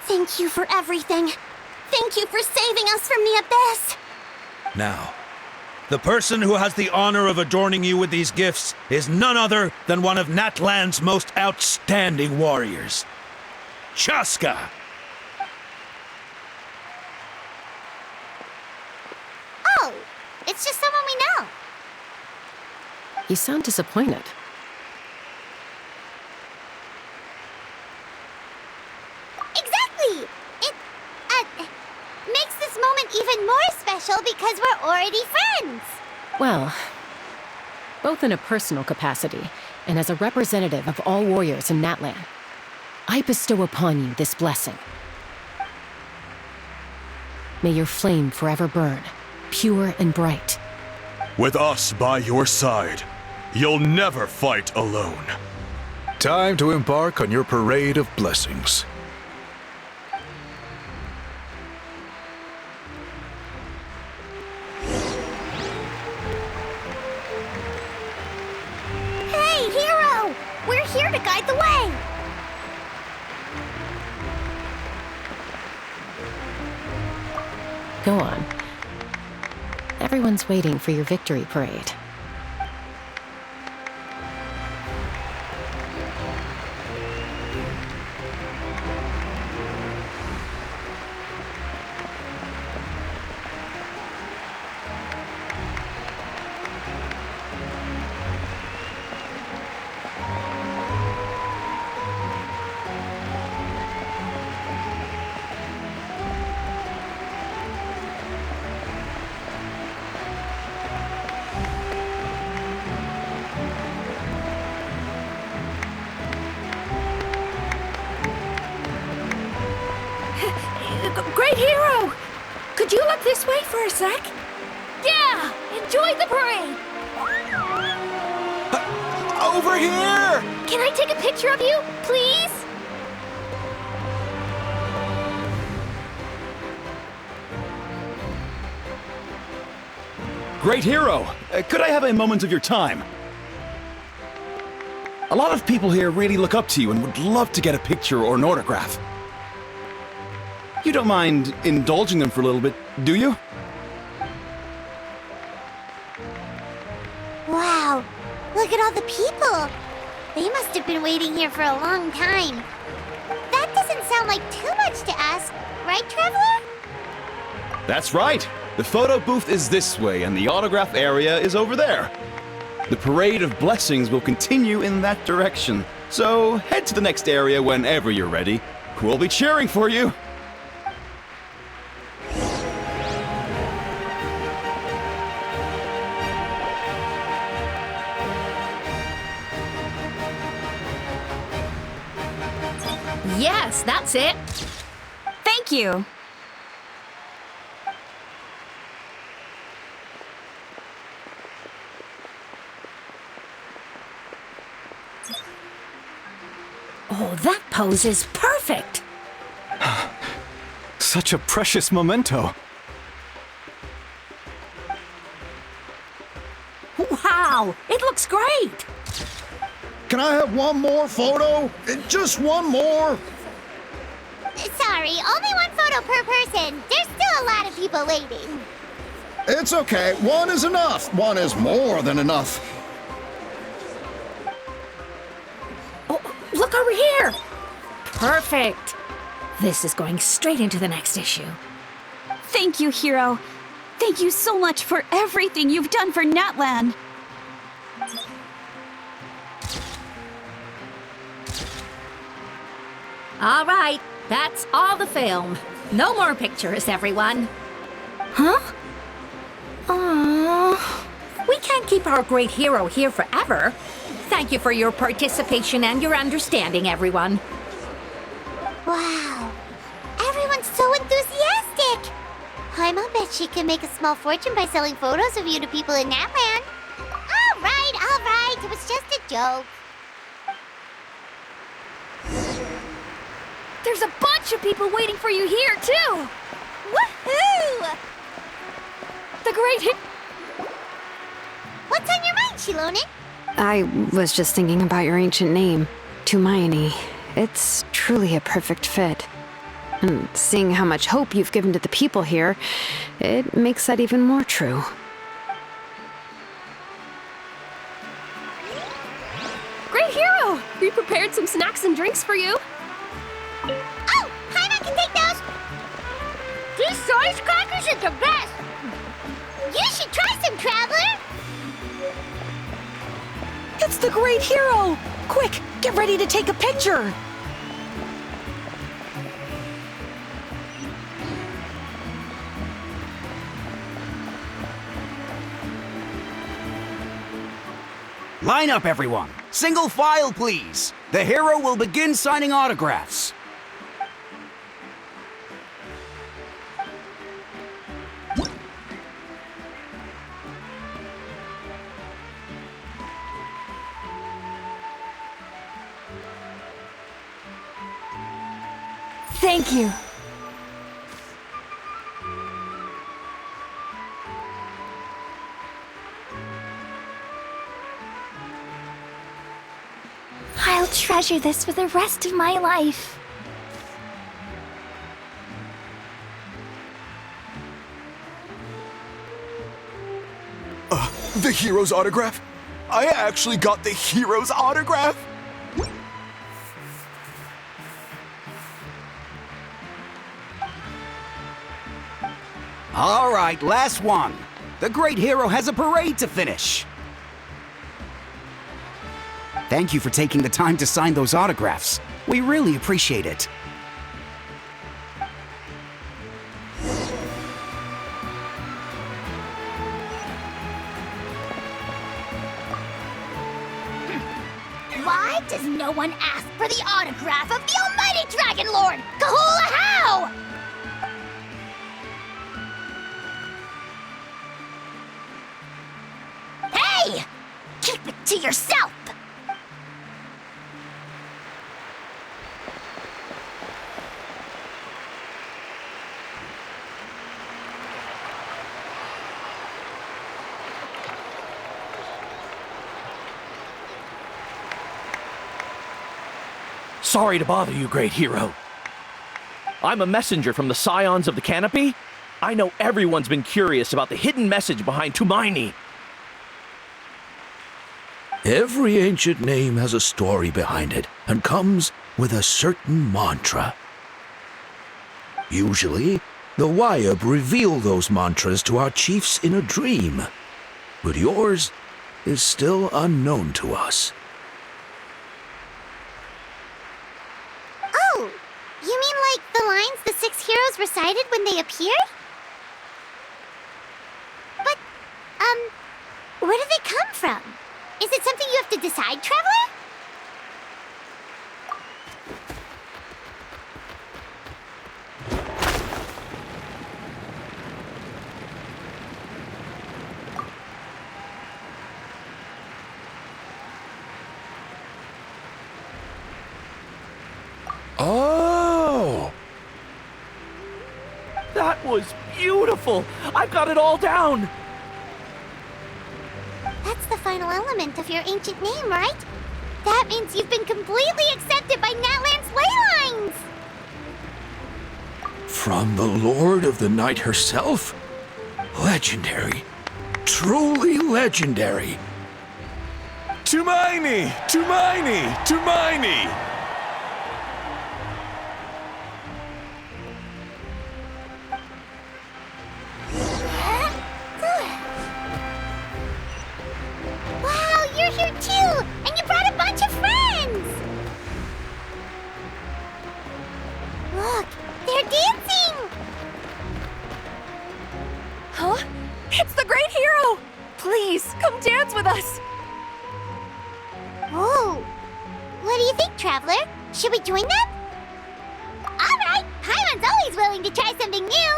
B: Thank you for everything. Thank you for saving us from the Abyss.
W: Now, the person who has the honor of adorning you with these gifts is none other than one of Natlan's most outstanding warriors, Chaska.
B: Oh, it's just someone we know.
C: You sound disappointed.
B: Exactly! It makes this moment even more special because we're already friends.
X: Well, both in a personal capacity and as a representative of all warriors in Natlan, I bestow upon you this blessing. May your flame forever burn, pure and bright.
U: With us by your side, you'll never fight alone.
Y: Time to embark on your parade of blessings.
B: Hey, hero! We're here to guide the way!
X: Go on. Everyone's waiting for your victory parade.
I: Just wait for a sec.
J: Yeah! Enjoy the parade!
N: Over here!
J: Can I take a picture of you, please?
U: Great hero! Could I have a moment of your time? A lot of people here really look up to you and would love to get a picture or an autograph. You don't mind indulging them for a little bit, do you?
B: Wow, look at all the people. They must have been waiting here for a long time. That doesn't sound like too much to ask, right, Traveler?
U: That's right. The photo booth is this way and the autograph area is over there. The parade of blessings will continue in that direction. So head to the next area whenever you're ready. We'll be cheering for you.
A: Yes, that's it.
I: Thank you. Oh, that pose is perfect.
V: Such a precious memento.
I: Wow, it looks great.
K: Can I have one more photo? Just one more?
B: Sorry, only one photo per person. There's still a lot of people waiting.
K: It's okay. One is enough. One is more than enough.
I: Oh, look over here. Perfect. This is going straight into the next issue.
O: Thank you, Hero. Thank you so much for everything you've done for Natlan.
A: All right, that's all the film. No more pictures, everyone.
I: Huh? Aww.
A: We can't keep our great hero here forever. Thank you for your participation and your understanding, everyone.
B: Wow, everyone's so enthusiastic. Paimon bet she can make a small fortune by selling photos of you to people in Natlan. All right, it was just a joke.
J: There's a bunch of people waiting for you here, too! Woohoo! The great
B: What's on your mind, Shilonen?
C: I was just thinking about your ancient name, Tumayani. It's truly a perfect fit. And seeing how much hope you've given to the people here, it makes that even more true.
J: Great hero! We prepared some snacks and drinks for you.
B: Oh, Paimon can take those. These soy crackers are the best. You should try some, Traveler.
I: It's the great hero! Quick, get ready to take a picture!
Q: Line up, everyone. Single file, please. The hero will begin signing autographs.
I: Thank you.
J: I'll treasure this for the rest of my life.
Y: The hero's autograph? I actually got the hero's autograph?
Q: All right, last one. The great hero has a parade to finish. Thank you for taking the time to sign those autographs. We really appreciate it.
B: Why does no one ask for the autograph of the almighty Dragon Lord, Kahula How? Hey! Keep it to yourself!
E: Sorry to bother you, great hero. I'm a messenger from the Scions of the Canopy. I know everyone's been curious about the hidden message behind Tumaini.
W: Every ancient name has a story behind it and comes with a certain mantra. Usually, the Wayab reveal those mantras to our chiefs in a dream, but yours is still unknown to us.
B: Oh, you mean like the lines the 6 heroes recited when they appeared? But, where do they come from? Is it something you have to decide, Traveler?
E: Oh! That was beautiful! I've got it all down!
B: That's the final element of your ancient name, right? That means you've been completely accepted by Natlan's ley lines!
W: From the Lord of the Night herself? Legendary. Truly legendary.
Y: Tumaini! Tumaini! Tumaini!
B: Wow, you're here too! And you brought a bunch of friends! Look, they're dancing!
O: Huh? It's the great hero! Please, come dance with us!
B: Whoa! What do you think, Traveler? Should we join them? Alright! Paimon's always willing to try something new!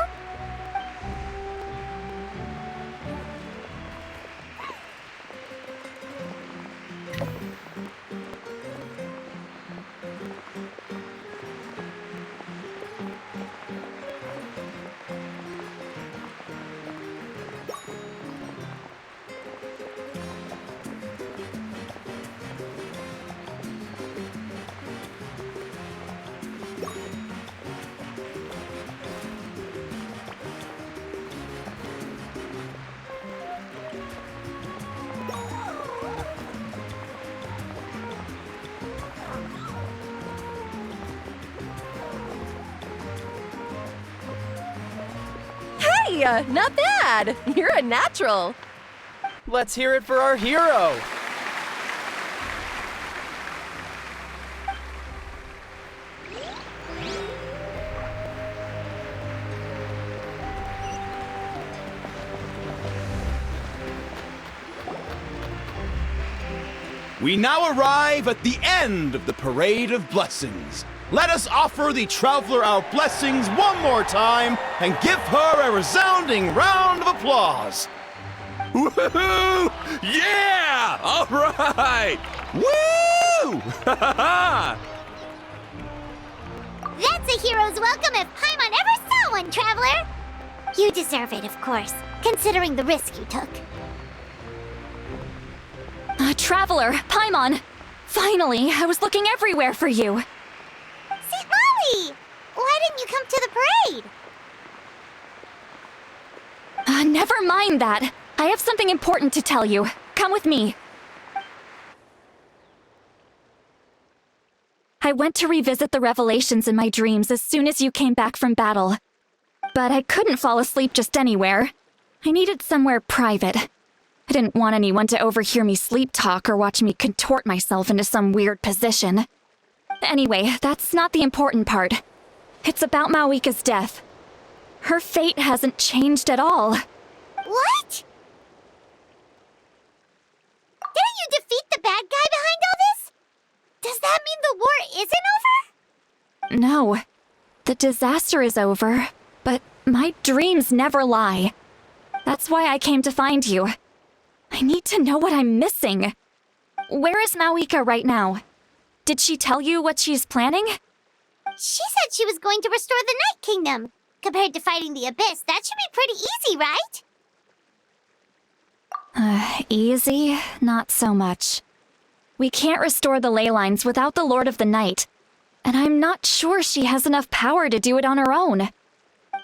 G: Hey, not bad! You're a natural!
E: Let's hear it for our hero!
U: We now arrive at the end of the Parade of Blessings. Let us offer the Traveler our blessings one more time and give her a resounding round of applause.
W: Woohoo! Yeah! All right! Woo!
B: That's a hero's welcome if Paimon ever saw one, Traveler! You deserve it, of course, considering the risk you took.
O: Traveler, Paimon! Finally, I was looking everywhere for you!
B: St. Molly! Why didn't you come to the parade?
O: Never mind that. I have something important to tell you. Come with me. I went to revisit the revelations in my dreams as soon as you came back from battle. But I couldn't fall asleep just anywhere. I needed somewhere private. I didn't want anyone to overhear me sleep talk or watch me contort myself into some weird position. Anyway, that's not the important part. It's about Mavuika's death. Her fate hasn't changed at all.
B: What? Didn't you defeat the bad guy behind all this? Does that mean the war isn't over?
O: No. The disaster is over, but my dreams never lie. That's why I came to find you. I need to know what I'm missing. Where is Mavuika right now? Did she tell you what she's planning?
B: She said she was going to restore the Night Kingdom. Compared to fighting the Abyss, that should be pretty easy, right?
O: Easy? Not so much. We can't restore the ley lines without the Lord of the Night, and I'm not sure she has enough power to do it on her own.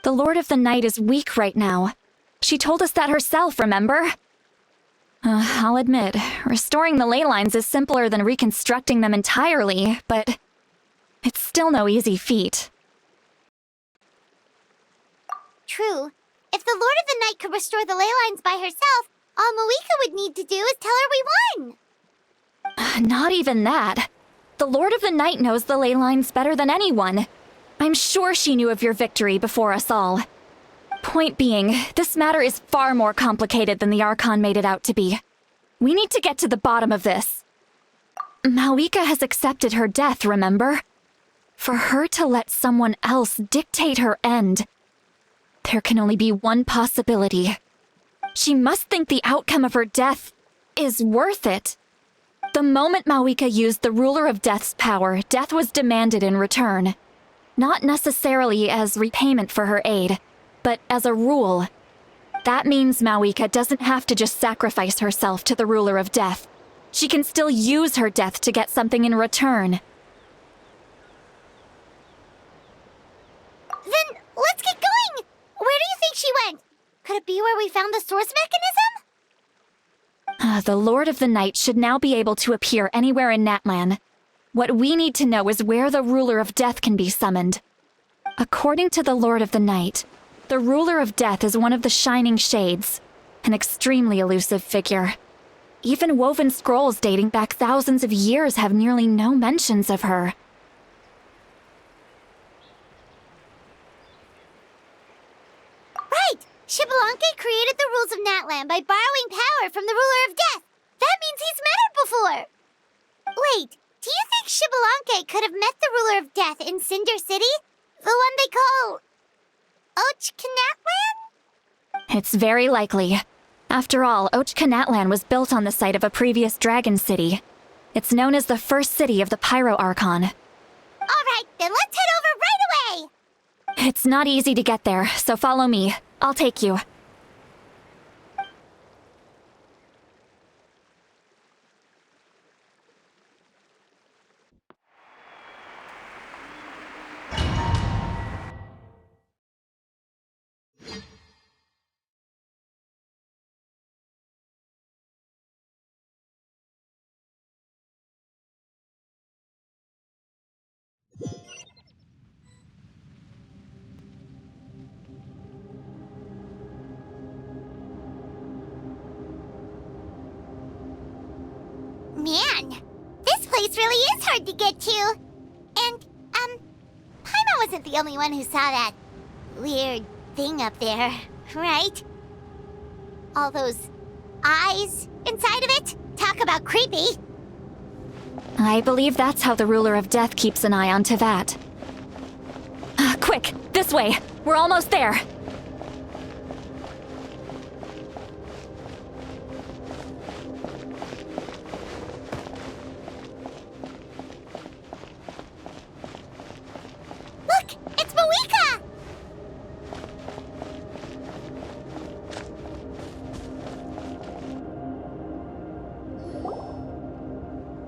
O: The Lord of the Night is weak right now. She told us that herself, remember? I'll admit, restoring the ley lines is simpler than reconstructing them entirely, but it's still no easy feat.
B: True. If the Lord of the Night could restore the ley lines by herself, all Mavuika would need to do is tell her we won.
O: Not even that. The Lord of the Night knows the ley lines better than anyone. I'm sure she knew of your victory before us all. Point being, this matter is far more complicated than the Archon made it out to be. We need to get to the bottom of this. Mavuika has accepted her death, remember? For her to let someone else dictate her end, there can only be one possibility. She must think the outcome of her death is worth it. The moment Mavuika used the Ruler of Death's power, death was demanded in return. Not necessarily as repayment for her aid, but as a rule. That means Mavuika doesn't have to just sacrifice herself to the Ruler of Death. She can still use her death to get something in return.
B: Then let's get going! Where do you think she went? Could it be where we found the source mechanism?
O: The Lord of the Night should now be able to appear anywhere in Natlan. What we need to know is where the Ruler of Death can be summoned. According to the Lord of the Night, the Ruler of Death is one of the Shining Shades, an extremely elusive figure. Even woven scrolls dating back thousands of years have nearly no mentions of her.
B: Right! Xbalanque created the rules of Natlan by borrowing power from the Ruler of Death. That means he's met her before. Wait, do you think Xbalanque could have met the Ruler of Death in Cinder City? The one they call Ochkanatlan?
O: It's very likely. After all, Ochkanatlan was built on the site of a previous dragon city. It's known as the first city of the Pyro Archon.
B: Alright, then let's head over right away!
O: It's not easy to get there, so follow me. I'll take you.
B: Man, this place really is hard to get to. And, Paimon wasn't the only one who saw that weird thing up there, right? All those eyes inside of it? Talk about creepy.
O: I believe that's how the Ruler of Death keeps an eye on Tevat. Quick, this way! We're almost there!
B: Look! It's Mavuika!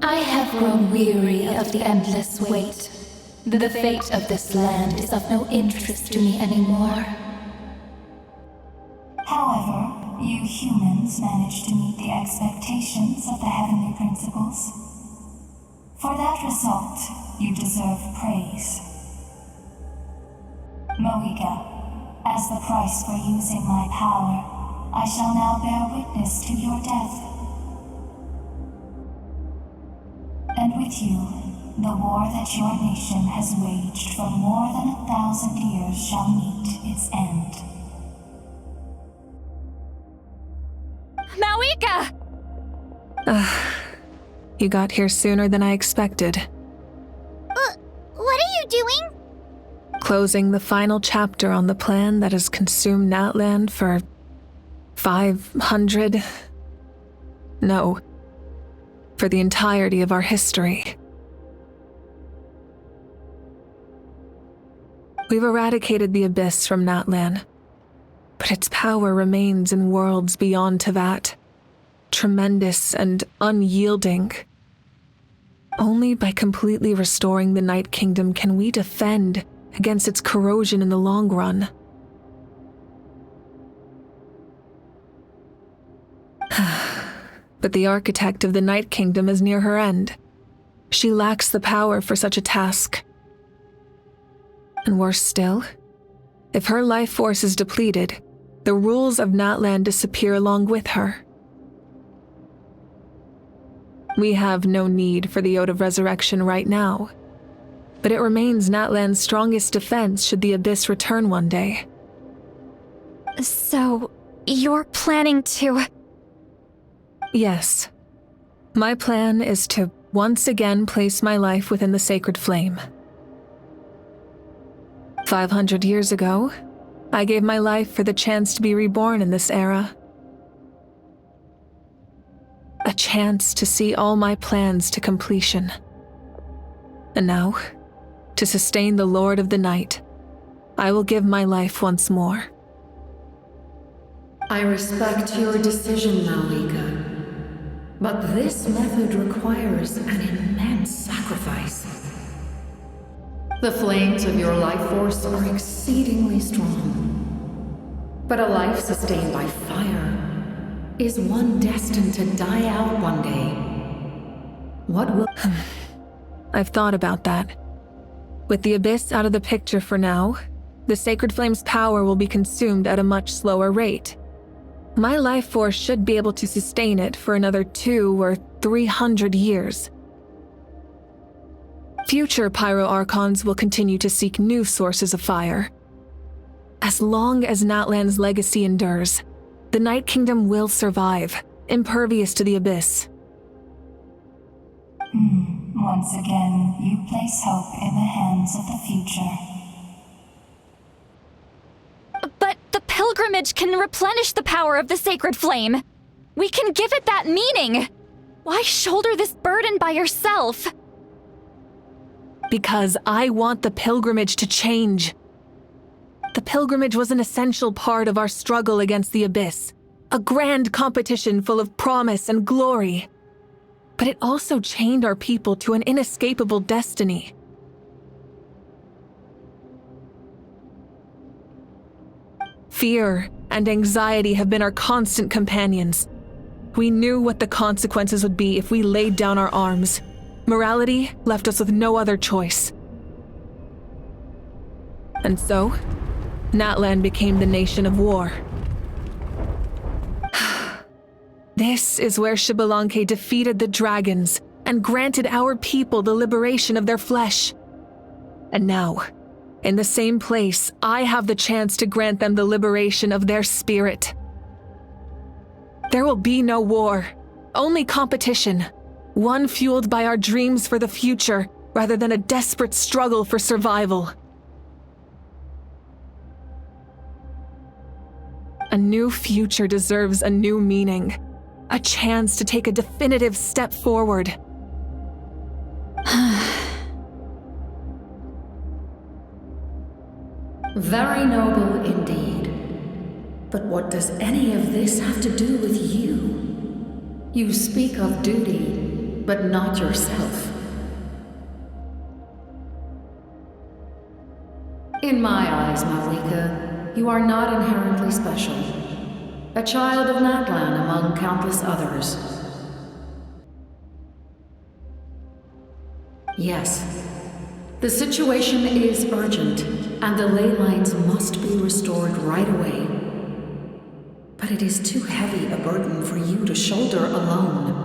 L: I have grown weary of the endless wait. The fate of this land is of no interest to me anymore.
P: However, you humans managed to meet the expectations of the heavenly principles. For that result, you deserve praise. Mavuika, as the price for using my power, I shall now bear witness to your death. And with you, the war that your nation has waged for more than 1,000 years shall meet its end.
O: Mavuika!
D: You got here sooner than I expected.
B: What are you doing?
D: Closing the final chapter on the plan that has consumed Natlan for 500 No. For the entirety of our history. We've eradicated the Abyss from Natlan, but its power remains in worlds beyond Tevat, tremendous and unyielding. Only by completely restoring the Night Kingdom can we defend against its corrosion in the long run. But the architect of the Night Kingdom is near her end. She lacks the power for such a task. And worse still, if her life force is depleted, the rules of Natlan disappear along with her. We have no need for the Ode of Resurrection right now, but it remains Natlan's strongest defense should the Abyss return one day.
O: So, you're planning to...
D: Yes. My plan is to once again place my life within the sacred flame. 500 years ago, I gave my life for the chance to be reborn in this era. A chance to see all my plans to completion. And now, to sustain the Lord of the Night, I will give my life once more.
A: I respect your decision, Mavuika. But this method requires an immense sacrifice. The flames of your life force are exceedingly strong. But a life sustained by fire is one destined to die out one day. What will...
D: I've thought about that. With the Abyss out of the picture for now, the Sacred Flame's power will be consumed at a much slower rate. My life force should be able to sustain it for another 200 or 300 years. Future Pyro-Archons will continue to seek new sources of fire. As long as Natlan's legacy endures, the Night Kingdom will survive, impervious to the Abyss.
P: Once again, you place hope in the hands of the future.
O: But the pilgrimage can replenish the power of the sacred flame. We can give it that meaning. Why shoulder this burden by yourself?
D: Because I want the pilgrimage to change. The pilgrimage was an essential part of our struggle against the Abyss, a grand competition full of promise and glory. But it also chained our people to an inescapable destiny. Fear and anxiety have been our constant companions. We knew what the consequences would be if we laid down our arms. Morality left us with no other choice. And so, Natlan became the nation of war. This is where Xbalanque defeated the dragons and granted our people the liberation of their flesh. And now, in the same place, I have the chance to grant them the liberation of their spirit. There will be no war, only competition, one fueled by our dreams for the future rather than a desperate struggle for survival. A new future deserves a new meaning, a chance to take a definitive step forward.
A: Very noble indeed. But what does any of this have to do with you? You speak of duty, but not yourself. In my eyes, Mavuika, you are not inherently special. A child of Natlan among countless others. Yes, the situation is urgent, and the ley lines must be restored right away. But it is too heavy a burden for you to shoulder alone.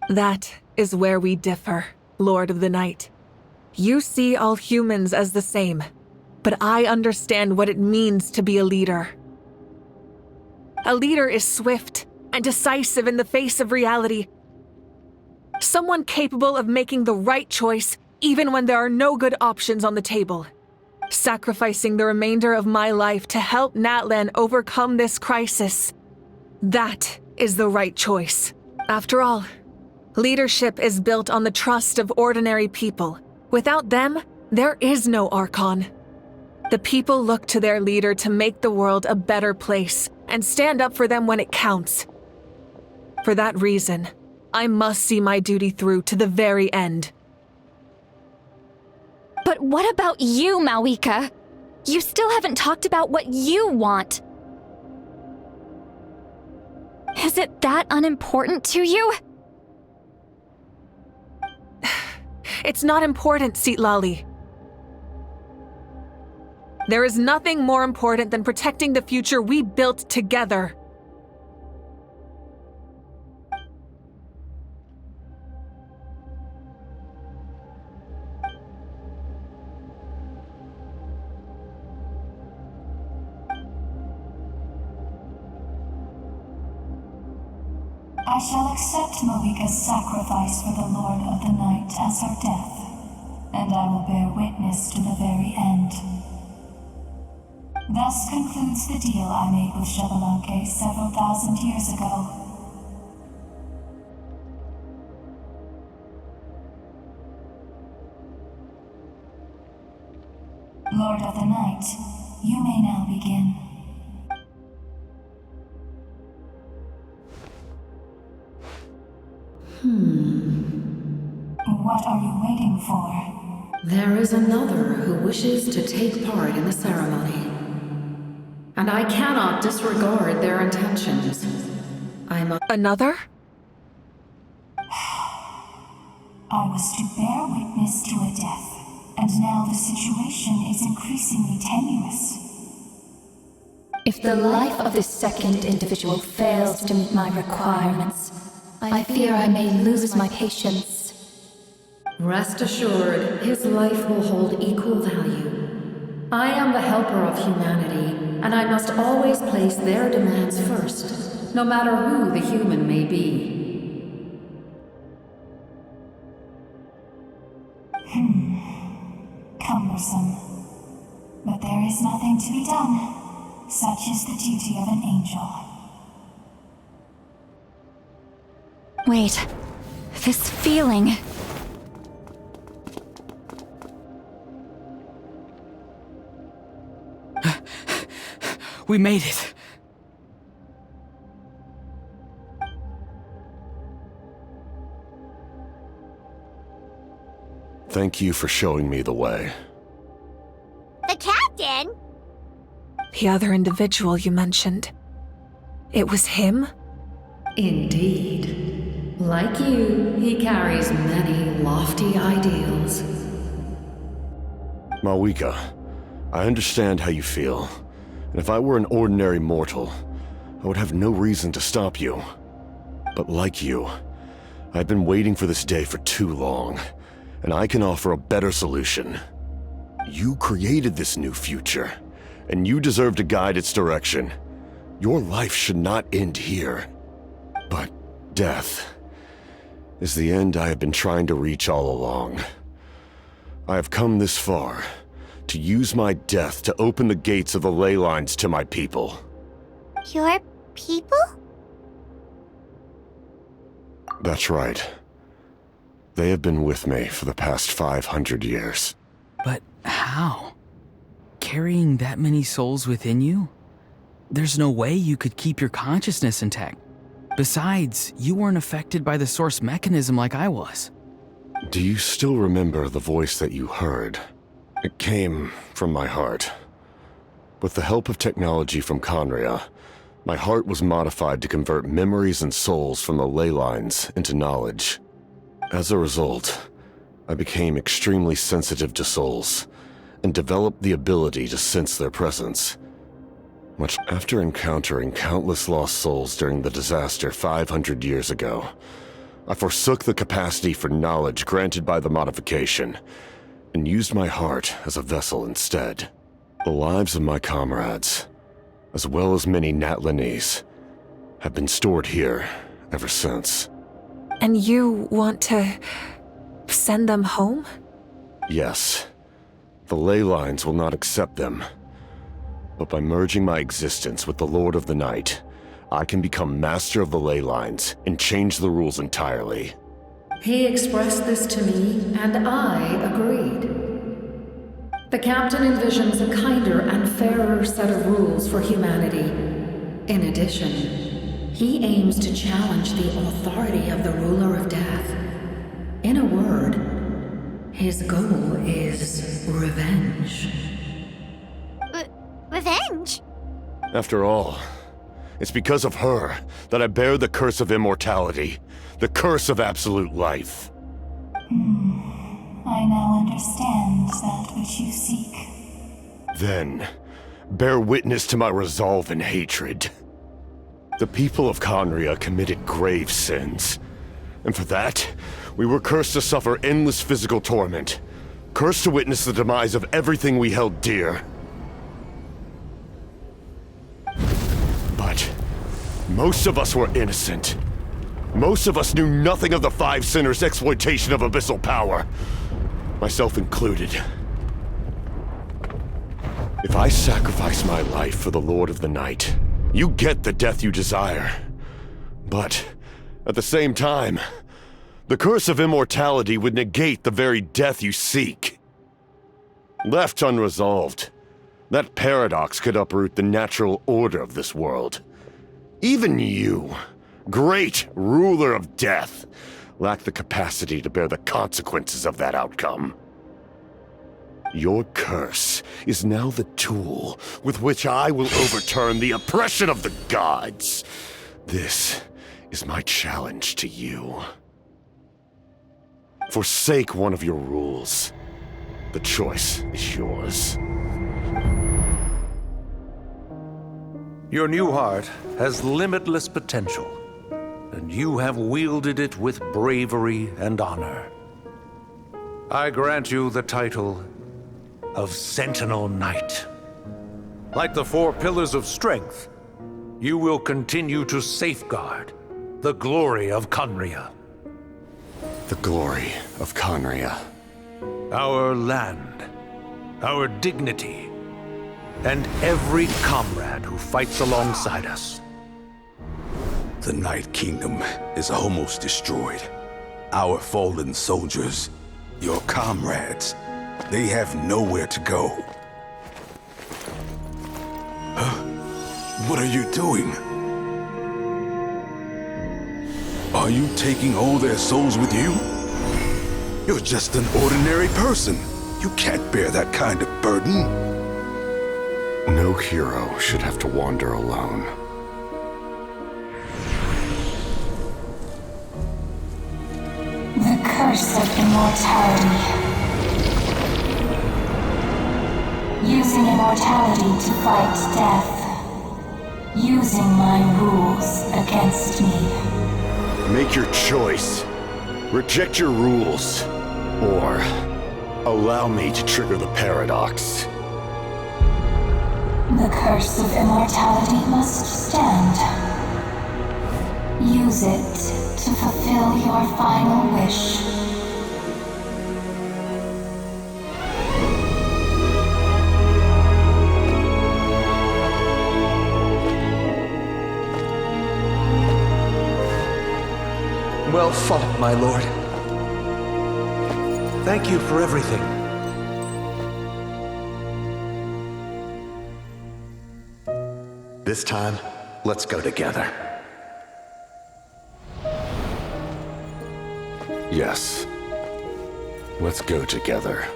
D: That is where we differ, Lord of the Night. You see all humans as the same, but I understand what it means to be a leader. A leader is swift and decisive in the face of reality. Someone capable of making the right choice even when there are no good options on the table. Sacrificing the remainder of my life to help Natlan overcome this crisis. That is the right choice. After all, leadership is built on the trust of ordinary people. Without them, there is no Archon. The people look to their leader to make the world a better place and stand up for them when it counts. For that reason, I must see my duty through to the very end.
O: But what about you, Mavuika? You still haven't talked about what you want. Is it that unimportant to you?
D: It's not important, Citlali. There is nothing more important than protecting the future we built together.
P: I shall accept Mavuika's sacrifice for the Lord of the Night as her death, and I will bear witness to the very end. Thus concludes the deal I made with Xbalanque several thousand years ago. Lord of the Night, you may now begin. What are you waiting for?
A: There is another who wishes to take part in the ceremony. And I cannot disregard their intentions.
D: Another?
P: I was to bear witness to a death, and now the situation is increasingly tenuous.
L: If the life of this second individual fails to meet my requirements, I fear I may lose my patience.
A: Rest assured, his life will hold equal value. I am the helper of humanity, and I must always place their demands first, no matter who the human may be.
P: Cumbersome. But there is nothing to be done. Such is the duty of an angel.
O: Wait, this feeling.
H: We made it.
V: Thank you for showing me the way.
B: The captain?
D: The other individual you mentioned. It was him?
A: Indeed. Like you, he carries many lofty ideals.
V: Mavuika, I understand how you feel. And if I were an ordinary mortal, I would have no reason to stop you. But like you, I've been waiting for this day for too long, and I can offer a better solution. You created this new future, and you deserve to guide its direction. Your life should not end here. But death is the end I have been trying to reach all along. I have come this far to use my death to open the gates of the ley lines to my people.
B: Your people?
V: That's right. They have been with me for the past 500 years.
H: But how? Carrying that many souls within you? There's no way you could keep your consciousness intact. Besides, you weren't affected by the source mechanism like I was.
V: Do you still remember the voice that you heard? It came from my heart. With the help of technology from Conria, my heart was modified to convert memories and souls from the ley lines into knowledge. As a result, I became extremely sensitive to souls, and developed the ability to sense their presence. Much after encountering countless lost souls during the disaster 500 years ago, I forsook the capacity for knowledge granted by the modification, and used my heart as a vessel instead. The lives of my comrades, as well as many Natlanese, have been stored here ever since.
D: And you want to send them home?
V: Yes. The ley lines will not accept them. But by merging my existence with the Lord of the Night, I can become master of the ley lines and change the rules entirely.
A: He expressed this to me, and I agreed. The captain envisions a kinder and fairer set of rules for humanity. In addition, he aims to challenge the authority of the ruler of death. In a word, his goal is revenge.
B: Revenge?
V: After all, it's because of her that I bear the curse of immortality, the curse of absolute life.
P: I now understand that which you seek.
V: Then, bear witness to my resolve and hatred. The people of Khaenri'ah committed grave sins, and for that, we were cursed to suffer endless physical torment, cursed to witness the demise of everything we held dear. But most of us were innocent. Most of us knew nothing of the Five Sinners' exploitation of abyssal power, myself included. If I sacrifice my life for the Lord of the Night, you get the death you desire. But at the same time, the curse of immortality would negate the very death you seek. Left unresolved, that paradox could uproot the natural order of this world. Even you, great ruler of death, lack the capacity to bear the consequences of that outcome. Your curse is now the tool with which I will overturn the oppression of the gods. This is my challenge to you. Forsake one of your rules. The choice is yours.
W: Your new heart has limitless potential, and you have wielded it with bravery and honor. I grant you the title of Sentinel Knight. Like the four pillars of strength, you will continue to safeguard the glory of Khaenri'ah.
V: The glory of Khaenri'ah.
W: Our land, our dignity, and every comrade who fights alongside us.
Y: The Night Kingdom is almost destroyed. Our fallen soldiers, your comrades, they have nowhere to go. What are you doing? Are you taking all their souls with you? You're just an ordinary person. You can't bear that kind of burden.
V: No hero should have to wander alone.
P: The curse of immortality. Using immortality to fight death. Using my rules against me.
V: Make your choice. Reject your rules. Or allow me to trigger the paradox.
P: The curse of immortality must stand. Use it to fulfill your final wish.
W: Well fought, my lord. Thank you for everything.
F: This time, let's go together.
V: Yes. Let's go together.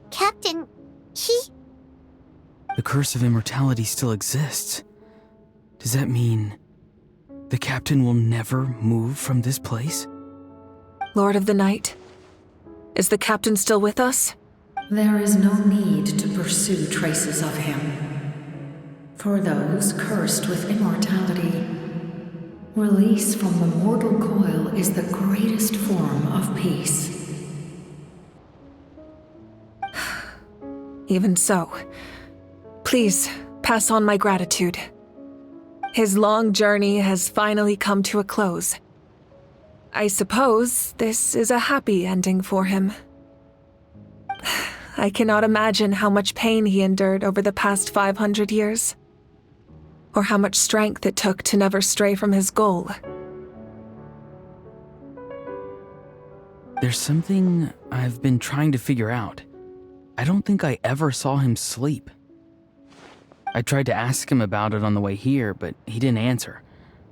B: Captain,
H: The curse of immortality still exists. Does that mean the captain will never move from this place?
D: Lord of the Night, is the captain still with us?
A: There is no need to pursue traces of him. For those cursed with immortality, release from the mortal coil is the greatest form of peace.
D: Even so, please pass on my gratitude. His long journey has finally come to a close. I suppose this is a happy ending for him. I cannot imagine how much pain he endured over the past 500 years, or how much strength it took to never stray from his goal.
H: There's something I've been trying to figure out. I don't think I ever saw him sleep. I tried to ask him about it on the way here, but he didn't answer.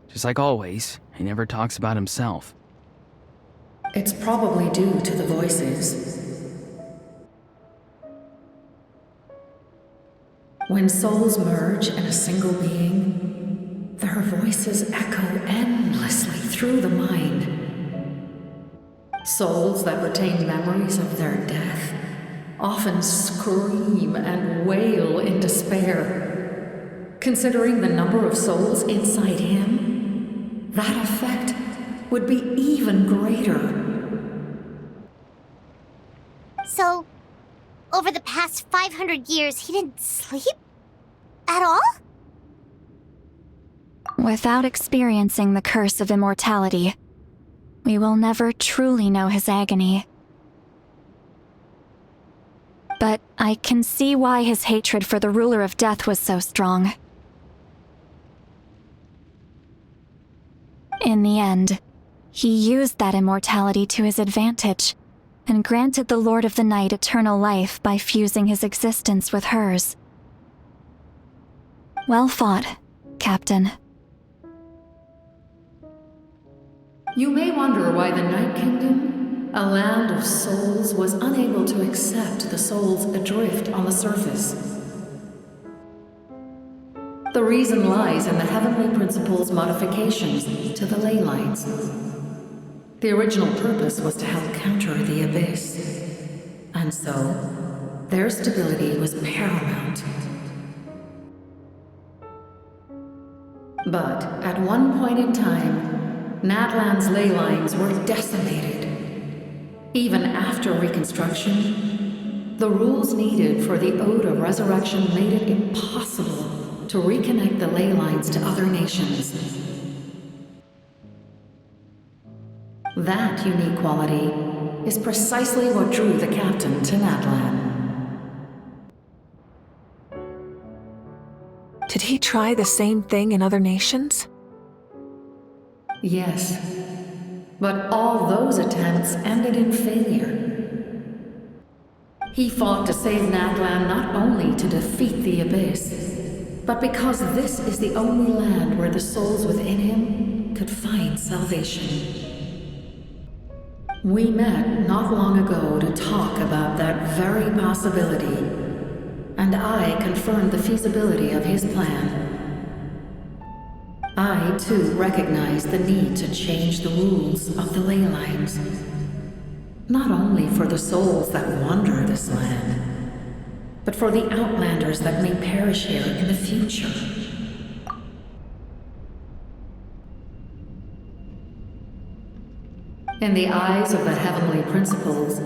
H: Just like always, he never talks about himself.
A: It's probably due to the voices. When souls merge in a single being, their voices echo endlessly through the mind. Souls that retain memories of their death often scream and wail in despair. Considering the number of souls inside him, that effect would be even greater.
B: So, over the past 500 years, he didn't sleep? At all?
O: Without experiencing the curse of immortality, we will never truly know his agony. But I can see why his hatred for the ruler of death was so strong. In the end, he used that immortality to his advantage, and granted the Lord of the Night eternal life by fusing his existence with hers. Well fought, Captain.
A: You may wonder why the Night Kingdom, a land of souls, was unable to accept the souls adrift on the surface. The reason lies in the heavenly principle's modifications to the ley lines. The original purpose was to help counter the abyss, and so their stability was paramount. But at one point in time, Natlan's ley lines were decimated. Even after reconstruction, the rules needed for the Ode of Resurrection made it impossible to reconnect the ley lines to other nations. That unique quality is precisely what drew the captain to Natlan.
D: Did he try the same thing in other nations?
A: Yes, but all those attempts ended in failure. He fought to save Natlan not only to defeat the Abyss, but because this is the only land where the souls within him could find salvation. We met not long ago to talk about that very possibility, and I confirmed the feasibility of his plan. I, too, recognize the need to change the rules of the ley lines. Not only for the souls that wander this land, but for the outlanders that may perish here in the future. In the eyes of the heavenly principles,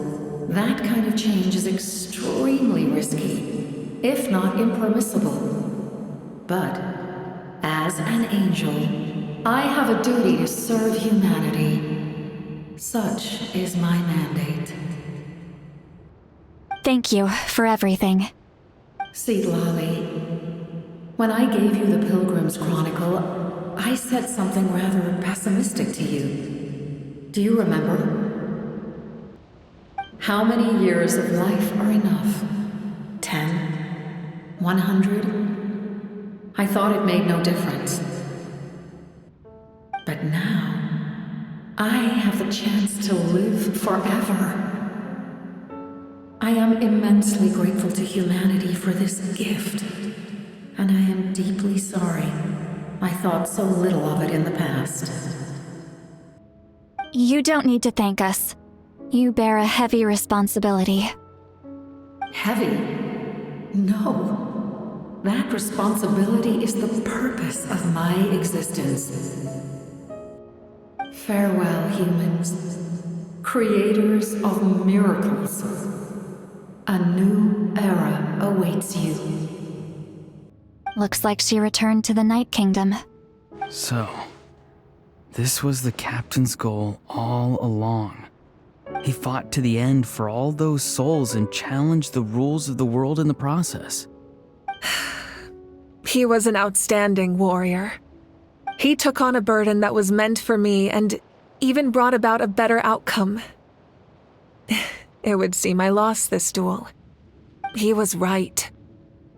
A: that kind of change is extremely risky, if not impermissible. But as an angel, I have a duty to serve humanity. Such is my mandate.
O: Thank you for everything.
A: Lali, when I gave you the Pilgrim's Chronicle, I said something rather pessimistic to you. Do you remember? How many years of life are enough? 10? 100? I thought it made no difference. But now, I have the chance to live forever. I am immensely grateful to humanity for this gift, and I am deeply sorry I thought so little of it in the past.
O: You don't need to thank us. You bear a heavy responsibility.
A: Heavy? No. That responsibility is the purpose of my existence. Farewell, humans, creators of miracles. A new era awaits you.
O: Looks like she returned to the Night Kingdom.
H: So, this was the captain's goal all along. He fought to the end for all those souls and challenged the rules of the world in the process.
D: He was an outstanding warrior. He took on a burden that was meant for me and even brought about a better outcome. It would seem I lost this duel. He was right.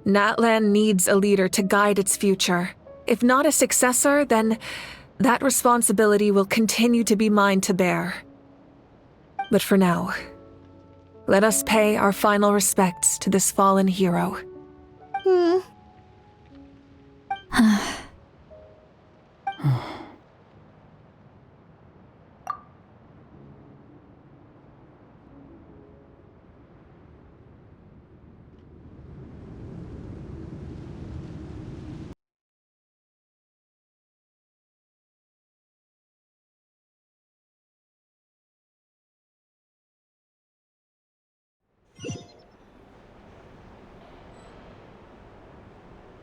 D: Natlan needs a leader to guide its future. If not a successor, then that responsibility will continue to be mine to bear. But for now, let us pay our final respects to this fallen hero.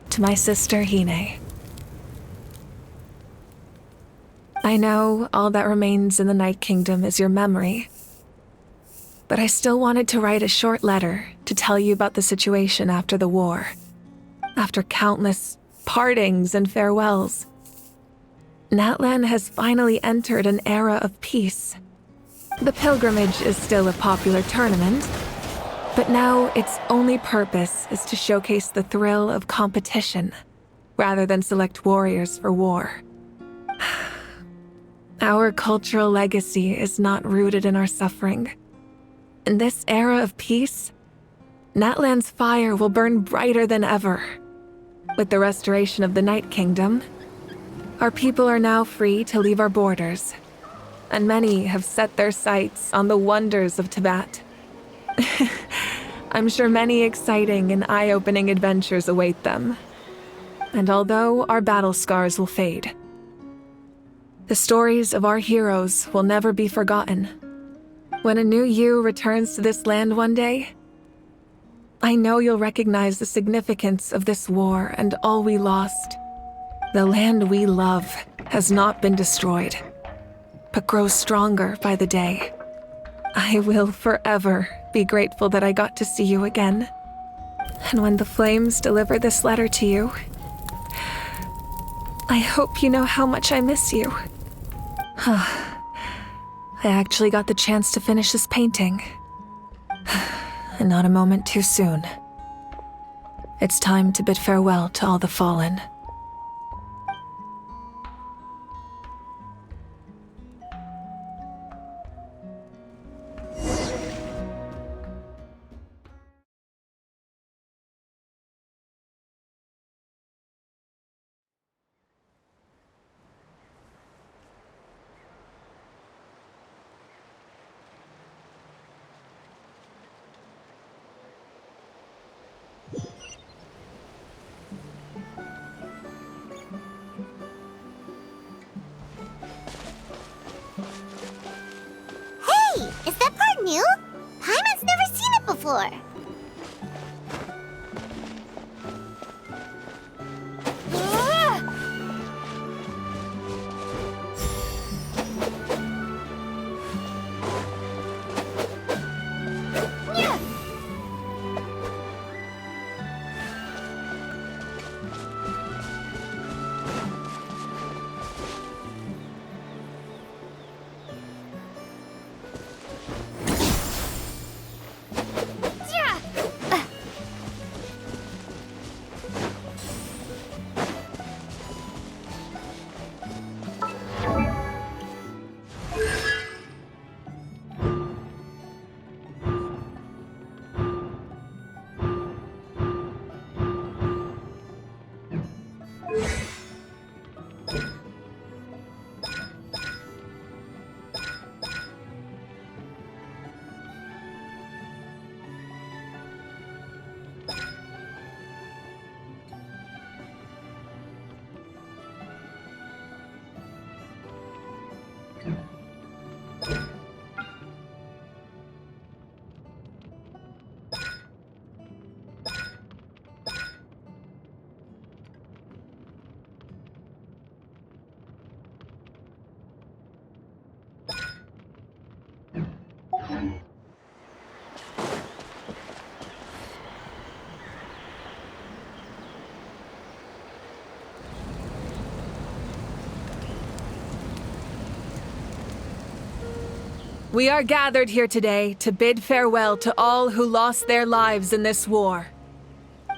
D: To my sister Hine. I know all that remains in the Night Kingdom is your memory, but I still wanted to write a short letter to tell you about the situation after the war. After countless partings and farewells, Natlan has finally entered an era of peace. The pilgrimage is still a popular tournament, but now its only purpose is to showcase the thrill of competition, rather than select warriors for war. Our cultural legacy is not rooted in our suffering. In this era of peace, Natlan's fire will burn brighter than ever. With the restoration of the Night Kingdom, our people are now free to leave our borders, and many have set their sights on the wonders of Tibet. I'm sure many exciting and eye-opening adventures await them. And although our battle scars will fade, the stories of our heroes will never be forgotten. When a new you returns to this land one day, I know you'll recognize the significance of this war and all we lost. The land we love has not been destroyed, but grows stronger by the day. I will forever be grateful that I got to see you again. And when the flames deliver this letter to you, I hope you know how much I miss you. I actually got the chance to finish this painting. And not a moment too soon. It's time to bid farewell to all the fallen.
B: Is that part new? Paimon's never seen it before. Yeah.
D: We are gathered here today to bid farewell to all who lost their lives in this war.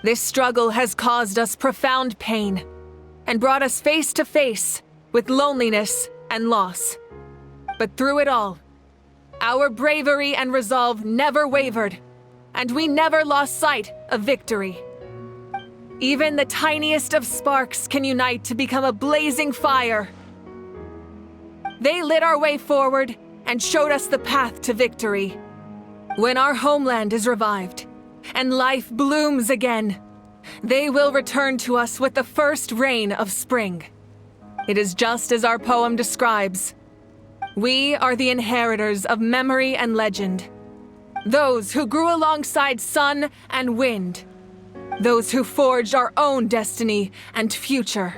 D: This struggle has caused us profound pain and brought us face to face with loneliness and loss. But through it all, our bravery and resolve never wavered, and we never lost sight of victory. Even the tiniest of sparks can unite to become a blazing fire. They lit our way forward and showed us the path to victory. When our homeland is revived and life blooms again, they will return to us with the first rain of spring. It is just as our poem describes. We are the inheritors of memory and legend. Those who grew alongside sun and wind. Those who forged our own destiny and future.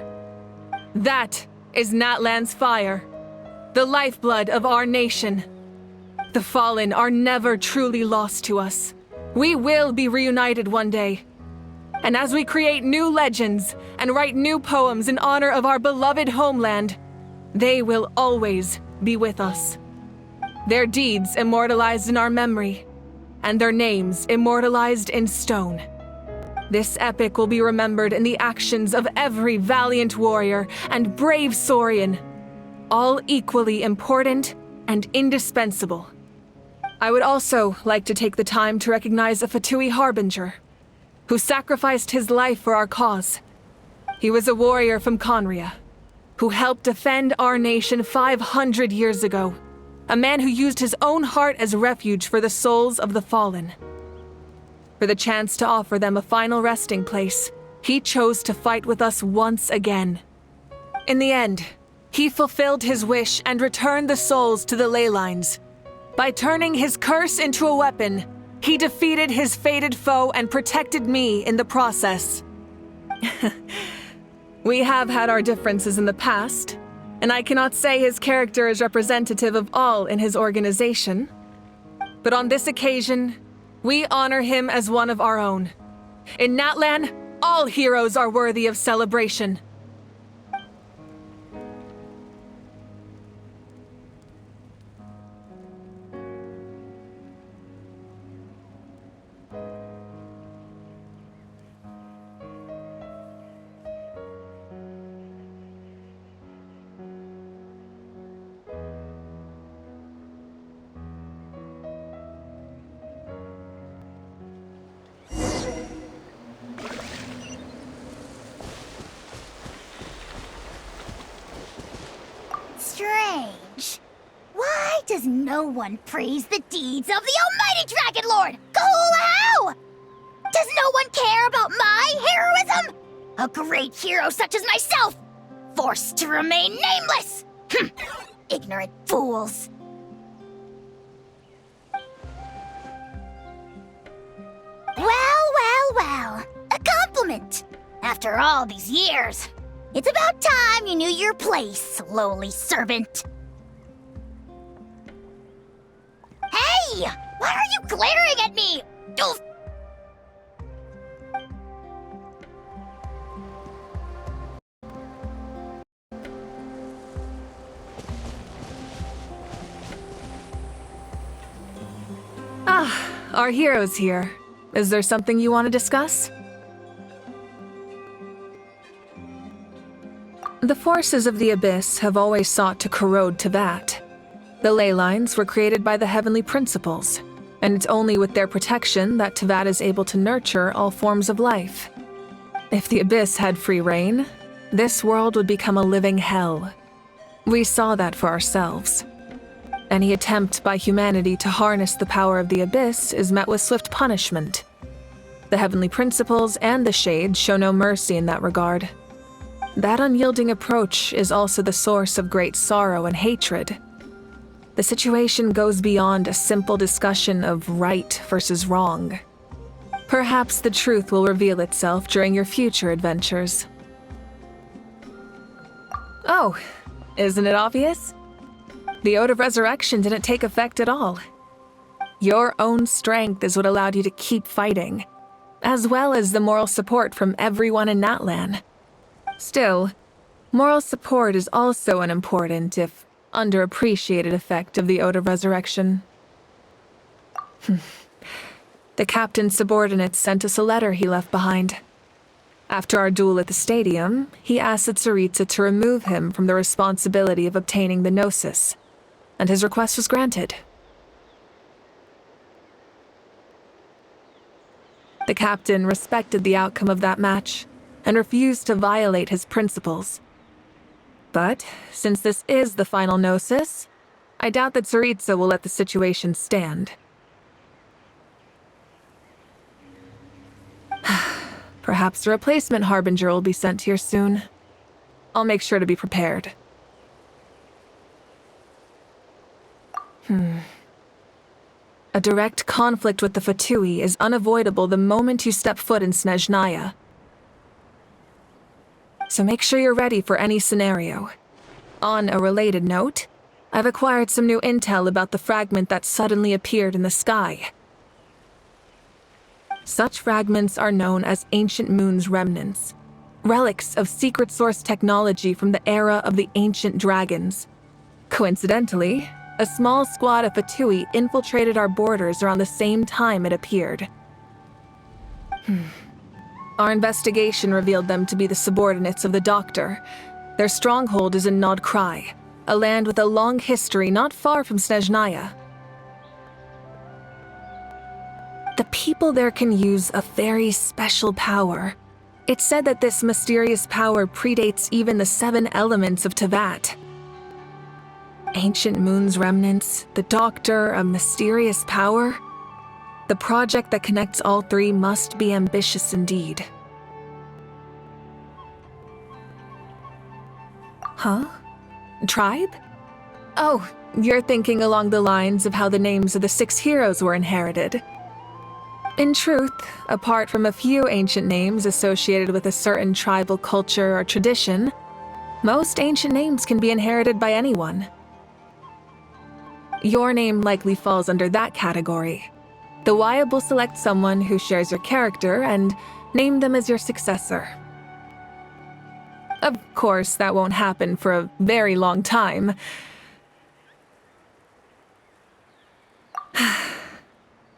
D: That is Natlan's fire, the lifeblood of our nation. The fallen are never truly lost to us. We will be reunited one day. And as we create new legends and write new poems in honor of our beloved homeland, they will always be with us. Their deeds immortalized in our memory, and their names immortalized in stone. This epic will be remembered in the actions of every valiant warrior and brave Saurian, all equally important and indispensable. I would also like to take the time to recognize a Fatui harbinger, who sacrificed his life for our cause. He was a warrior from Conria, who helped defend our nation 500 years ago, a man who used his own heart as refuge for the souls of the fallen. For the chance to offer them a final resting place, he chose to fight with us once again. In the end, he fulfilled his wish and returned the souls to the ley lines. By turning his curse into a weapon, he defeated his fated foe and protected me in the process. We have had our differences in the past, and I cannot say his character is representative of all in his organization. But on this occasion, we honor him as one of our own. In Natlan, all heroes are worthy of celebration.
B: Strange. Why does no one praise the deeds of the almighty Dragon Lord, Kahulahau? Does no one care about my heroism? A great hero such as myself, forced to remain nameless! Ignorant fools. Well, a compliment. After all these years, it's about time you knew your place, lowly servant. Hey! Why are you glaring at me? Oof.
D: Our hero's here. Is there something you want to discuss? The forces of the Abyss have always sought to corrode Tevat. The ley lines were created by the heavenly principles, and it's only with their protection that Tevat is able to nurture all forms of life. If the Abyss had free reign, this world would become a living hell. We saw that for ourselves. Any attempt by humanity to harness the power of the Abyss is met with swift punishment. The heavenly principles and the Shade show no mercy in that regard. That unyielding approach is also the source of great sorrow and hatred, The situation goes beyond a simple discussion of right versus wrong. Perhaps the truth will reveal itself during your future adventures. Oh, isn't it obvious? The Ode of Resurrection didn't take effect at all. Your own strength is what allowed you to keep fighting, as well as the moral support from everyone in Natlan. Still, moral support is also an important, if underappreciated, effect of the Ode of Resurrection. The captain's subordinates sent us a letter he left behind. After our duel at the stadium, he asked Tsaritsa to remove him from the responsibility of obtaining the Gnosis, and his request was granted. The captain respected the outcome of that match, and refused to violate his principles. But, since this is the final Gnosis, I doubt that Tsaritsa will let the situation stand. Perhaps a replacement Harbinger will be sent here soon. I'll make sure to be prepared. A direct conflict with the Fatui is unavoidable the moment you step foot in Snezhnaya. So make sure you're ready for any scenario. On a related note, I've acquired some new intel about the fragment that suddenly appeared in the sky. Such fragments are known as Ancient Moon's remnants, relics of secret source technology from the era of the ancient dragons. Coincidentally, a small squad of Fatui infiltrated our borders around the same time it appeared. Our investigation revealed them to be the subordinates of the Doctor. Their stronghold is in Nod Krai, a land with a long history not far from Snezhnaya. The people there can use a very special power. It's said that this mysterious power predates even the 7 elements of Tevat. Ancient Moon's remnants, the Doctor, a mysterious power? The project that connects all 3 must be ambitious indeed. Huh? Tribe? Oh, you're thinking along the lines of how the names of the 6 heroes were inherited. In truth, apart from a few ancient names associated with a certain tribal culture or tradition, most ancient names can be inherited by anyone. Your name likely falls under that category. The Wyatt will select someone who shares your character and name them as your successor. Of course, that won't happen for a very long time.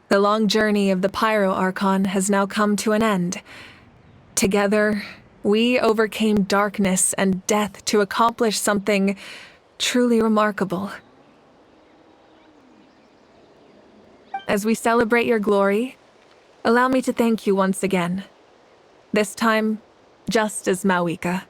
D: The long journey of the Pyro Archon has now come to an end. Together, we overcame darkness and death to accomplish something truly remarkable. As we celebrate your glory, allow me to thank you once again. This time, just as Mavuika.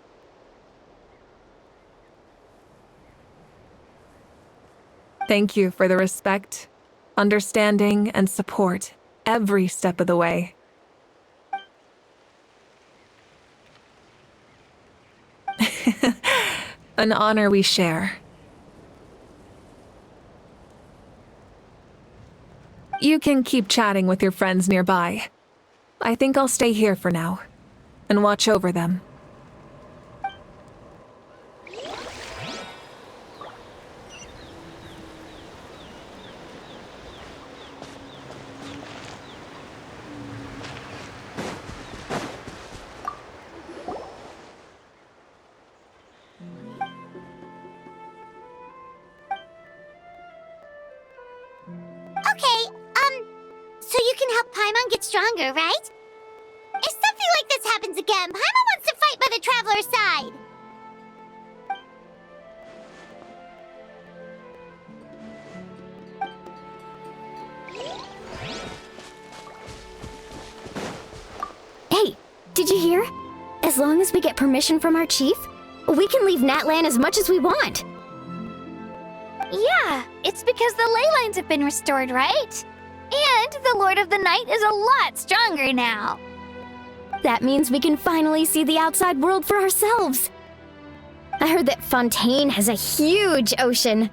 D: Thank you for the respect, understanding, and support every step of the way. An honor we share. You can keep chatting with your friends nearby. I think I'll stay here for now and watch over them.
B: So you can help Paimon get stronger, right? If something like this happens again, Paimon wants to fight by the Traveler's side.
M: Hey, did you hear? As long as we get permission from our chief, we can leave Natlan as much as we want.
J: Yeah, it's because the ley lines have been restored, right? And the Lord of the Night is a lot stronger now.
M: That means we can finally see the outside world for ourselves. I heard that Fontaine has a huge ocean.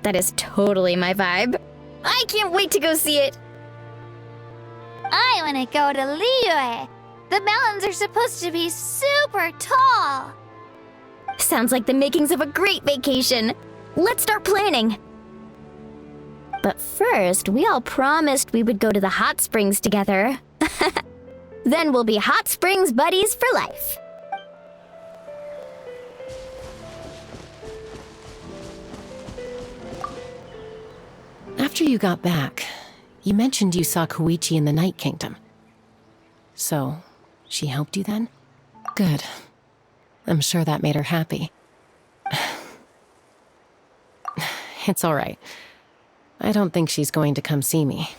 M: That is totally my vibe. I can't wait to go see it.
B: I want to go to Liyue. The mountains are supposed to be super tall.
M: Sounds like the makings of a great vacation. Let's start planning. But first, we all promised we would go to the hot springs together. Then we'll be hot springs buddies for life.
N: After you got back, you mentioned you saw Koichi in the Night Kingdom. So, she helped you then? Good. I'm sure that made her happy. It's all right. I don't think she's going to come see me.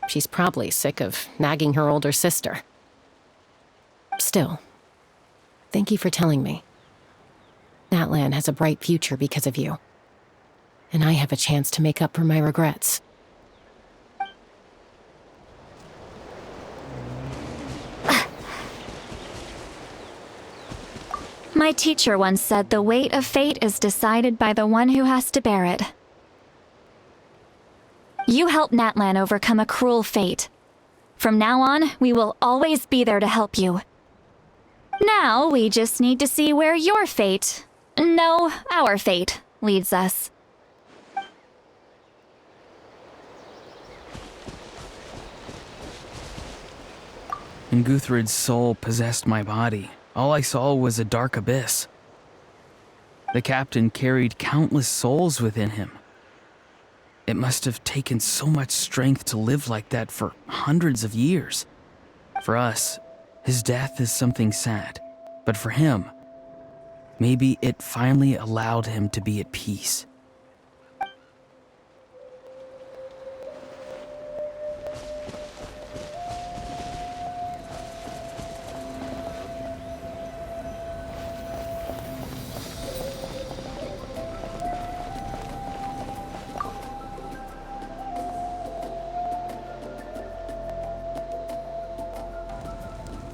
N: She's probably sick of nagging her older sister. Still, thank you for telling me. Natlan has a bright future because of you. And I have a chance to make up for my regrets.
O: My teacher once said the weight of fate is decided by the one who has to bear it. You helped Natlan overcome a cruel fate. From now on, we will always be there to help you. Now, we just need to see where your fate, no, our fate, leads us.
H: When Guthred's soul possessed my body, all I saw was a dark abyss. The captain carried countless souls within him. It must have taken so much strength to live like that for hundreds of years. For us, his death is something sad, but for him, maybe it finally allowed him to be at peace.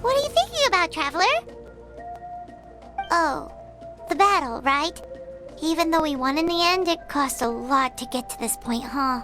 B: What are you thinking about, Traveler? Oh, the battle, right? Even though we won in the end, it cost a lot to get to this point, huh?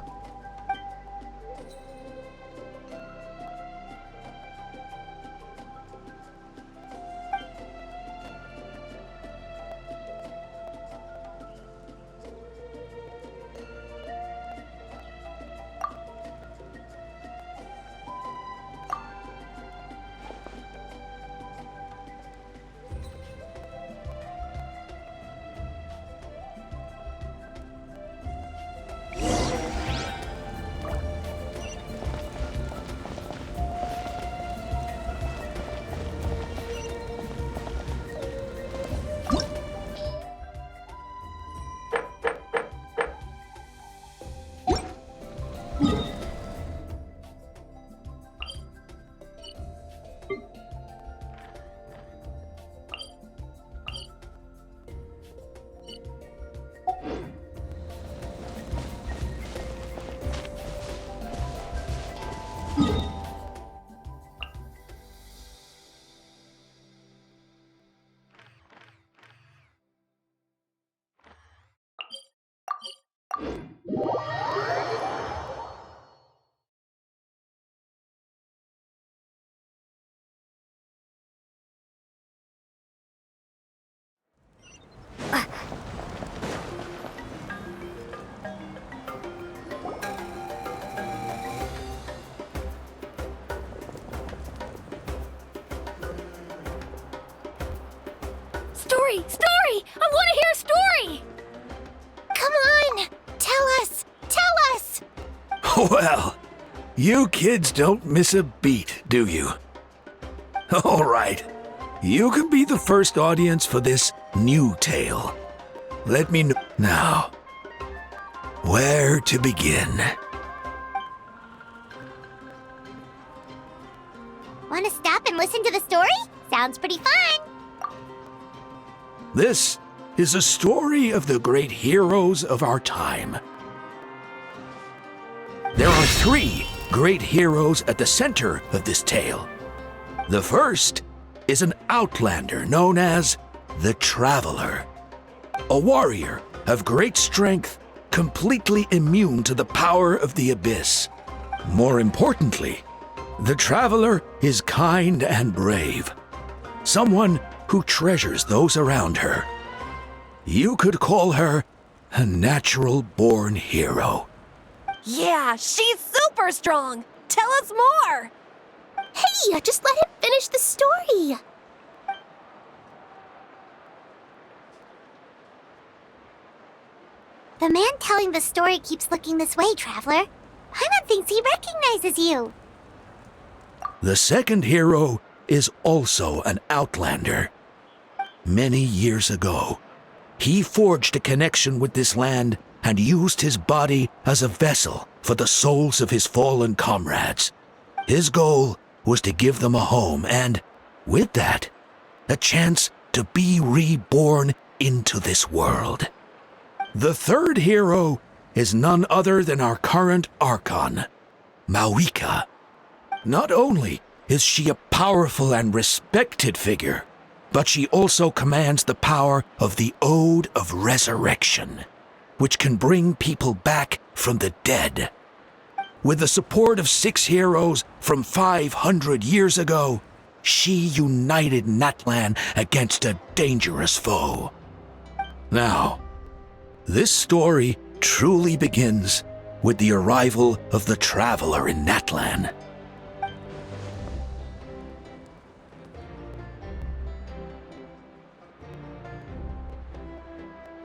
B: Story! I want to hear a story! Come on! Tell us! Tell us!
R: Well, you kids don't miss a beat, do you? All right. You can be the first audience for this new tale. Let me know now. Where to begin?
B: Want to stop and listen to the story? Sounds pretty fun!
R: This is a story of the great heroes of our time. There are 3 great heroes at the center of this tale. The first is an outlander known as the Traveler, a warrior of great strength, completely immune to the power of the abyss. More importantly, the traveler is kind and brave. Someone who treasures those around her. You could call her a natural-born hero.
G: Yeah, she's super strong. Tell us more.
B: Hey, just let him finish the story. The man telling the story keeps looking this way, Traveler. Paimon thinks he recognizes you.
R: The second hero is also an outlander. Many years ago, he forged a connection with this land and used his body as a vessel for the souls of his fallen comrades. His goal was to give them a home and, with that, a chance to be reborn into this world. The third hero is none other than our current ARCHON, Mavuika. Not only is she a powerful and respected figure, but she also commands the power of the Ode of Resurrection, which can bring people back from the dead. With the support of 6 heroes from 500 years ago, she united Natlan against a dangerous foe. Now, this story truly begins with the arrival of the traveler in Natlan.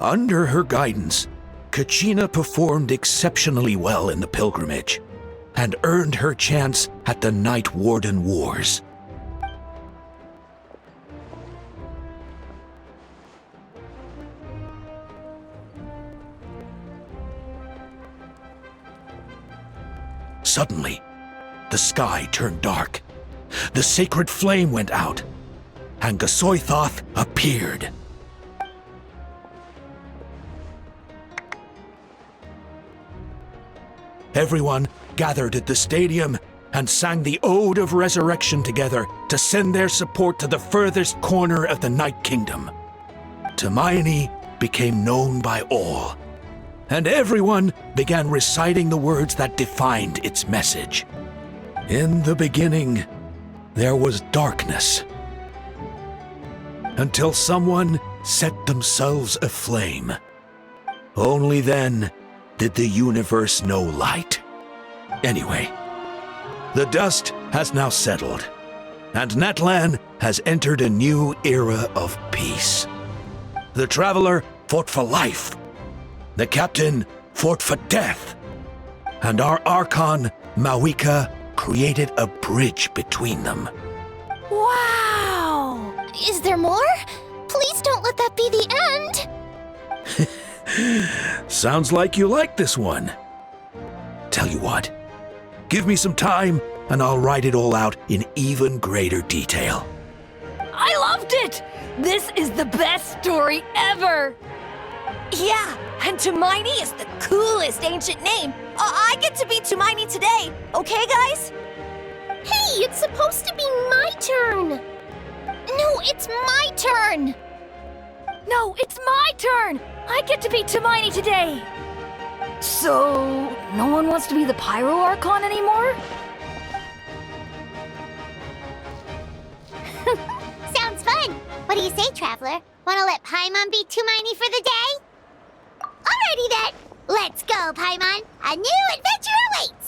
R: Under her guidance, Kachina performed exceptionally well in the pilgrimage and earned her chance at the Night Warden Wars. Suddenly, the sky turned dark. The sacred flame went out, and Gasoithoth appeared. Everyone gathered at the stadium and sang the Ode of Resurrection together to send their support to the furthest corner of the Night Kingdom. Hermione became known by all, and everyone began reciting the words that defined its message. In the beginning, there was darkness, until someone set themselves aflame. Only then did the universe know light. Anyway, the dust has now settled, and Natlan has entered a new era of peace. The traveler fought for life. The captain fought for death. And our Archon, Mavuika, created a bridge between them.
B: Wow! Is there more? Please don't let that be the end!
R: Sounds like you like this one. Tell you what, give me some time and I'll write it all out in even greater detail.
I: I loved it! This is the best story ever! Yeah, and Hermione is the coolest ancient name. I get to be Hermione today, okay, guys?
B: Hey, it's supposed to be my turn! No, it's my turn!
I: No, it's my turn! I get to be Hermione today! So, no one wants to be the Pyro Archon anymore?
B: Sounds fun! What do you say, Traveler? Wanna let Paimon be Hermione for the day? Alrighty then! Let's go, Paimon! A new adventure awaits!